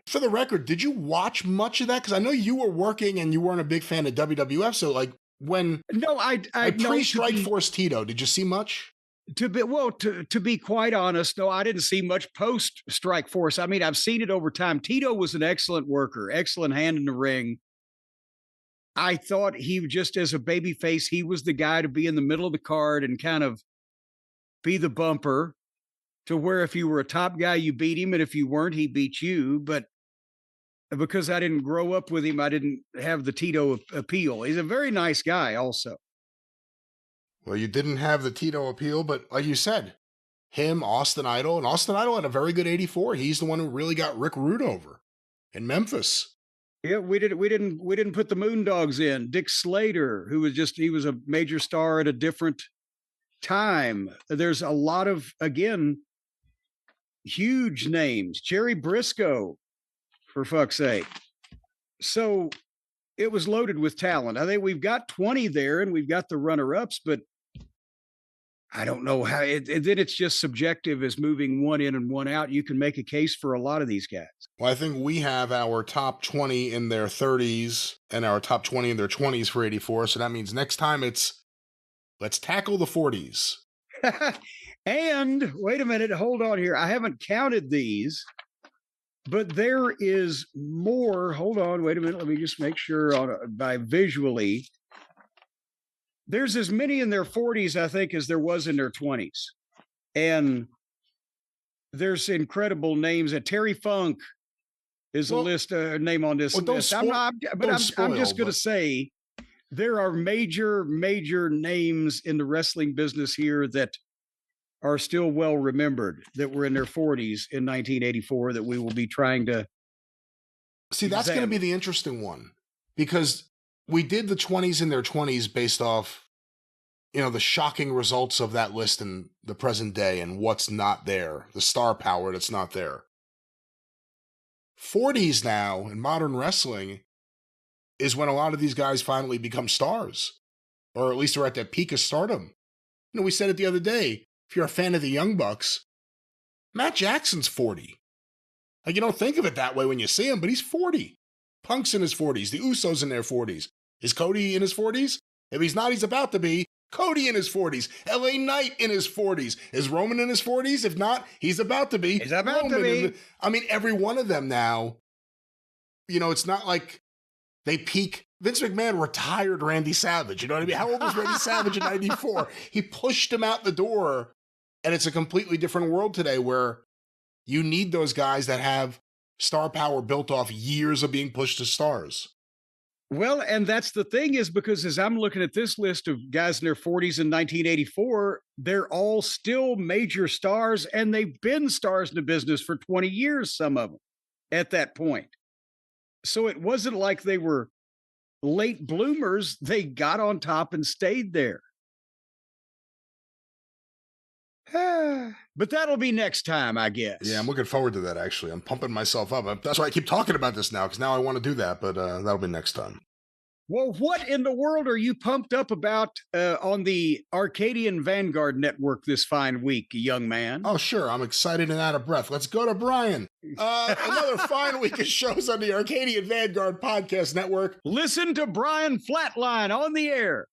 For the record, did you watch much of that? Because I know you were working and you weren't a big fan of WWF. So, like, when I pre-Strike Force Tito, did you see much? To be quite honest, no, I didn't see much post Strike Force. I mean, I've seen it over time. Tito was an excellent worker, excellent hand in the ring. I thought he just as a babyface, he was the guy to be in the middle of the card and kind of be the bumper, to where if you were a top guy, you beat him, and if you weren't, he beat you. But because I didn't grow up with him, I didn't have the Tito appeal. He's a very nice guy also. Well, you didn't have the Tito appeal, but like you said, him, Austin Idol, and Austin Idol had a very good 84. He's the one who really got Rick Rude over in Memphis. Yeah, we didn't put the Moondogs in. Dick Slater, who was he was a major star at a different time. There's a lot of, again, huge names. Jerry Briscoe, for fuck's sake. So it was loaded with talent. I think we've got 20 there, and we've got the runner-ups, but I don't know how. Then it's just subjective as moving one in and one out. You can make a case for a lot of these guys. Well, I think we have our top 20 in their 30s and our top 20 in their 20s for 84. So that means next time let's tackle the 40s. And wait a minute, hold on here. I haven't counted these, but there is more. Hold on, wait a minute. Let me just make sure by visually. There's as many in their 40s, I think, as there was in their 20s. And there's incredible names. Terry Funk is a name on this list. I'm just going to say there are major, major names in the wrestling business here that are still well remembered, that were in their 40s in 1984, that we will be trying to see. That's going to be the interesting one, because we did the 20s in their 20s based off, the shocking results of that list in the present day and what's not there, the star power that's not there. 40s now in modern wrestling is when a lot of these guys finally become stars, or at least are at their peak of stardom. We said it the other day, if you're a fan of the Young Bucks, Matt Jackson's 40. Like, you don't think of it that way when you see him, but he's 40. Punk's in his 40s. The Usos in their 40s. Is Cody in his 40s? If he's not, he's about to be. Cody in his 40s. LA Knight in his 40s. Is Roman in his 40s? If not, he's about to be. He's about to be. Every one of them now, it's not like they peak. Vince McMahon retired Randy Savage. You know what I mean? How old was Randy Savage in 94? He pushed him out the door, and it's a completely different world today where you need those guys that have star power built off years of being pushed to stars. Well, and that's the thing, is because as I'm looking at this list of guys in their 40s in 1984, they're all still major stars, and they've been stars in the business for 20 years, some of them, at that point. So it wasn't like they were late bloomers. They got on top and stayed there. But that'll be next time, I guess. Yeah, I'm looking forward to that, actually. I'm pumping myself up. That's why I keep talking about this now, because now I want to do that, but that'll be next time. Well, what in the world are you pumped up about on the Arcadian Vanguard Network this fine week, young man? Oh, sure. I'm excited and out of breath. Let's go to Brian. Another fine week of shows on the Arcadian Vanguard Podcast Network. Listen to Brian Flatline on the air.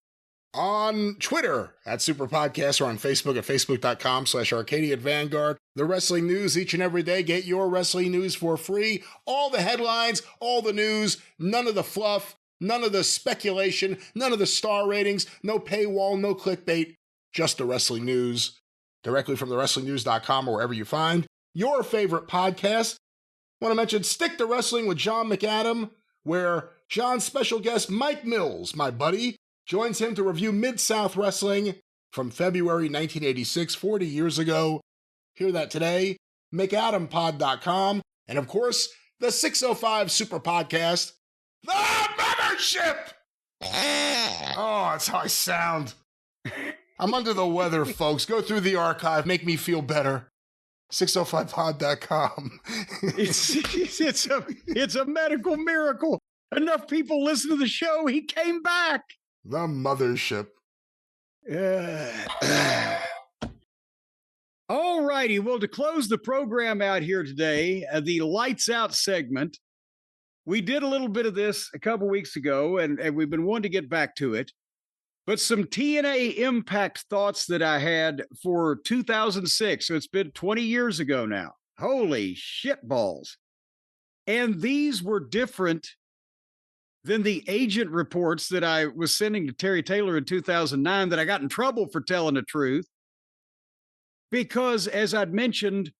On Twitter at Superpodcast, or on Facebook at facebook.com/Arcadian Vanguard. The wrestling news each and every day. Get your wrestling news for free. All the headlines, all the news, none of the fluff. None of the speculation, none of the star ratings, no paywall, no clickbait, just the wrestling news. Directly from thewrestlingnews.com or wherever you find your favorite podcast. Want to mention Stick to Wrestling with John McAdam, where John's special guest Mike Mills, my buddy, joins him to review Mid-South Wrestling from February 1986, 40 years ago. Hear that today. McAdamPod.com. And of course, the 605 Super Podcast. The Mothership! Oh, that's how I sound. I'm under the weather, folks. Go through the archive. Make me feel better. 605pod.com. It's a medical miracle. Enough people listen to the show. He came back. The Mothership. All righty. Well, to close the program out here today, the Lights Out segment. We did a little bit of this a couple weeks ago, and we've been wanting to get back to it. But some TNA Impact thoughts that I had for 2006. So it's been 20 years ago now. Holy shitballs. And these were different than the agent reports that I was sending to Terry Taylor in 2009 that I got in trouble for telling the truth. Because as I'd mentioned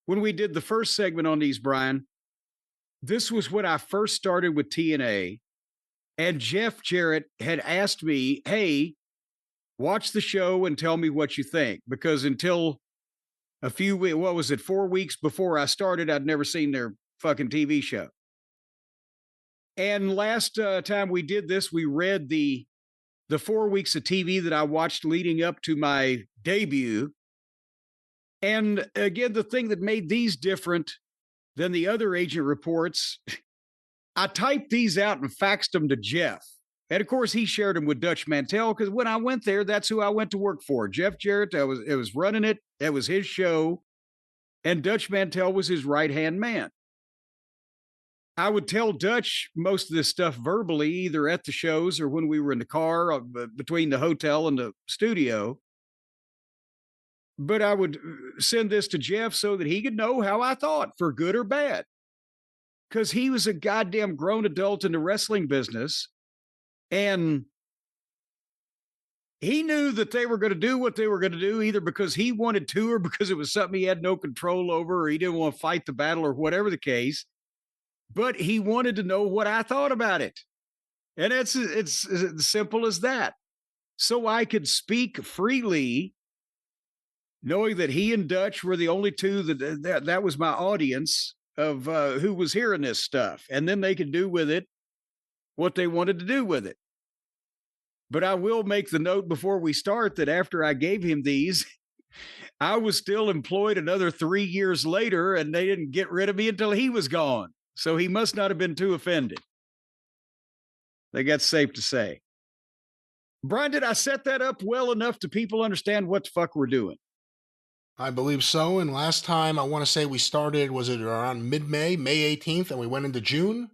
when we did the first segment on these, Brian, this was when I first started with TNA, and Jeff Jarrett had asked me, hey, watch the show and tell me what you think. Because until a few weeks, 4 weeks before I started, I'd never seen their fucking TV show. And last time we did this, we read the 4 weeks of TV that I watched leading up to my debut. And again, the thing that made these different than the other agent reports, I typed these out and faxed them to Jeff. And of course, he shared them with Dutch Mantell, because when I went there, that's who I went to work for. Jeff Jarrett, it was running it. That was his show. And Dutch Mantell was his right-hand man. I would tell Dutch most of this stuff verbally, either at the shows or when we were in the car between the hotel and the studio. But I would send this to Jeff so that he could know how I thought, for good or bad. Because he was a goddamn grown adult in the wrestling business. And he knew that they were going to do what they were going to do, either because he wanted to or because it was something he had no control over, or he didn't want to fight the battle, or whatever the case. But he wanted to know what I thought about it. And it's as simple as that. So I could speak freely, knowing that he and Dutch were the only two that was my audience of who was hearing this stuff. And then they could do with it what they wanted to do with it. But I will make the note before we start that after I gave him these, I was still employed another 3 years later, and they didn't get rid of me until he was gone. So he must not have been too offended. I think that's safe to say. Brian, did I set that up well enough to people understand what the fuck we're doing? I believe so. And last time, I want to say we started, was it around mid-May, May 18th, and we went into June?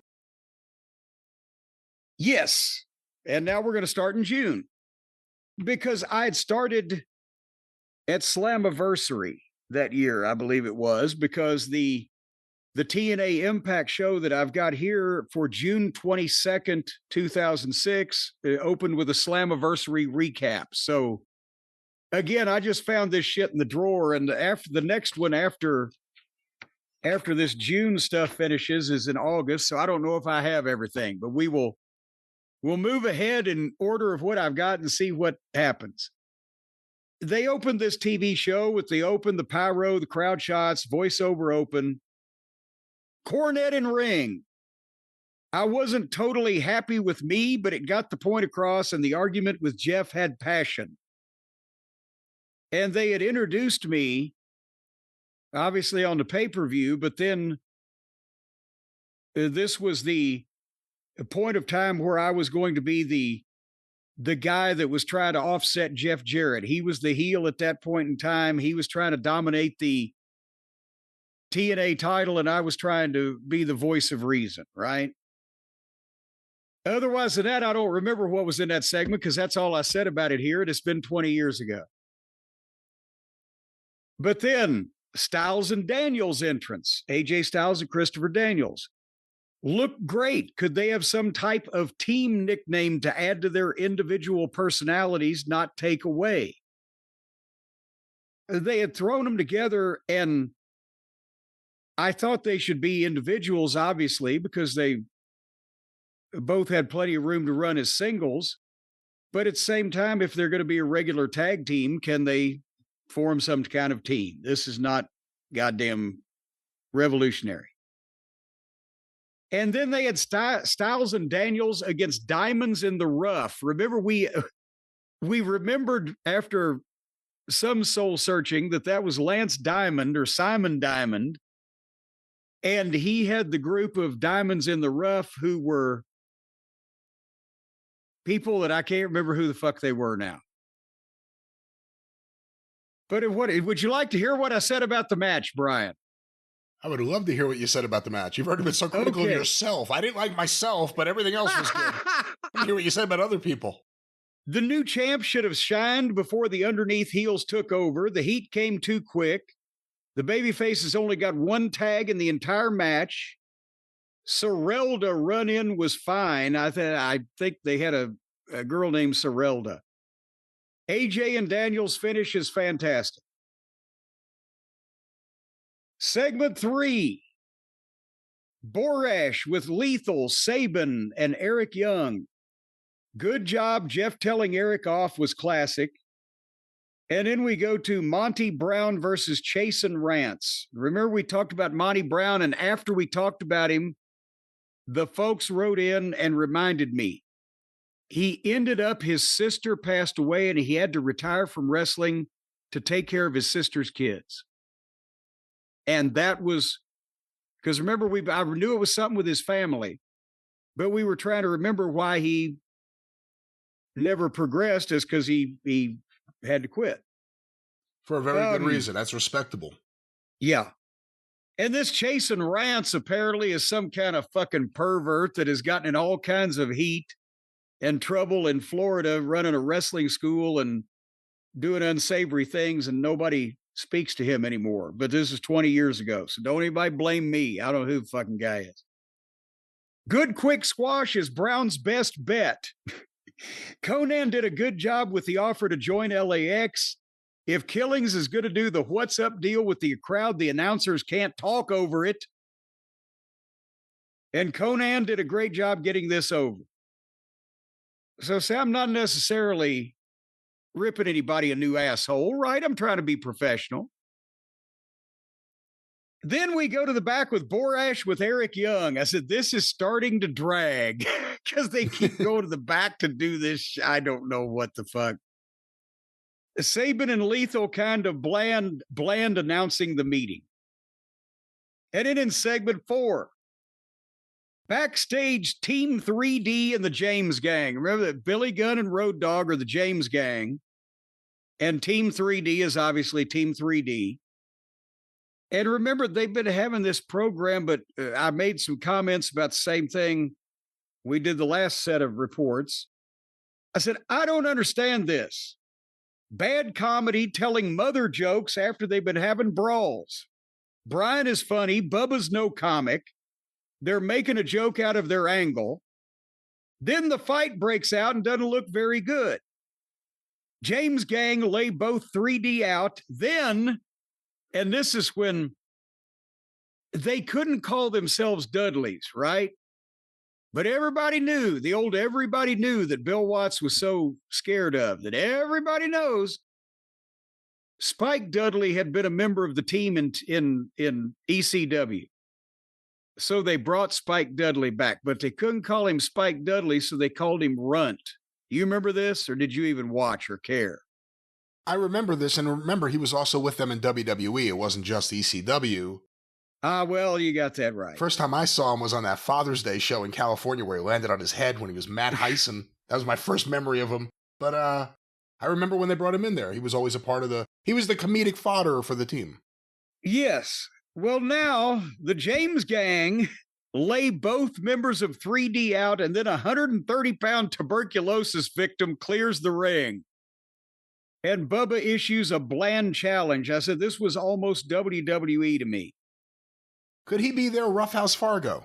Yes. And now we're going to start in June. Because I had started at Slammiversary that year, I believe it was, because the TNA Impact show that I've got here for June 22nd, 2006, opened with a Slammiversary recap. So again, I just found this shit in the drawer, and after the next one after this June stuff finishes is in August. So I don't know if I have everything, but we'll move ahead in order of what I've got and see what happens. They opened this TV show with the pyro, the crowd shots, voiceover open, Cornette in ring. I wasn't totally happy with me, but it got the point across, and the argument with Jeff had passion. And they had introduced me, obviously, on the pay-per-view, but then this was the a point of time where I was going to be the guy that was trying to offset Jeff Jarrett. He was the heel at that point in time. He was trying to dominate the TNA title, and I was trying to be the voice of reason, right? Otherwise than that, I don't remember what was in that segment because that's all I said about it here. It's been 20 years ago. But then Styles and Daniels' entrance, AJ Styles and Christopher Daniels, looked great. Could they have some type of team nickname to add to their individual personalities, not take away? They had thrown them together, and I thought they should be individuals, obviously, because they both had plenty of room to run as singles. But at the same time, if they're going to be a regular tag team, can they form some kind of team? This is not goddamn revolutionary. And then they had Styles and Daniels against Diamonds in the Rough. Remember, we remembered after some soul searching that was Lance Diamond or Simon Diamond. And he had the group of Diamonds in the Rough who were people that I can't remember who the fuck they were now. But would you like to hear what I said about the match, Brian? I would love to hear what you said about the match. You've already been so critical of yourself. I didn't like myself, but everything else was good. I hear what you said about other people. The new champ should have shined before the underneath heels took over. The heat came too quick. The babyfaces only got one tag in the entire match. Sorelda run-in was fine. I think they had a girl named Sorelda. AJ and Daniels' finish is fantastic. Segment 3. Borash with Lethal, Sabin, and Eric Young. Good job. Jeff telling Eric off was classic. And then we go to Monty Brown versus Chasen Rance. Remember, we talked about Monty Brown, and after we talked about him, the folks wrote in and reminded me. He ended up, his sister passed away, and he had to retire from wrestling to take care of his sister's kids. And that was, because remember, I knew it was something with his family, but we were trying to remember why he never progressed, is because he had to quit. For a very good reason. That's respectable. Yeah. And this Chasen Rance apparently is some kind of fucking pervert that has gotten in all kinds of heat and trouble in Florida running a wrestling school and doing unsavory things, and nobody speaks to him anymore. But this is 20 years ago, so don't anybody blame me. I don't know who the fucking guy is. Good quick squash is Brown's best bet. Conan did a good job with the offer to join LAX. If Killings is going to do the what's up deal with the crowd, the announcers can't talk over it. And Conan did a great job getting this over. So, see, I'm not necessarily ripping anybody a new asshole, right? I'm trying to be professional. Then we go to the back with Borash with Eric Young. I said, this is starting to drag because they keep going to the back to do this. I don't know what the fuck. Sabin and Lethal kind of bland announcing the meeting. And then in segment 4, backstage, Team 3D and the James Gang. Remember that Billy Gunn and Road Dogg are the James Gang. And Team 3D is obviously Team 3D. And remember, they've been having this program, but I made some comments about the same thing we did the last set of reports. I said, I don't understand this. Bad comedy telling mother jokes after they've been having brawls. Brian is funny. Bubba's no comic. They're making a joke out of their angle. Then the fight breaks out and doesn't look very good. James Gang lay both 3D out. Then, and this is when they couldn't call themselves Dudleys, right? But everybody knew that Bill Watts was so scared of, that everybody knows Spike Dudley had been a member of the team in ECW. So they brought Spike Dudley back, but they couldn't call him Spike Dudley, so they called him Runt. You remember this, or did you even watch or care? I remember this, and remember he was also with them in WWE. It wasn't just ECW. Well, you got that right. First time I saw him was on that Father's Day show in California where he landed on his head when he was Matt Heisen. That was my first memory of him. But I remember when they brought him in there. He was always a part of he was the comedic fodder for the team. Yes. Well, now the James gang lay both members of 3D out, and then a 130-pound tuberculosis victim clears the ring. And Bubba issues a bland challenge. I said, this was almost WWE to me. Could he be their Roughhouse Fargo?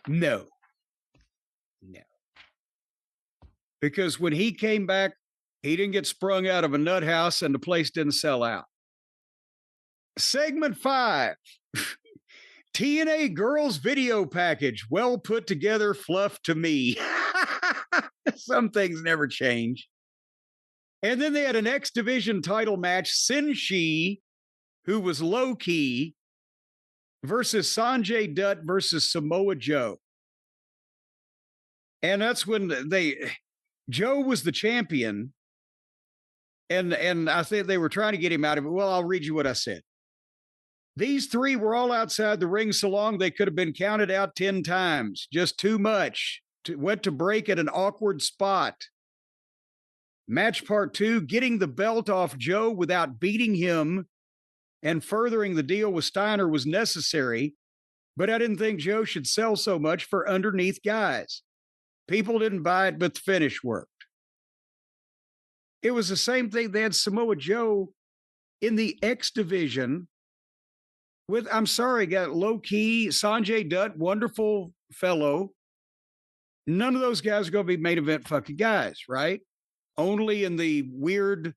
No. Because when he came back, he didn't get sprung out of a nut house and the place didn't sell out. Segment 5. TNA Girls Video Package. Well put together fluff to me. Some things never change. And then they had an X Division title match. Senshi, who was low key, versus Sanjay Dutt versus Samoa Joe. And that's when Joe was the champion. And I think they were trying to get him out of it. Well, I'll read you what I said. These three were all outside the ring so long they could have been counted out 10 times. Just too much. Went to break at an awkward spot. Match part 2, getting the belt off Joe without beating him and furthering the deal with Steiner was necessary, but I didn't think Joe should sell so much for underneath guys. People didn't buy it, but the finish worked. It was the same thing. They had Samoa Joe in the X Division with, I'm sorry, got low-key, Sanjay Dutt, wonderful fellow. None of those guys are going to be main event fucking guys, right? Only in the weird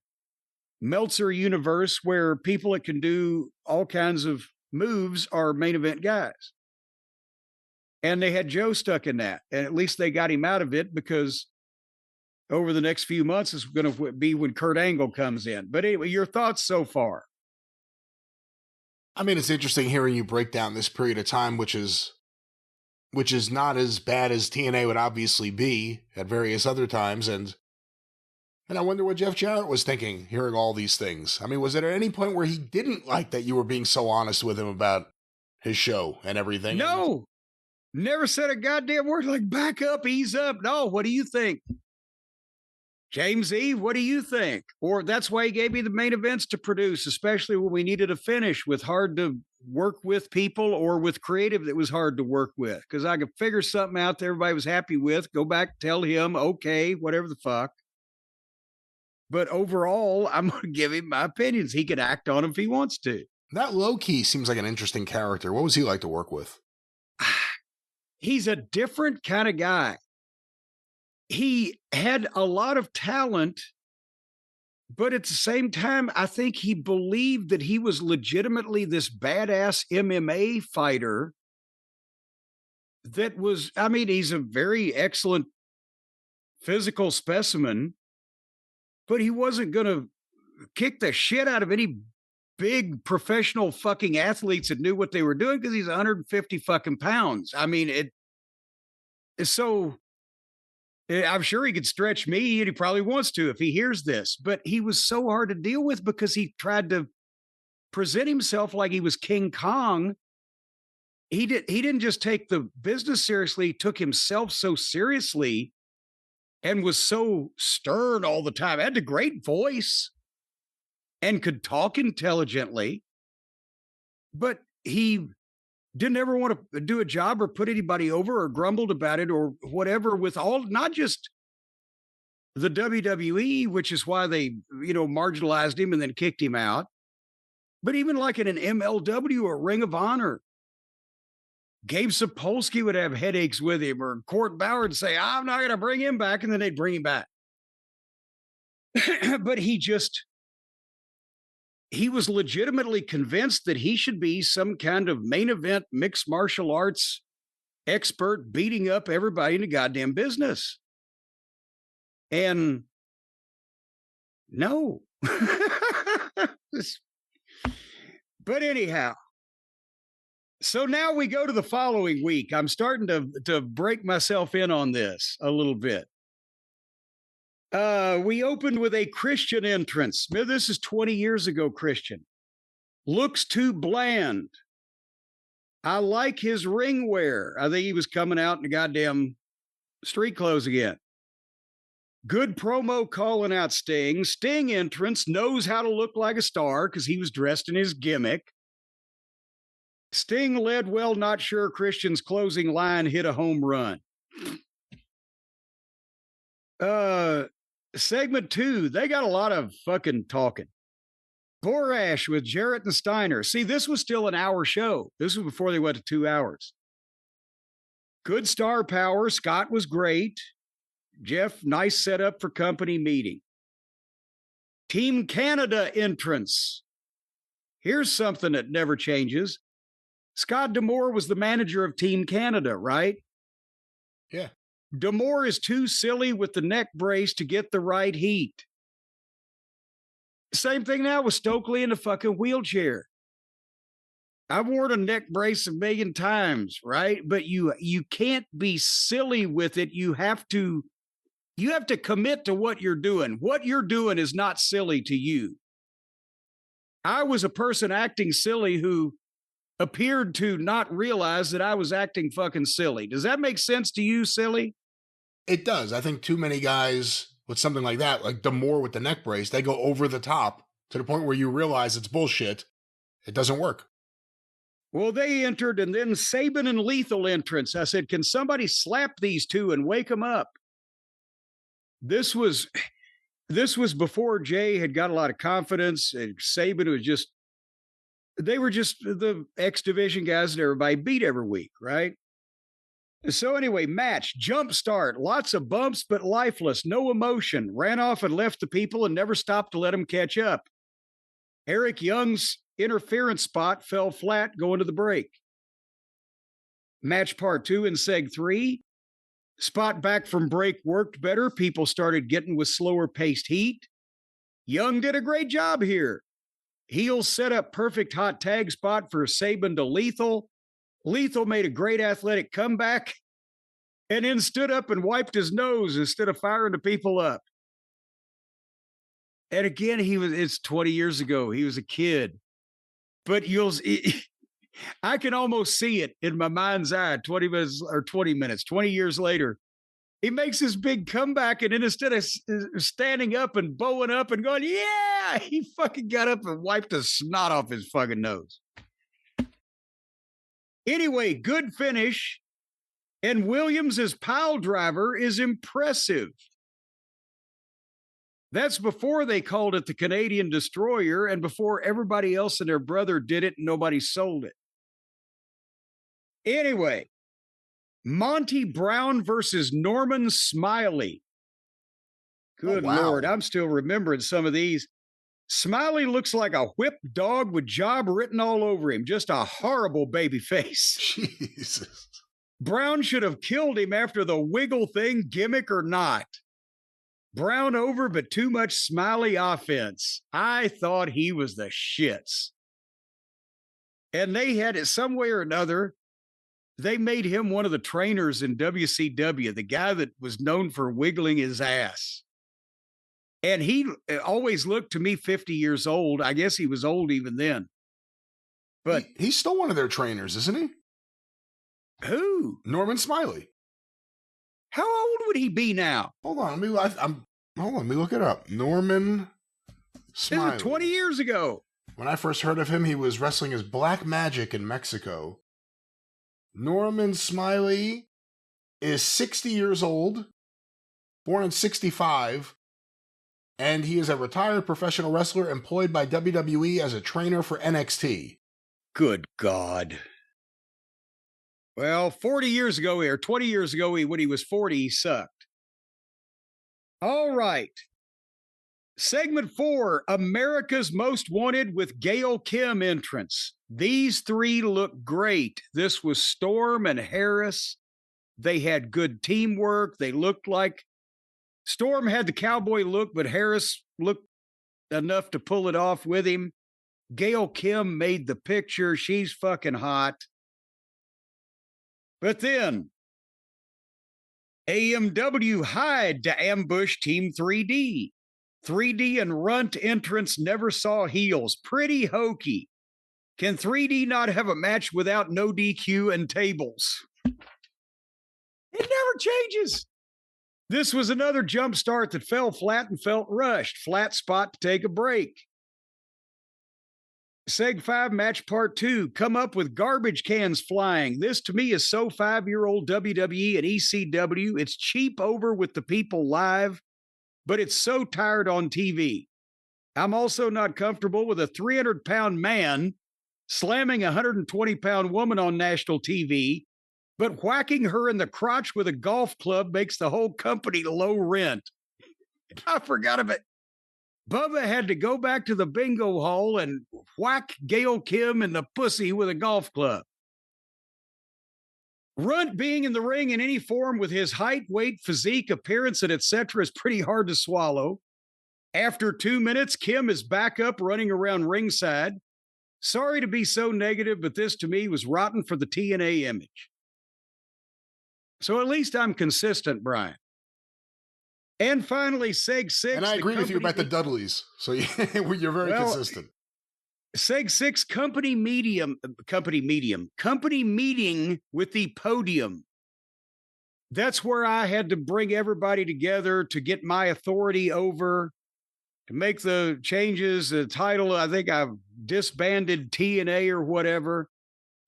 Meltzer universe where people that can do all kinds of moves are main event guys. And they had Joe stuck in that. And at least they got him out of it because over the next few months is going to be when Kurt Angle comes in. But anyway, your thoughts so far? I mean, it's interesting hearing you break down this period of time, which is not as bad as TNA would obviously be at various other times. And I wonder what Jeff Jarrett was thinking, hearing all these things. I mean, was it at any point where he didn't like that you were being so honest with him about his show and everything? No. Never said a goddamn word like back up, ease up. No, what do you think? James Eve, what do you think? Or that's why he gave me the main events to produce, especially when we needed a finish with hard to work with people or with creative that was hard to work with. Because I could figure something out that everybody was happy with, go back, tell him, okay, whatever the fuck. But overall, I'm going to give him my opinions. He can act on them if he wants to. That low-key seems like an interesting character. What was he like to work with? He's a different kind of guy. He had a lot of talent, but at the same time, I think he believed that he was legitimately this badass MMA fighter that was, I mean, he's a very excellent physical specimen, but he wasn't going to kick the shit out of any big professional fucking athletes that knew what they were doing because he's 150 fucking pounds. I mean, so I'm sure he could stretch me, and he probably wants to if he hears this, but he was so hard to deal with because he tried to present himself like he was King Kong. He didn't just take the business seriously, he took himself so seriously and was so stern all the time. Had a great voice and could talk intelligently, but he didn't ever want to do a job or put anybody over or grumbled about it or whatever with all, not just the WWE, which is why they, marginalized him and then kicked him out, but even like in an MLW or Ring of Honor. Gabe Sapolsky would have headaches with him, or Court Bauer would say, I'm not going to bring him back, and then they'd bring him back. But he was legitimately convinced that he should be some kind of main event mixed martial arts expert beating up everybody in the goddamn business. And no. But anyhow, so now we go to the following week. I'm starting to break myself in on this a little bit. We opened with a Christian entrance. This is 20 years ago, Christian. Looks too bland. I like his ring wear. I think he was coming out in the goddamn street clothes again. Good promo calling out Sting. Sting entrance, knows how to look like a star because he was dressed in his gimmick. Sting led well, not sure Christian's closing line hit a home run. Segment 2, they got a lot of fucking talking. Borash with Jarrett and Steiner. See, this was still an hour show. This was before they went to 2 hours. Good star power. Scott was great. Jeff, nice setup for company meeting. Team Canada entrance. Here's something that never changes. Scott D'Amore was the manager of Team Canada, right? Yeah. D'Amore is too silly with the neck brace to get the right heat. Same thing now with Stokely in the fucking wheelchair. I've worn a neck brace a million times, right? But you can't be silly with it. You have to commit to what you're doing. What you're doing is not silly to you. I was a person acting silly who appeared to not realize that I was acting fucking silly. Does that make sense to you, silly? It does. I think too many guys with something like that, like D'Amore with the neck brace, they go over the top to the point where you realize it's bullshit. It doesn't work. Well, they entered, and then Sabin and Lethal entrance. I said, can somebody slap these two and wake them up? This was before Jay had got a lot of confidence, and Sabin was they were just the X Division guys that everybody beat every week, right? So anyway, match, jump start, lots of bumps, but lifeless, no emotion. Ran off and left the people and never stopped to let them catch up. Eric Young's interference spot fell flat going to the break. Match part 2 in Seg 3. Spot back from break worked better. People started getting with slower paced heat. Young did a great job here. Heels set up perfect hot tag spot for Sabin to Lethal. Lethal made a great athletic comeback and then stood up and wiped his nose instead of firing the people up. And again, it's 20 years ago. He was a kid. But I can almost see it in my mind's eye 20 years later. He makes this big comeback, and then instead of standing up and bowing up and going, yeah, he fucking got up and wiped the snot off his fucking nose. Anyway, good finish. And Williams' pile driver is impressive. That's before they called it the Canadian Destroyer and before everybody else and their brother did it and nobody sold it. Anyway, Monty Brown versus Norman Smiley. Good Lord, I'm still remembering some of these. Smiley looks like a whipped dog with job written all over him. Just a horrible baby face. Jesus. Brown should have killed him after the wiggle thing, gimmick or not. Brown over, but too much Smiley offense. I thought he was the shits. And they had it some way or another. They made him one of the trainers in WCW, the guy that was known for wiggling his ass. And he always looked to me 50 years old. I guess he was old even then. But he's still one of their trainers, isn't he? Who? Norman Smiley. How old would he be now? Hold on, let me look it up. Norman Smiley. This was 20 years ago. When I first heard of him, he was wrestling as Black Magic in Mexico. Norman Smiley is 60 years old, born in 65, and he is a retired professional wrestler employed by WWE as a trainer for NXT. Good God. Well, 40 years ago, or 20 years ago, when he was 40, he sucked. All right. Segment 4, America's Most Wanted with Gail Kim entrance. These three look great. This was Storm and Harris. They had good teamwork. They looked like Storm had the cowboy look, but Harris looked enough to pull it off with him. Gail Kim made the picture. She's fucking hot. But then AMW hide to ambush Team 3D. 3D and Runt entrance never saw heels. Pretty hokey. Can 3D not have a match without no DQ and tables? It never changes. This was another jump start that fell flat and felt rushed. Flat spot to take a break. Seg 5 match part 2. Come up with garbage cans flying. This to me is so 5-year-old WWE and ECW. It's cheap over with the people live, but it's so tired on TV. I'm also not comfortable with a 300-pound man slamming a 120-pound woman on national TV, but whacking her in the crotch with a golf club makes the whole company low rent. I forgot about it. Bubba had to go back to the bingo hall and whack Gail Kim in the pussy with a golf club. Runt being in the ring in any form with his height, weight, physique, appearance, and etc. is pretty hard to swallow. After 2 minutes, Kim is back up running around ringside. Sorry to be so negative, but this to me was rotten for the TNA image. So at least I'm consistent, Brian. And finally, Seg 6. And I agree with you about the Dudleys. So you're very consistent. Seg 6 company meeting with the podium. That's where I had to bring everybody together to get my authority over, to make the changes. The title, I think I've disbanded TNA or whatever.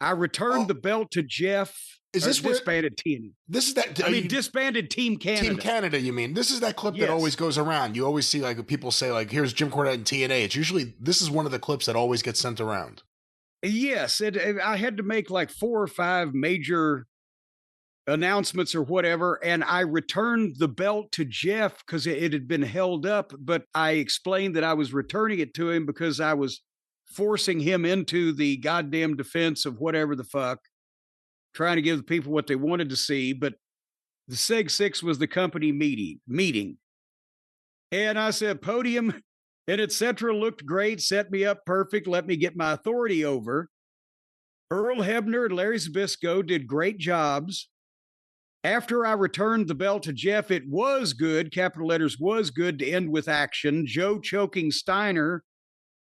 I returned the belt to Jeff. Is this disbanded TNA? This is that. Disbanded Team Canada. Team Canada, you mean? This is that clip that always goes around. You always see like people say like, "Here's Jim Cornette and TNA." It's usually this is one of the clips that always gets sent around. Yes, I had to make like 4 or 5 major announcements or whatever, and I returned the belt to Jeff because it had been held up. But I explained that I was returning it to him because I was forcing him into the goddamn defense of whatever the fuck, trying to give the people what they wanted to see. But the Seg 6 was the company meeting. And I said, podium and etc. looked great, set me up perfect, let me get my authority over. Earl Hebner and Larry Zbyszko did great jobs. After I returned the belt to Jeff, it was good, capital letters, was good to end with action. Joe choking Steiner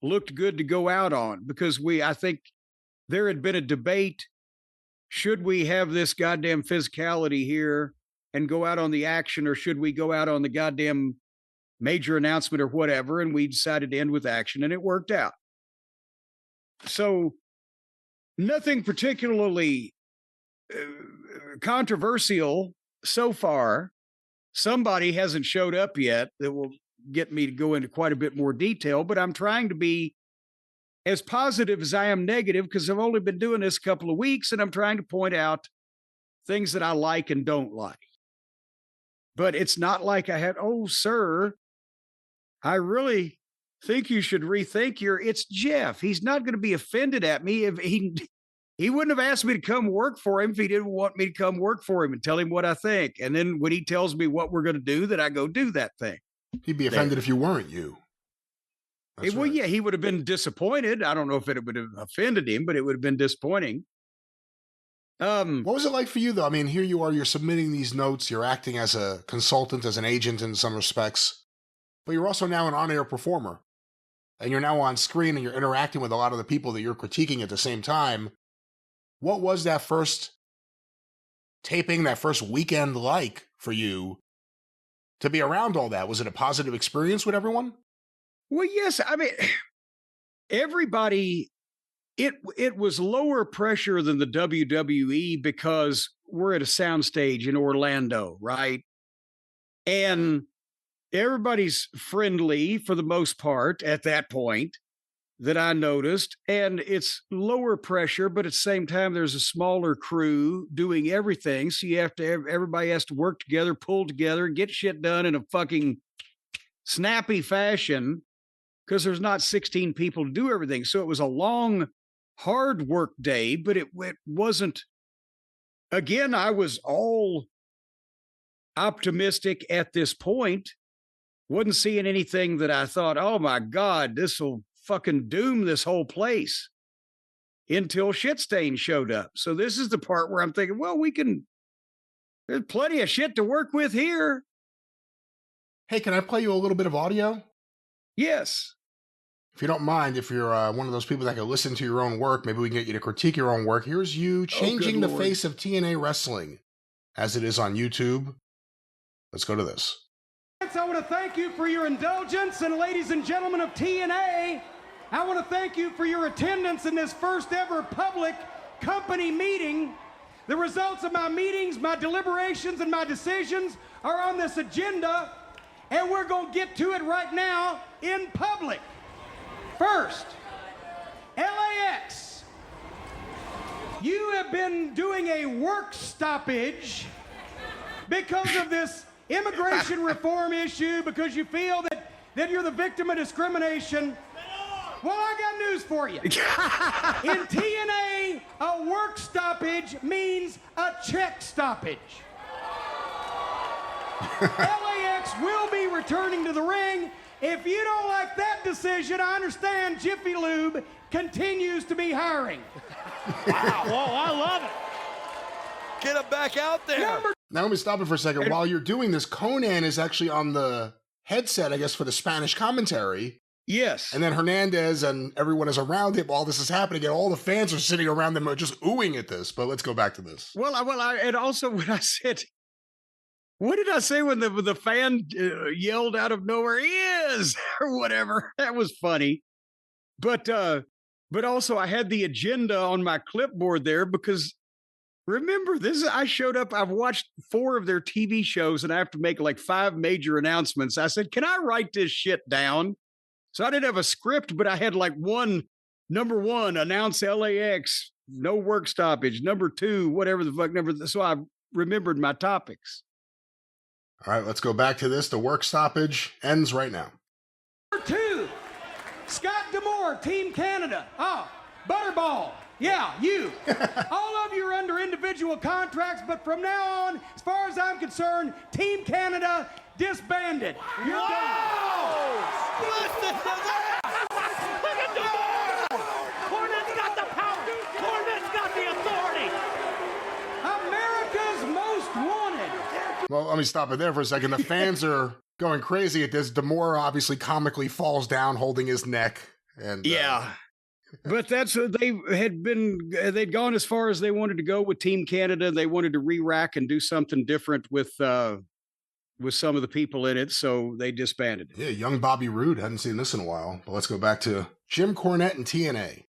looked good to go out on because I think there had been a debate. Should we have this goddamn physicality here and go out on the action, or should we go out on the goddamn major announcement or whatever? And we decided to end with action, and it worked out. So nothing particularly controversial so far. Somebody hasn't showed up yet that will get me to go into quite a bit more detail, but I'm trying to be as positive as I am negative because I've only been doing this a couple of weeks, and I'm trying to point out things that I like and don't like. But it's not like I had, oh, sir, I really think you should rethink it's Jeff. He's not going to be offended at me if he wouldn't have asked me to come work for him if he didn't want me to come work for him and tell him what I think. And then when he tells me what we're going to do, then I go do that thing. He'd be offended if you weren't you. Well, yeah, he would have been disappointed. I don't know if it would have offended him, but it would have been disappointing. What was it like for you, though? I mean, here you are, you're submitting these notes, you're acting as a consultant, as an agent in some respects, but you're also now an on-air performer. And you're now on screen and you're interacting with a lot of the people that you're critiquing at the same time. What was that first taping, that first weekend like for you to be around all that? Was it a positive experience with everyone? Well, yes. I mean, everybody, it was lower pressure than the WWE because we're at a soundstage in Orlando, right? And everybody's friendly for the most part at that point that I noticed. And it's lower pressure, but at the same time, there's a smaller crew doing everything. So everybody has to work together, pull together, get shit done in a fucking snappy fashion because there's not 16 people to do everything. So it was a long, hard work day, but it wasn't. Again, I was all optimistic at this point. Wasn't seeing anything that I thought, oh my God, this will fucking doom this whole place, until Shitstain showed up. So this is the part where I'm thinking, well, there's plenty of shit to work with here. Hey, can I play you a little bit of audio? Yes. If you don't mind, if you're one of those people that can listen to your own work, maybe we can get you to critique your own work. Here's you changing the face of TNA wrestling as it is on YouTube. Let's go to this. I want to thank you for your indulgence, and ladies and gentlemen of TNA, I want to thank you for your attendance in this first ever public company meeting. The results of my meetings, my deliberations, and my decisions are on this agenda, and we're going to get to it right now in public. First, LAX, you have been doing a work stoppage because of this immigration reform issue, because you feel that you're the victim of discrimination. Well, I got news for you. In TNA, a work stoppage means a check stoppage. LAX will be returning to the ring. If you don't like that decision, I understand Jiffy Lube continues to be hiring. Wow, whoa, I love it. Get him back out there. Now let me stop it for a second. While you're doing this, Conan is actually on the headset, I guess, for the Spanish commentary. Yes. And then Hernandez and everyone is around him. All this is happening, and all the fans are sitting around them just oohing at this. But let's go back to this. And also when I said, what did I say when the fan yelled out of nowhere, "He is," or whatever? That was funny. But also I had the agenda on my clipboard there because remember this, I showed up, I've watched 4 of their TV shows and I have to make like 5 major announcements. I said, can I write this shit down? So I didn't have a script, but I had like number 1, announce LAX, no work stoppage. Number 2, whatever the fuck, so I remembered my topics. All right, let's go back to this. The work stoppage ends right now. Number 2, Scott D'Amore, Team Canada. Oh, Butterball. Yeah, you. All of you are under individual contracts, but from now on, as far as I'm concerned, Team Canada disbanded. You're done. Listen to that! Look at the Cornette's got the power. Cornette's got the authority. America's most wanted. Well, let me stop it there for a second. The fans are going crazy at this. D'Amore obviously comically falls down holding his neck. And yeah. But that's they'd gone as far as they wanted to go with Team Canada. They wanted to re-rack and do something different with some of the people in it, so they disbanded it. Yeah, young Bobby Roode. Hadn't seen this in a while. But let's go back to Jim Cornette and TNA.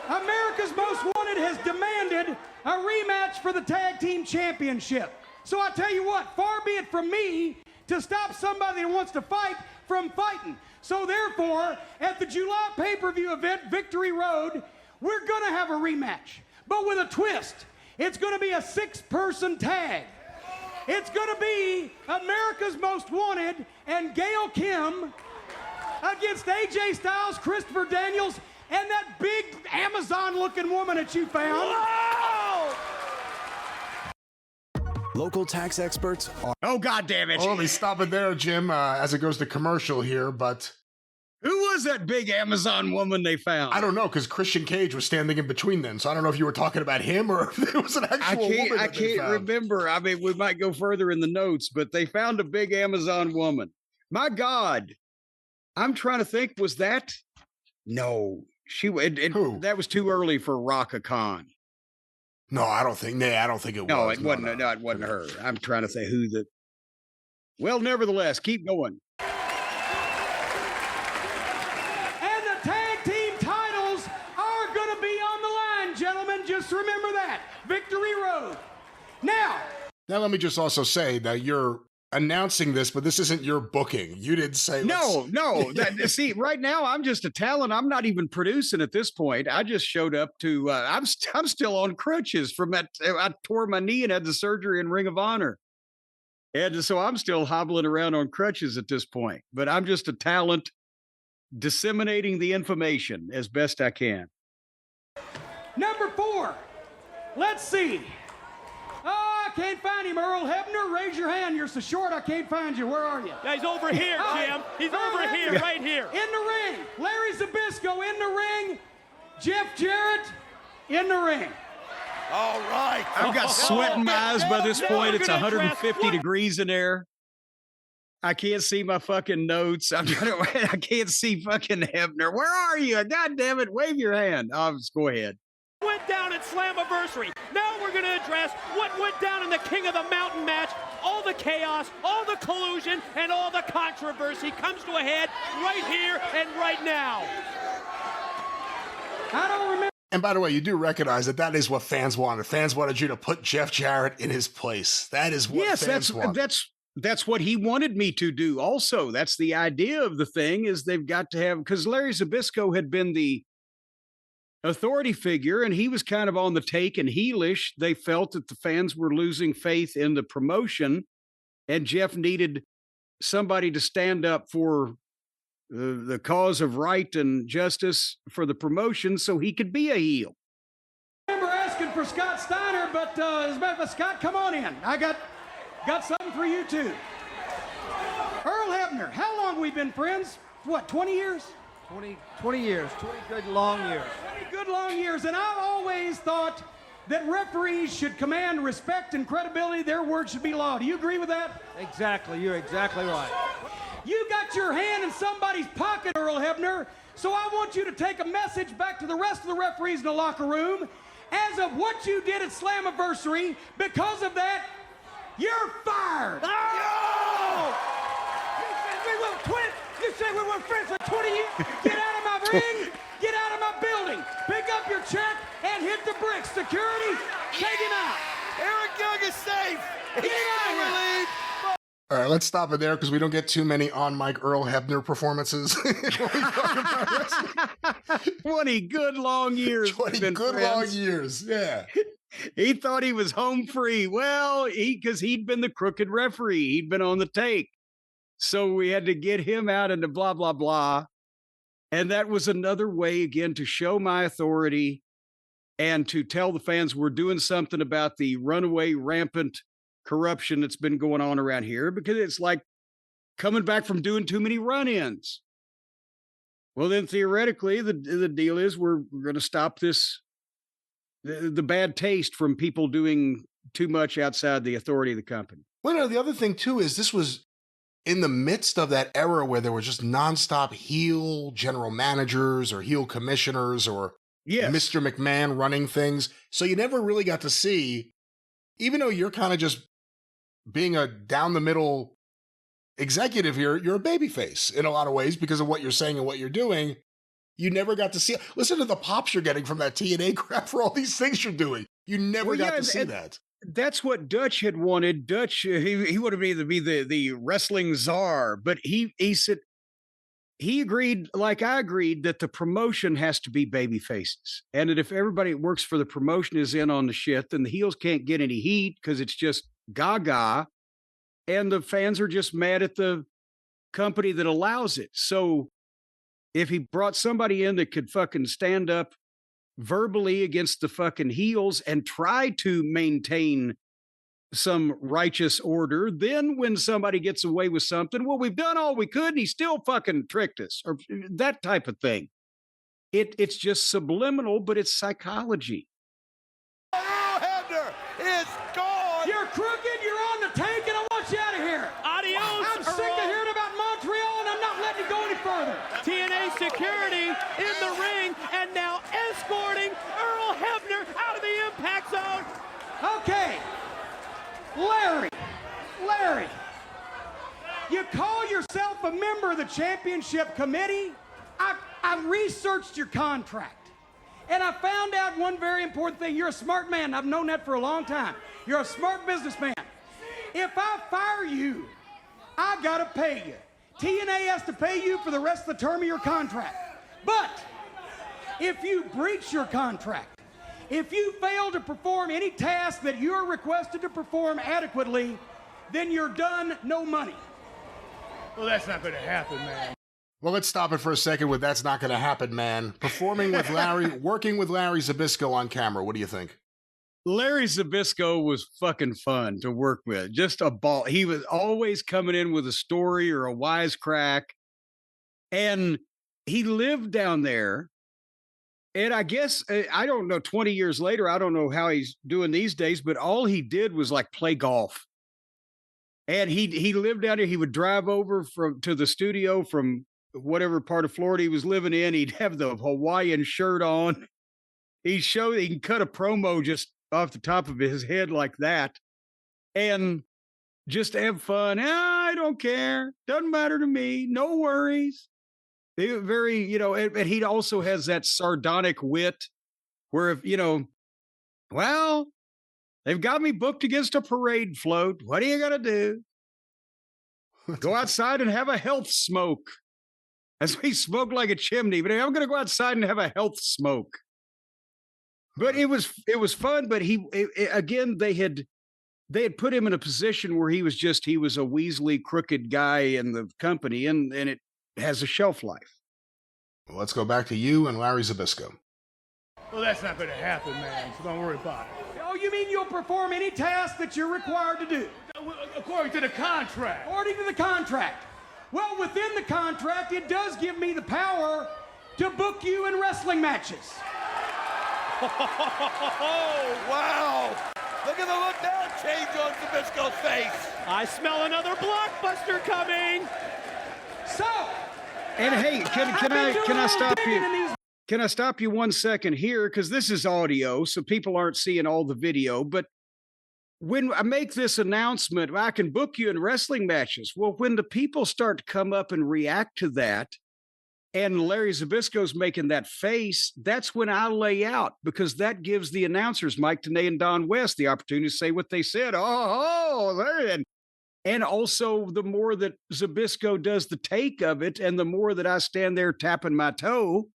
America's Most Wanted has demanded a rematch for the Tag Team Championship. So I tell you what, far be it from me to stop somebody that wants to fight from fighting. So therefore, at the July pay-per-view event, Victory Road, we're going to have a rematch, but with a twist. It's going to be a 6-person tag. It's going to be America's Most Wanted and Gail Kim against AJ Styles, Christopher Daniels, and that big Amazon-looking woman that you found. Whoa! Local tax experts are... Oh, God damn it. Oh, let me stop it there, Jim, as it goes to commercial here, but... Who was that big Amazon woman they found? I don't know, because Christian Cage was standing in between them, so I don't know if you were talking about him or if it was an actual woman. I can't remember. I mean, we might go further in the notes, but they found a big Amazon woman. My God. I'm trying to think, was that? No. Who? That was too early for Raka Khan. No, I don't think it No, was. it wasn't. No, it wasn't her. I'm trying to say who the... Well, nevertheless, keep going. And the tag team titles are going to be on the line, gentlemen. Just remember that. Victory Road. Now, let me just also say that you're announcing this, but this isn't your booking. You didn't say... No. See, right now, I'm just a talent. I'm not even producing at this point. I just showed up to... I'm still on crutches from that... I tore my knee and had the surgery in Ring of Honor. And so I'm still hobbling around on crutches at this point. But I'm just a talent disseminating the information as best I can. number 4. Let's see. Oh, I can't find him. Earl Hebner, raise your hand. You're so short, I can't find you. Where are you? Yeah, he's over here, Jim. He's Earl over Hebner. here, right here. In the ring. Larry Zbyszko in the ring. Jeff Jarrett in the ring. All right. I've got sweat in my eyes by this point. It's 150 degrees in there. I can't see my fucking notes. I can't see fucking Hebner. Where are you? God damn it. Wave your hand. Just go ahead. Went down at Slammiversary. Now we're going to address what went down in the King of the Mountain match. All the chaos, all the collusion, and all the controversy comes to a head right here and right now. I don't remember. And by the way, you do recognize that is what fans wanted. Fans wanted you to put Jeff Jarrett in his place. That is what fans wanted. That's what he wanted me to do. Also, that's the idea of the thing is they've got to have, because Larry Zbyszko had been the authority figure and he was kind of on the take and heelish. They felt that the fans were losing faith in the promotion and Jeff needed somebody to stand up for the cause of right and justice for the promotion so he could be a heel. I remember asking for Scott Steiner, but as a matter of fact, Scott, come on in. I got something for you too. Earl Hebner, how long we been friends? What, 20 years? 20 years, 20 good long years. 20 good long years, and I've always thought that referees should command respect and credibility. Their word should be law. Do you agree with that? Exactly, you're exactly right. You got your hand in somebody's pocket, Earl Hebner, so I want you to take a message back to the rest of the referees in the locker room as of what you did at Slammiversary. Because of that, you're fired. Oh! You said we were friends for 20 years. Get out of my ring. Get out of my building. Pick up your check and hit the bricks. Security, take him out. Eric Young is safe. Get out of here. All right, let's stop it there because we don't get too many on-mic Earl Hebner performances. 20 good long years. 20 good long years, yeah. He thought he was home free. Well, because he'd been the crooked referee. He'd been on the take. So we had to get him out into blah, blah, blah. And that was another way, again, to show my authority and to tell the fans we're doing something about the runaway, rampant corruption that's been going on around here, because it's like coming back from doing too many run-ins. Well, then theoretically, the deal is we're going to stop this, the bad taste from people doing too much outside the authority of the company. Well, no, the other thing, too, is this was in the midst of that era where there were just nonstop heel general managers or heel commissioners or Mr. McMahon running things. So you never really got to see, even though you're kind of just being a down-the-middle executive here, you're a babyface in a lot of ways because of what you're saying and what you're doing. You never got to see it. Listen to the pops you're getting from that TNA crap for all these things you're doing. You never got to see that. That's what Dutch had wanted. Dutch, he would have either be the wrestling czar, but he said, he agreed, like I agreed, that the promotion has to be baby faces. And that if everybody that works for the promotion is in on the shit, then the heels can't get any heat because it's just gaga. And the fans are just mad at the company that allows it. So if he brought somebody in that could fucking stand up verbally against the fucking heels and try to maintain some righteous order, then when somebody gets away with something, well, we've done all we could and he still fucking tricked us, or that type of thing. It's just subliminal, but it's psychology. Earl Hebner is gone. You're crooked, you're on the tank, and I want you out of here. Adios, I'm sick of hearing about Montreal, and I'm not letting it go any further. TNA security in the ring and now escorting Earl Hebner out of the Impact Zone. Okay. Larry, you call yourself a member of the championship committee? I researched your contract, and I found out one very important thing. You're a smart man. I've known that for a long time. You're a smart businessman. If I fire you, I gotta pay you. TNA has to pay you for the rest of the term of your contract. But if you breach your contract, if you fail to perform any task that you're requested to perform adequately, then you're done, no money. Well, that's not going to happen, man. Well, let's stop it for a second with "that's not going to happen, man." Performing with Larry, working with Larry Zbyszko on camera. What do you think? Larry Zbyszko was fucking fun to work with. Just a ball. He was always coming in with a story or a wisecrack. And he lived down there. And I guess, I don't know, 20 years later, I don't know how he's doing these days, but all he did was like play golf. And he lived down here. He would drive over to the studio from whatever part of Florida he was living in. He'd have the Hawaiian shirt on. He can cut a promo just off the top of his head like that. And just have fun. I don't care. Doesn't matter to me. No worries. They were very, and he also has that sardonic wit where, well, they've got me booked against a parade float. What are you going to do? Go outside and have a health smoke. As we smoke like a chimney, but I'm going to go outside and have a health smoke. But it was fun. But again, they had put him in a position where he was a Weasley crooked guy in the company, and it has a shelf life. Well, let's go back to you and Larry Zbyszko. Well, that's not going to happen, man, so don't worry about it. Oh, you mean you'll perform any task that you're required to do? According to the contract. According to the contract. Well, within the contract, it does give me the power to book you in wrestling matches. Oh, wow. Look at the look now change on Zbyszko's face. I smell another blockbuster coming. So. And hey, can I stop you? Can I stop you 1 second here? Because this is audio, so people aren't seeing all the video. But when I make this announcement, I can book you in wrestling matches. Well, when the people start to come up and react to that, and Larry Zbyszko's making that face, that's when I lay out, because that gives the announcers, Mike Tenay and Don West, the opportunity to say what they said. Oh, there. And also, the more that Zbyszko does the take of it, and the more that I stand there tapping my toe,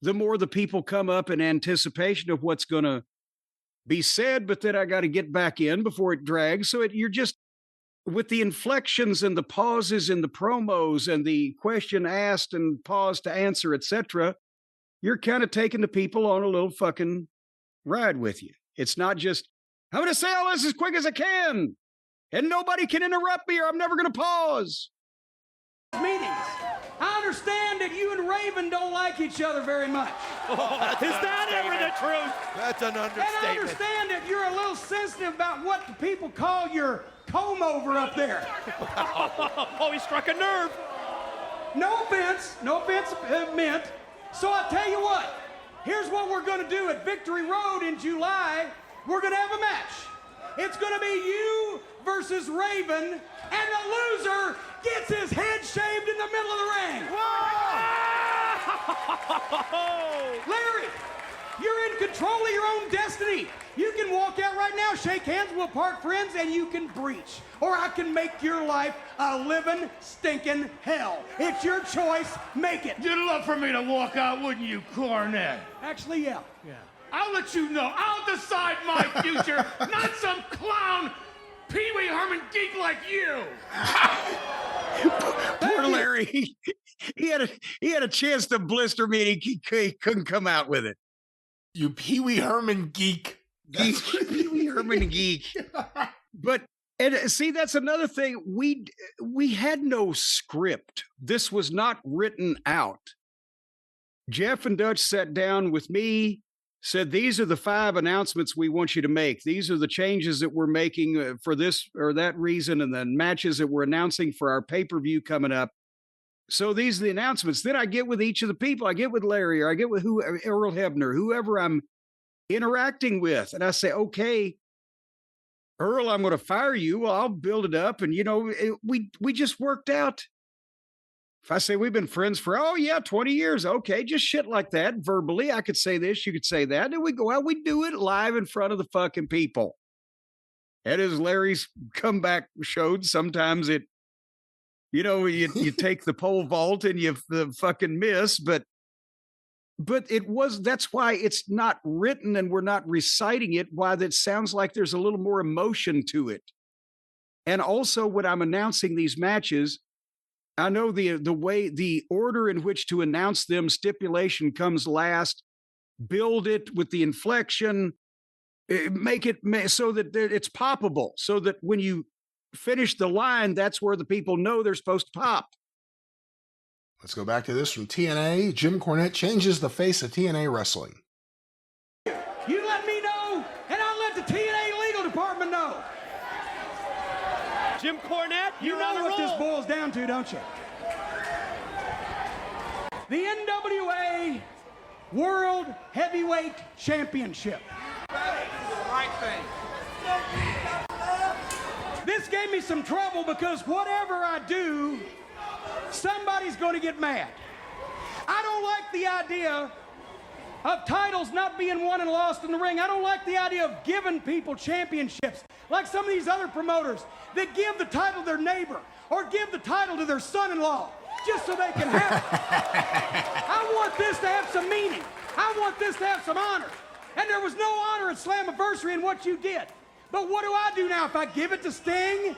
the more the people come up in anticipation of what's going to be said, but then I got to get back in before it drags. So you're just, with the inflections and the pauses in the promos and the question asked and pause to answer, etc., you're kind of taking the people on a little fucking ride with you. It's not just, I'm going to say all this as quick as I can, and nobody can interrupt me or I'm never going to pause. Meetings. I understand that you and Raven don't like each other very much. Is that ever the truth? That's an understatement. And I understand that you're a little sensitive about what the people call your comb over up there. Oh, he struck a nerve. No offense meant. So I'll tell you what, here's what we're going to do at Victory Road in July. We're going to have a match. It's going to be you versus Raven, and the loser gets his head shaved in the middle of the ring. Larry, you're in control of your own destiny. You can walk out right now, shake hands, we'll part friends, and you can breach. Or I can make your life a living, stinking hell. It's your choice. Make it. You'd love for me to walk out, wouldn't you, Cornette? Actually, yeah. I'll let you know. I'll decide my future, not some clown Pee Wee Herman geek like you. Poor Larry. He had a chance to blister me, and he couldn't come out with it. You Pee Wee Herman geek. Pee Wee Herman geek. But and see, that's another thing. We had no script. This was not written out. Jeff and Dutch sat down with me, said, these are the 5 announcements we want you to make. These are the changes that we're making for this or that reason, and the matches that we're announcing for our pay-per-view coming up. So these are the announcements. Then I get with each of the people. I get with Larry, or I get with Earl Hebner, whoever I'm interacting with. And I say, okay, Earl, I'm going to fire you. Well, I'll build it up. And, we just worked out. If I say we've been friends for, 20 years. Okay, just shit like that. Verbally, I could say this, you could say that. And we go out, we do it live in front of the fucking people. And as Larry's comeback showed, sometimes it, you take the pole vault and you fucking miss. But that's why it's not written and we're not reciting it. Why that sounds like there's a little more emotion to it. And also when I'm announcing these matches, I know the order in which to announce them, stipulation comes last, build it with the inflection, make it so that it's poppable, so that when you finish the line, that's where the people know they're supposed to pop. Let's go back to this from TNA. Jim Cornette changes the face of TNA wrestling. You let me know, and I'll let the TNA legal department know. Jim Cornette, You know what this boils down to, don't you? The NWA World Heavyweight Championship. This gave me some trouble because whatever I do, somebody's going to get mad. I don't like the idea of titles not being won and lost in the ring. I don't like the idea of giving people championships like some of these other promoters that give the title to their neighbor or give the title to their son-in-law just so they can have it. I want this to have some meaning. I want this to have some honor. And there was no honor at Slammiversary in what you did. But what do I do now? If I give it to Sting,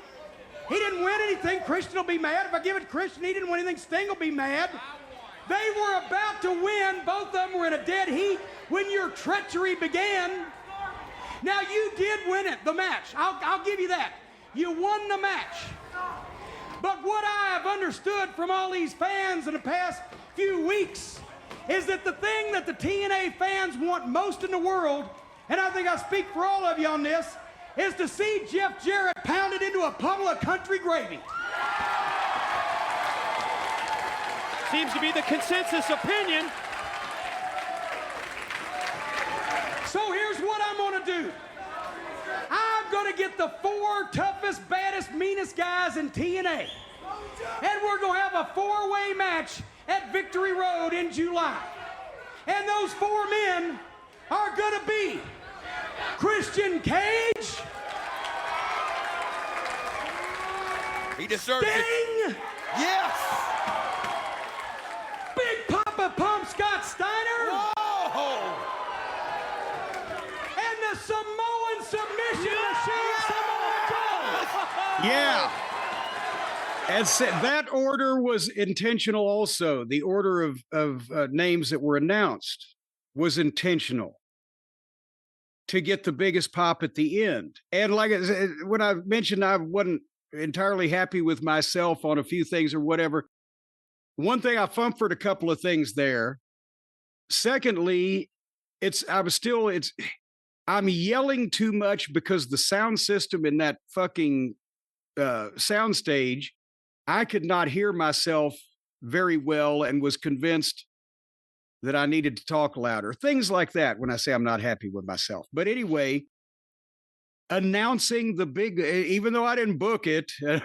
he didn't win anything, Christian will be mad. If I give it to Christian, he didn't win anything, Sting will be mad. They were about to win. Both of them were in a dead heat when your treachery began. Now, you did win it, the match. I'll give you that. You won the match. But what I have understood from all these fans in the past few weeks is that the thing that the TNA fans want most in the world, and I think I speak for all of you on this, is to see Jeff Jarrett pounded into a puddle of country gravy. Seems to be the consensus opinion. So here's what I'm gonna do. I'm gonna get the 4 toughest, baddest, meanest guys in TNA. And we're gonna have a 4-way match at Victory Road in July. And those 4 men are gonna be Christian Cage, He deserves it. Sting, Yes! Big Papa Pump Scott Steiner, Whoa! and the Samoan submission machine, Samoa Joe. Yeah. And that order was intentional also. The order of names that were announced was intentional to get the biggest pop at the end. And like when I mentioned I wasn't entirely happy with myself on a few things or whatever, one thing I fumbled a couple of things there. Secondly, I'm yelling too much because the sound system in that fucking sound stage, I could not hear myself very well and was convinced that I needed to talk louder. Things like that when I say I'm not happy with myself. But anyway, announcing the big, even though I didn't book it, and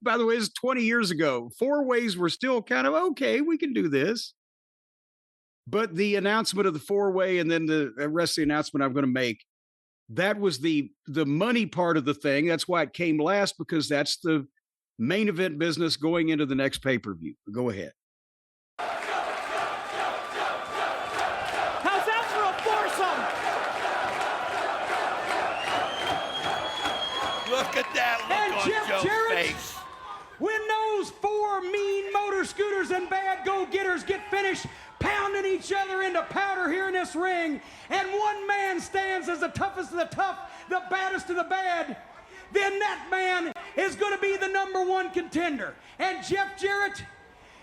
by the way, it's 20 years ago, 4-ways were still kind of, okay, we can do this. But the announcement of the 4-way and then the rest of the announcement I'm going to make, that was the money part of the thing. That's why it came last, because that's the main event business going into the next pay-per-view. Go ahead. How's that for a foursome? Look at that look And on Jeff Joe's Jarrett, face. when those 4 mean motor scooters and bad go-getters get finished pounding each other into powder here in this ring, and one man stands as the toughest of the tough, the baddest of the bad, then that man is going to be the #1 contender. And Jeff Jarrett,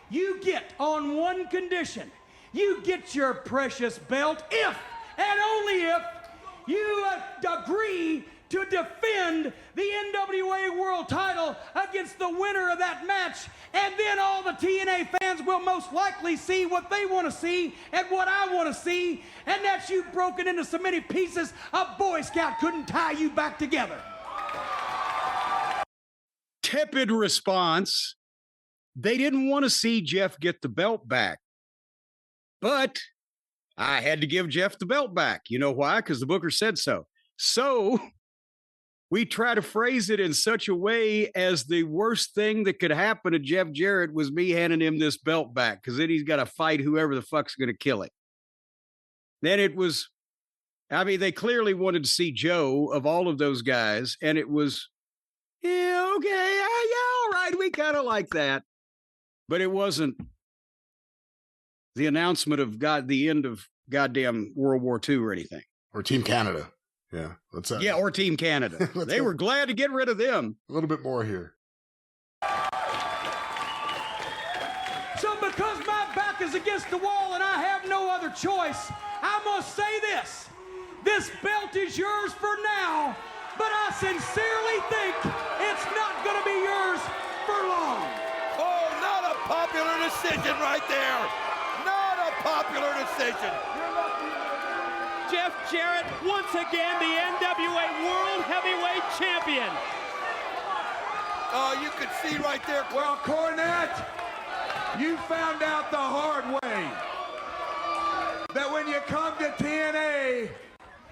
you get on one condition. You get your precious belt if, and only if, you agree to defend the NWA World title against the winner of that match. And then all the TNA fans will most likely see what they want to see and what I want to see, and that's you broken into so many pieces a Boy Scout couldn't tie you back together. Tepid response. They didn't want to see Jeff get the belt back. But I had to give Jeff the belt back. You know why? Because the booker said so. So we try to phrase it in such a way as the worst thing that could happen to Jeff Jarrett was me handing him this belt back, because then he's got to fight whoever the fuck's going to kill him. Then it was, I mean, they clearly wanted to see Joe of all of those guys, and it was, yeah, okay, yeah, all right, we kind of like that. But it wasn't the announcement of the end of goddamn World War II or anything. Or Team Canada. Yeah. Let's Yeah, or Team Canada. They were glad to get rid of them. A little bit more here. So because my back is against the wall and I have no other choice, I must say this. This belt is yours for now, but I sincerely think it's not going to be decision right there. Not a popular decision. Jeff Jarrett, once again, the NWA World Heavyweight Champion. Oh, you can see right there. Well, Cornette, you found out the hard way that when you come to TNA,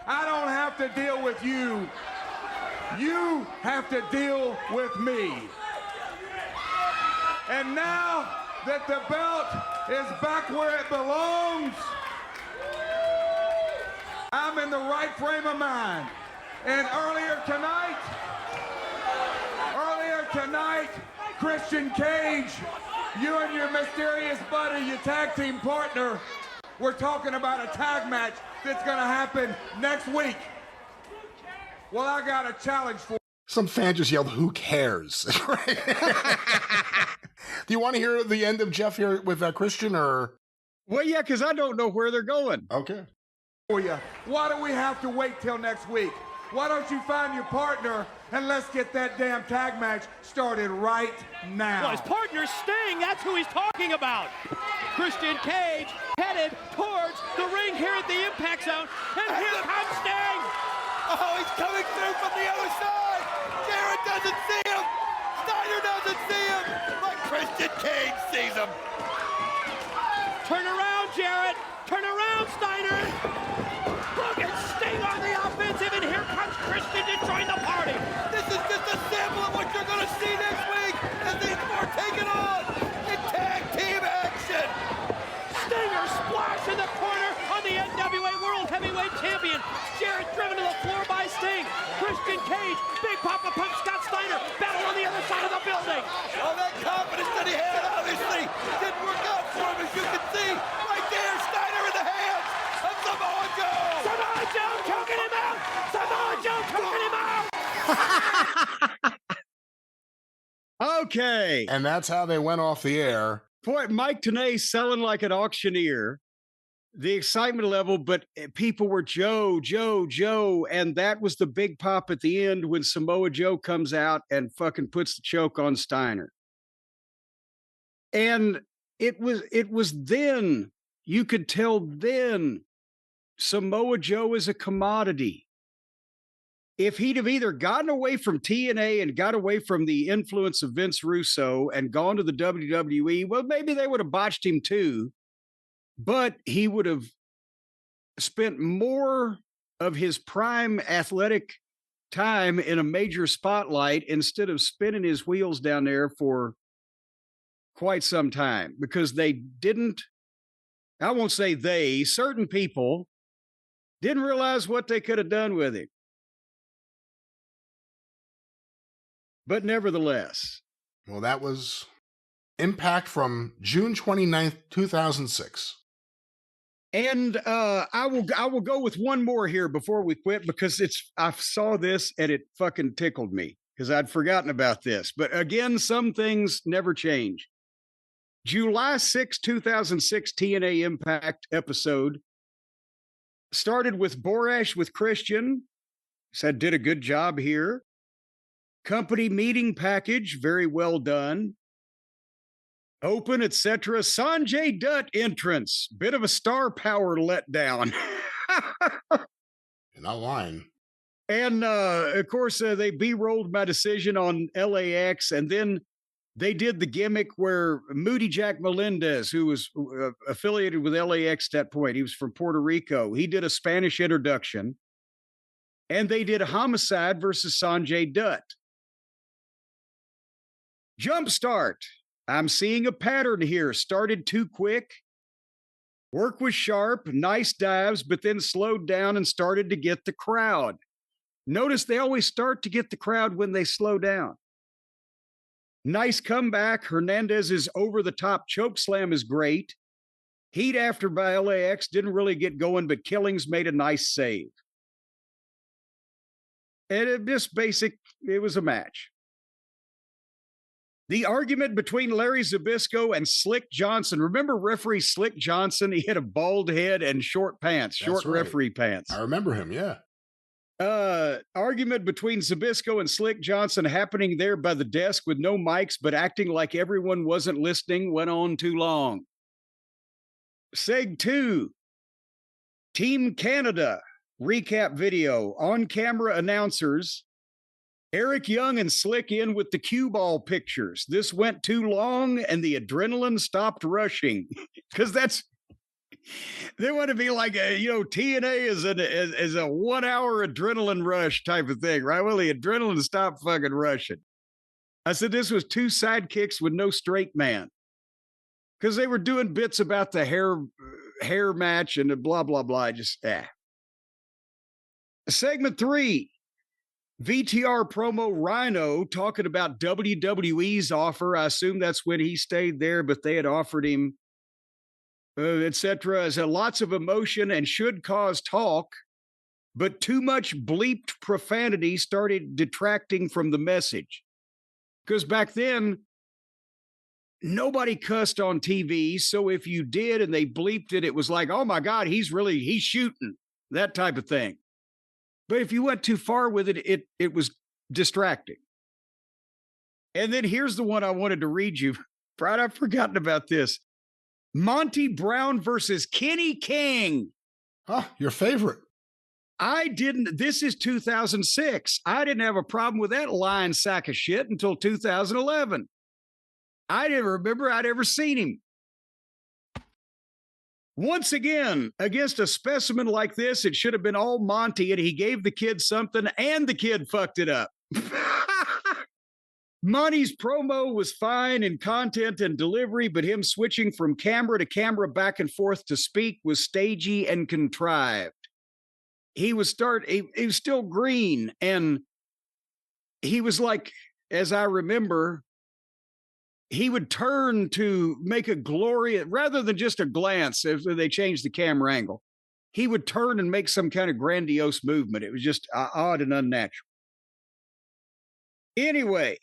I don't have to deal with you. You have to deal with me. And now that the belt is back where it belongs, I'm in the right frame of mind. And earlier tonight, Christian Cage, you and your mysterious buddy, your tag team partner, we're talking about a tag match that's gonna happen next week. Well, I got a challenge for you. Some fan just yelled, "Who cares?" Do you want to hear the end of Jeff here with Christian, or? Well, yeah, because I don't know where they're going. Okay. For you. Why do we have to wait till next week? Why don't you find your partner and let's get that damn tag match started right now? Well, his partner's Sting. That's who he's talking about. Christian Cage headed towards the ring here at the Impact Zone. And here comes Sting. Oh, he's coming through from the other side. Jarrett doesn't see him. Steiner doesn't see him. But Christian Cage sees him. Turn around, Jarrett. Turn around, Steiner. Look at Sting on the offensive, and here comes Christian to join the party. This is just a sample of what you're going to see next week as these four take it on in tag team action. Stinger splash in the corner on the NWA World Heavyweight Champion. Jarrett driven to the floor by Sting. Christian Cage, big pop-up punch, Scott Steiner, battle on the other side of the building. Oh, that confidence that he had obviously didn't work out for him, as you can see. Right there, Steiner in the hands of Samoa Joe. Samoa Joe choking him out. Samoa Joe choking him out. Okay. And that's how they went off the air. Boy, Mike Tenay selling like an auctioneer. The excitement level, but people were Joe, and that was the big pop at the end when Samoa Joe comes out and fucking puts the choke on Steiner. And it was then, you could tell then, Samoa Joe is a commodity. If he'd have either gotten away from TNA and got away from the influence of Vince Russo and gone to the WWE, well, maybe they would have botched him too. But he would have spent more of his prime athletic time in a major spotlight instead of spinning his wheels down there for quite some time, because they didn't, I won't say they, certain people didn't realize what they could have done with him. But nevertheless. Well, that was Impact from June 29th, 2006. And I will go with one more here before we quit, because I saw this and it fucking tickled me because I'd forgotten about this. But again, some things never change. July 6, 2006 TNA Impact episode started with Borash with Christian. Said did a good job here. Company meeting package, very well done. Open, etc. Sanjay Dutt entrance. Bit of a star power letdown. You're not lying. And, of course, they B-rolled my decision on LAX. And then they did the gimmick where Moody Jack Melendez, who was affiliated with LAX at that point, he was from Puerto Rico. He did a Spanish introduction. And they did a Homicide versus Sanjay Dutt. Jumpstart. I'm seeing a pattern here. Started too quick. Work was sharp, nice dives, but then slowed down and started to get the crowd. Notice they always start to get the crowd when they slow down. Nice comeback. Hernandez's over-the-top choke slam is great. Heat after by LAX didn't really get going, but Killings made a nice save. And it just basic, it was a match. The argument between Larry Zbyszko and Slick Johnson. Remember referee Slick Johnson? He had a bald head and short pants, short referee pants. I remember him, yeah. Argument between Zbyszko and Slick Johnson happening there by the desk with no mics, but acting like everyone wasn't listening went on too long. Seg 2, Team Canada recap video, on-camera announcers, Eric Young and Slick in with the cue ball pictures. This went too long and the adrenaline stopped rushing. Because they want to be like TNA is a 1 hour adrenaline rush type of thing, right? Well, the adrenaline stopped fucking rushing. I said this was two sidekicks with no straight man. Because they were doing bits about the hair match and the blah, blah, blah. Segment 3, VTR promo Rhino talking about WWE's offer. I assume that's when he stayed there, but they had offered him, etc. As lots of emotion and should cause talk, but too much bleeped profanity started detracting from the message. Because back then, nobody cussed on TV. So if you did and they bleeped it, it was like, oh my God, he's shooting, that type of thing. But if you went too far with it, it was distracting. And then here's the one I wanted to read you. Brad, I've forgotten about this. Monty Brown versus Kenny King. Huh, your favorite. This is 2006. I didn't have a problem with that lying sack of shit until 2011. I didn't remember I'd ever seen him. Once again, against a specimen like this, it should have been all Monty, and he gave the kid something, and the kid fucked it up. Monty's promo was fine in content and delivery, but him switching from camera to camera back and forth to speak was stagey and contrived. He was still green, and he was like, as I remember, he would turn to make a glorious, rather than just a glance, if they changed the camera angle, he would turn and make some kind of grandiose movement. It was just odd and unnatural. Anyway,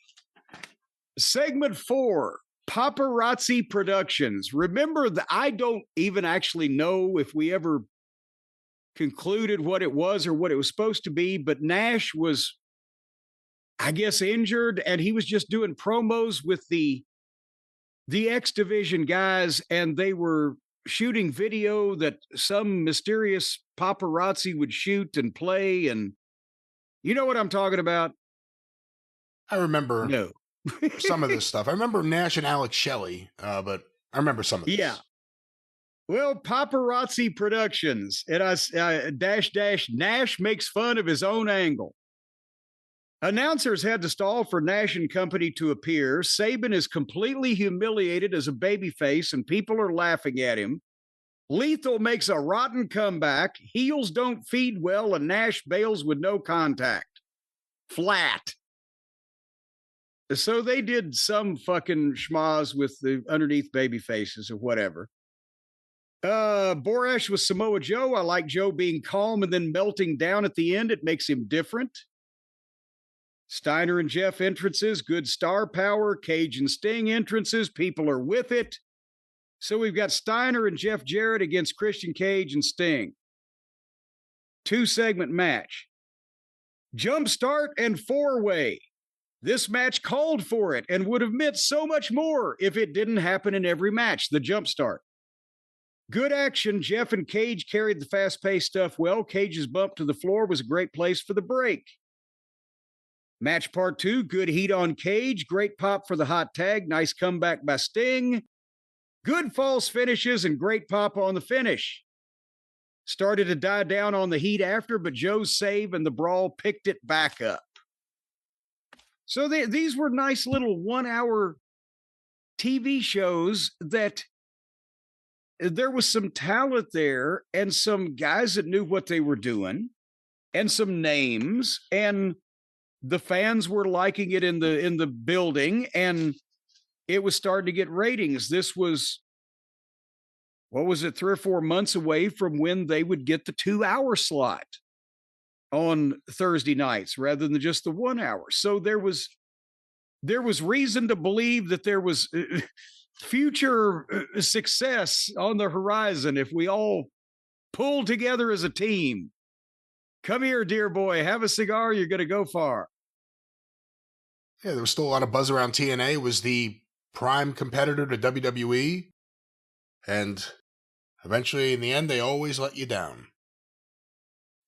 segment 4, Paparazzi Productions. Remember, I don't even actually know if we ever concluded what it was or what it was supposed to be, but Nash was, I guess, injured, and he was just doing promos with the X Division guys, and they were shooting video that some mysterious paparazzi would shoot and play, and you know what I'm talking about? I remember No. some of this stuff. I remember Nash and Alex Shelley, but I remember some of this. Yeah. Well, Paparazzi Productions, and Nash makes fun of his own angle. Announcers had to stall for Nash and company to appear. Sabin is completely humiliated as a babyface, and people are laughing at him. Lethal makes a rotten comeback. Heels don't feed well, and Nash bails with no contact. Flat. So they did some fucking schmoz with the underneath baby faces or whatever. Borash with Samoa Joe. I like Joe being calm and then melting down at the end. It makes him different. Steiner and Jeff entrances, good star power. Cage and Sting entrances, people are with it. So we've got Steiner and Jeff Jarrett against Christian Cage and Sting. 2-segment match. Jumpstart and 4-way. This match called for it and would have meant so much more if it didn't happen in every match, the Jumpstart. Good action. Jeff and Cage carried the fast-paced stuff well. Cage's bump to the floor was a great place for the break. Match part 2, good heat on Cage. Great pop for the hot tag. Nice comeback by Sting. Good false finishes and great pop on the finish. Started to die down on the heat after, but Joe's save and the brawl picked it back up. So these were nice little 1-hour TV shows that there was some talent there and some guys that knew what they were doing and some names, and the fans were liking it in the building, and it was starting to get ratings. This was, what was it, 3 or 4 months away from when they would get the 2-hour slot on Thursday nights rather than just the 1 hour. So there was reason to believe that there was future success on the horizon if we all pulled together as a team. Come here, dear boy. Have a cigar. You're going to go far. Yeah, there was still a lot of buzz around TNA. It was the prime competitor to WWE. And eventually, in the end, they always let you down.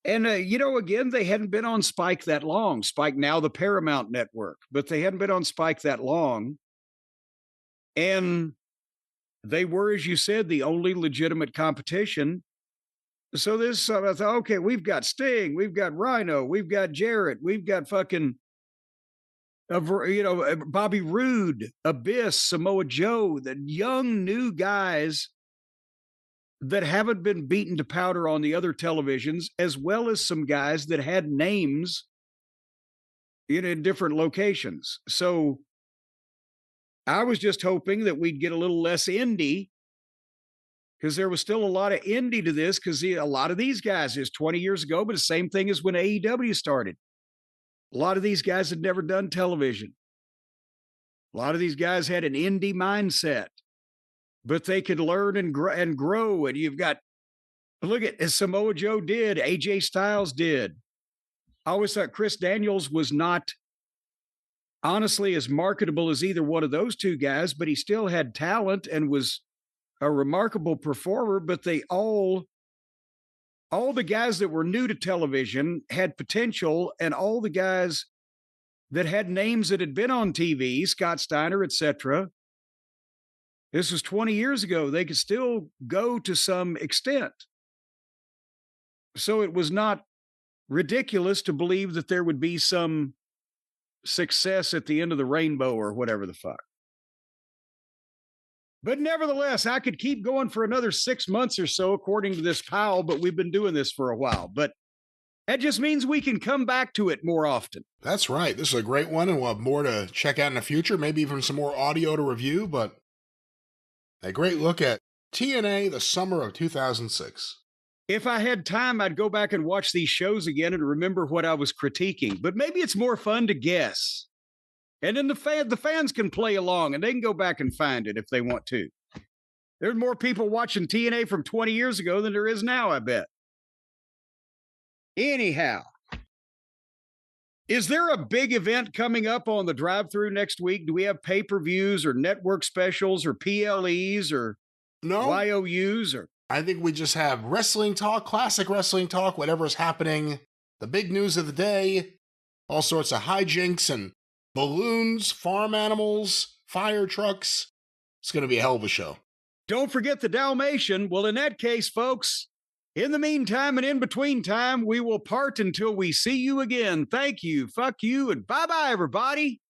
And, again, they hadn't been on Spike that long. Spike, now the Paramount Network. But they hadn't been on Spike that long. And they were, as you said, the only legitimate competition. So I thought, okay, we've got Sting, we've got Rhino, we've got Jarrett, we've got fucking, Bobby Roode, Abyss, Samoa Joe, the young new guys that haven't been beaten to powder on the other televisions, as well as some guys that had names in different locations. So I was just hoping that we'd get a little less indie, because there was still a lot of indie to this, because a lot of these guys is 20 years ago, but the same thing as when AEW started. A lot of these guys had never done television. A lot of these guys had an indie mindset, but they could learn and grow. And you've got, look at, as Samoa Joe did, AJ Styles did. I always thought Chris Daniels was not honestly as marketable as either one of those two guys, but he still had talent and was a remarkable performer. But they all the guys that were new to television had potential, and all the guys that had names that had been on TV, Scott Steiner, etc. This was 20 years ago. They could still go to some extent. So it was not ridiculous to believe that there would be some success at the end of the rainbow or whatever the fuck. But nevertheless, I could keep going for another 6 months or so, according to this pal, but we've been doing this for a while. But that just means we can come back to it more often. That's right. This is a great one, and we'll have more to check out in the future, maybe even some more audio to review, but a great look at TNA, the summer of 2006. If I had time, I'd go back and watch these shows again and remember what I was critiquing. But maybe it's more fun to guess. And then the fans can play along, and they can go back and find it if they want to. There's more people watching TNA from 20 years ago than there is now, I bet. Anyhow, is there a big event coming up on the drive-thru next week? Do we have pay-per-views or network specials or PLEs or YOUs? Or I think we just have wrestling talk, classic wrestling talk, whatever's happening, the big news of the day, all sorts of hijinks and balloons, farm animals, fire trucks. It's going to be a hell of a show. Don't forget the Dalmatian. Well, in that case, folks, in the meantime and in between time, we will part until we see you again. Thank you, fuck you, and bye-bye, everybody.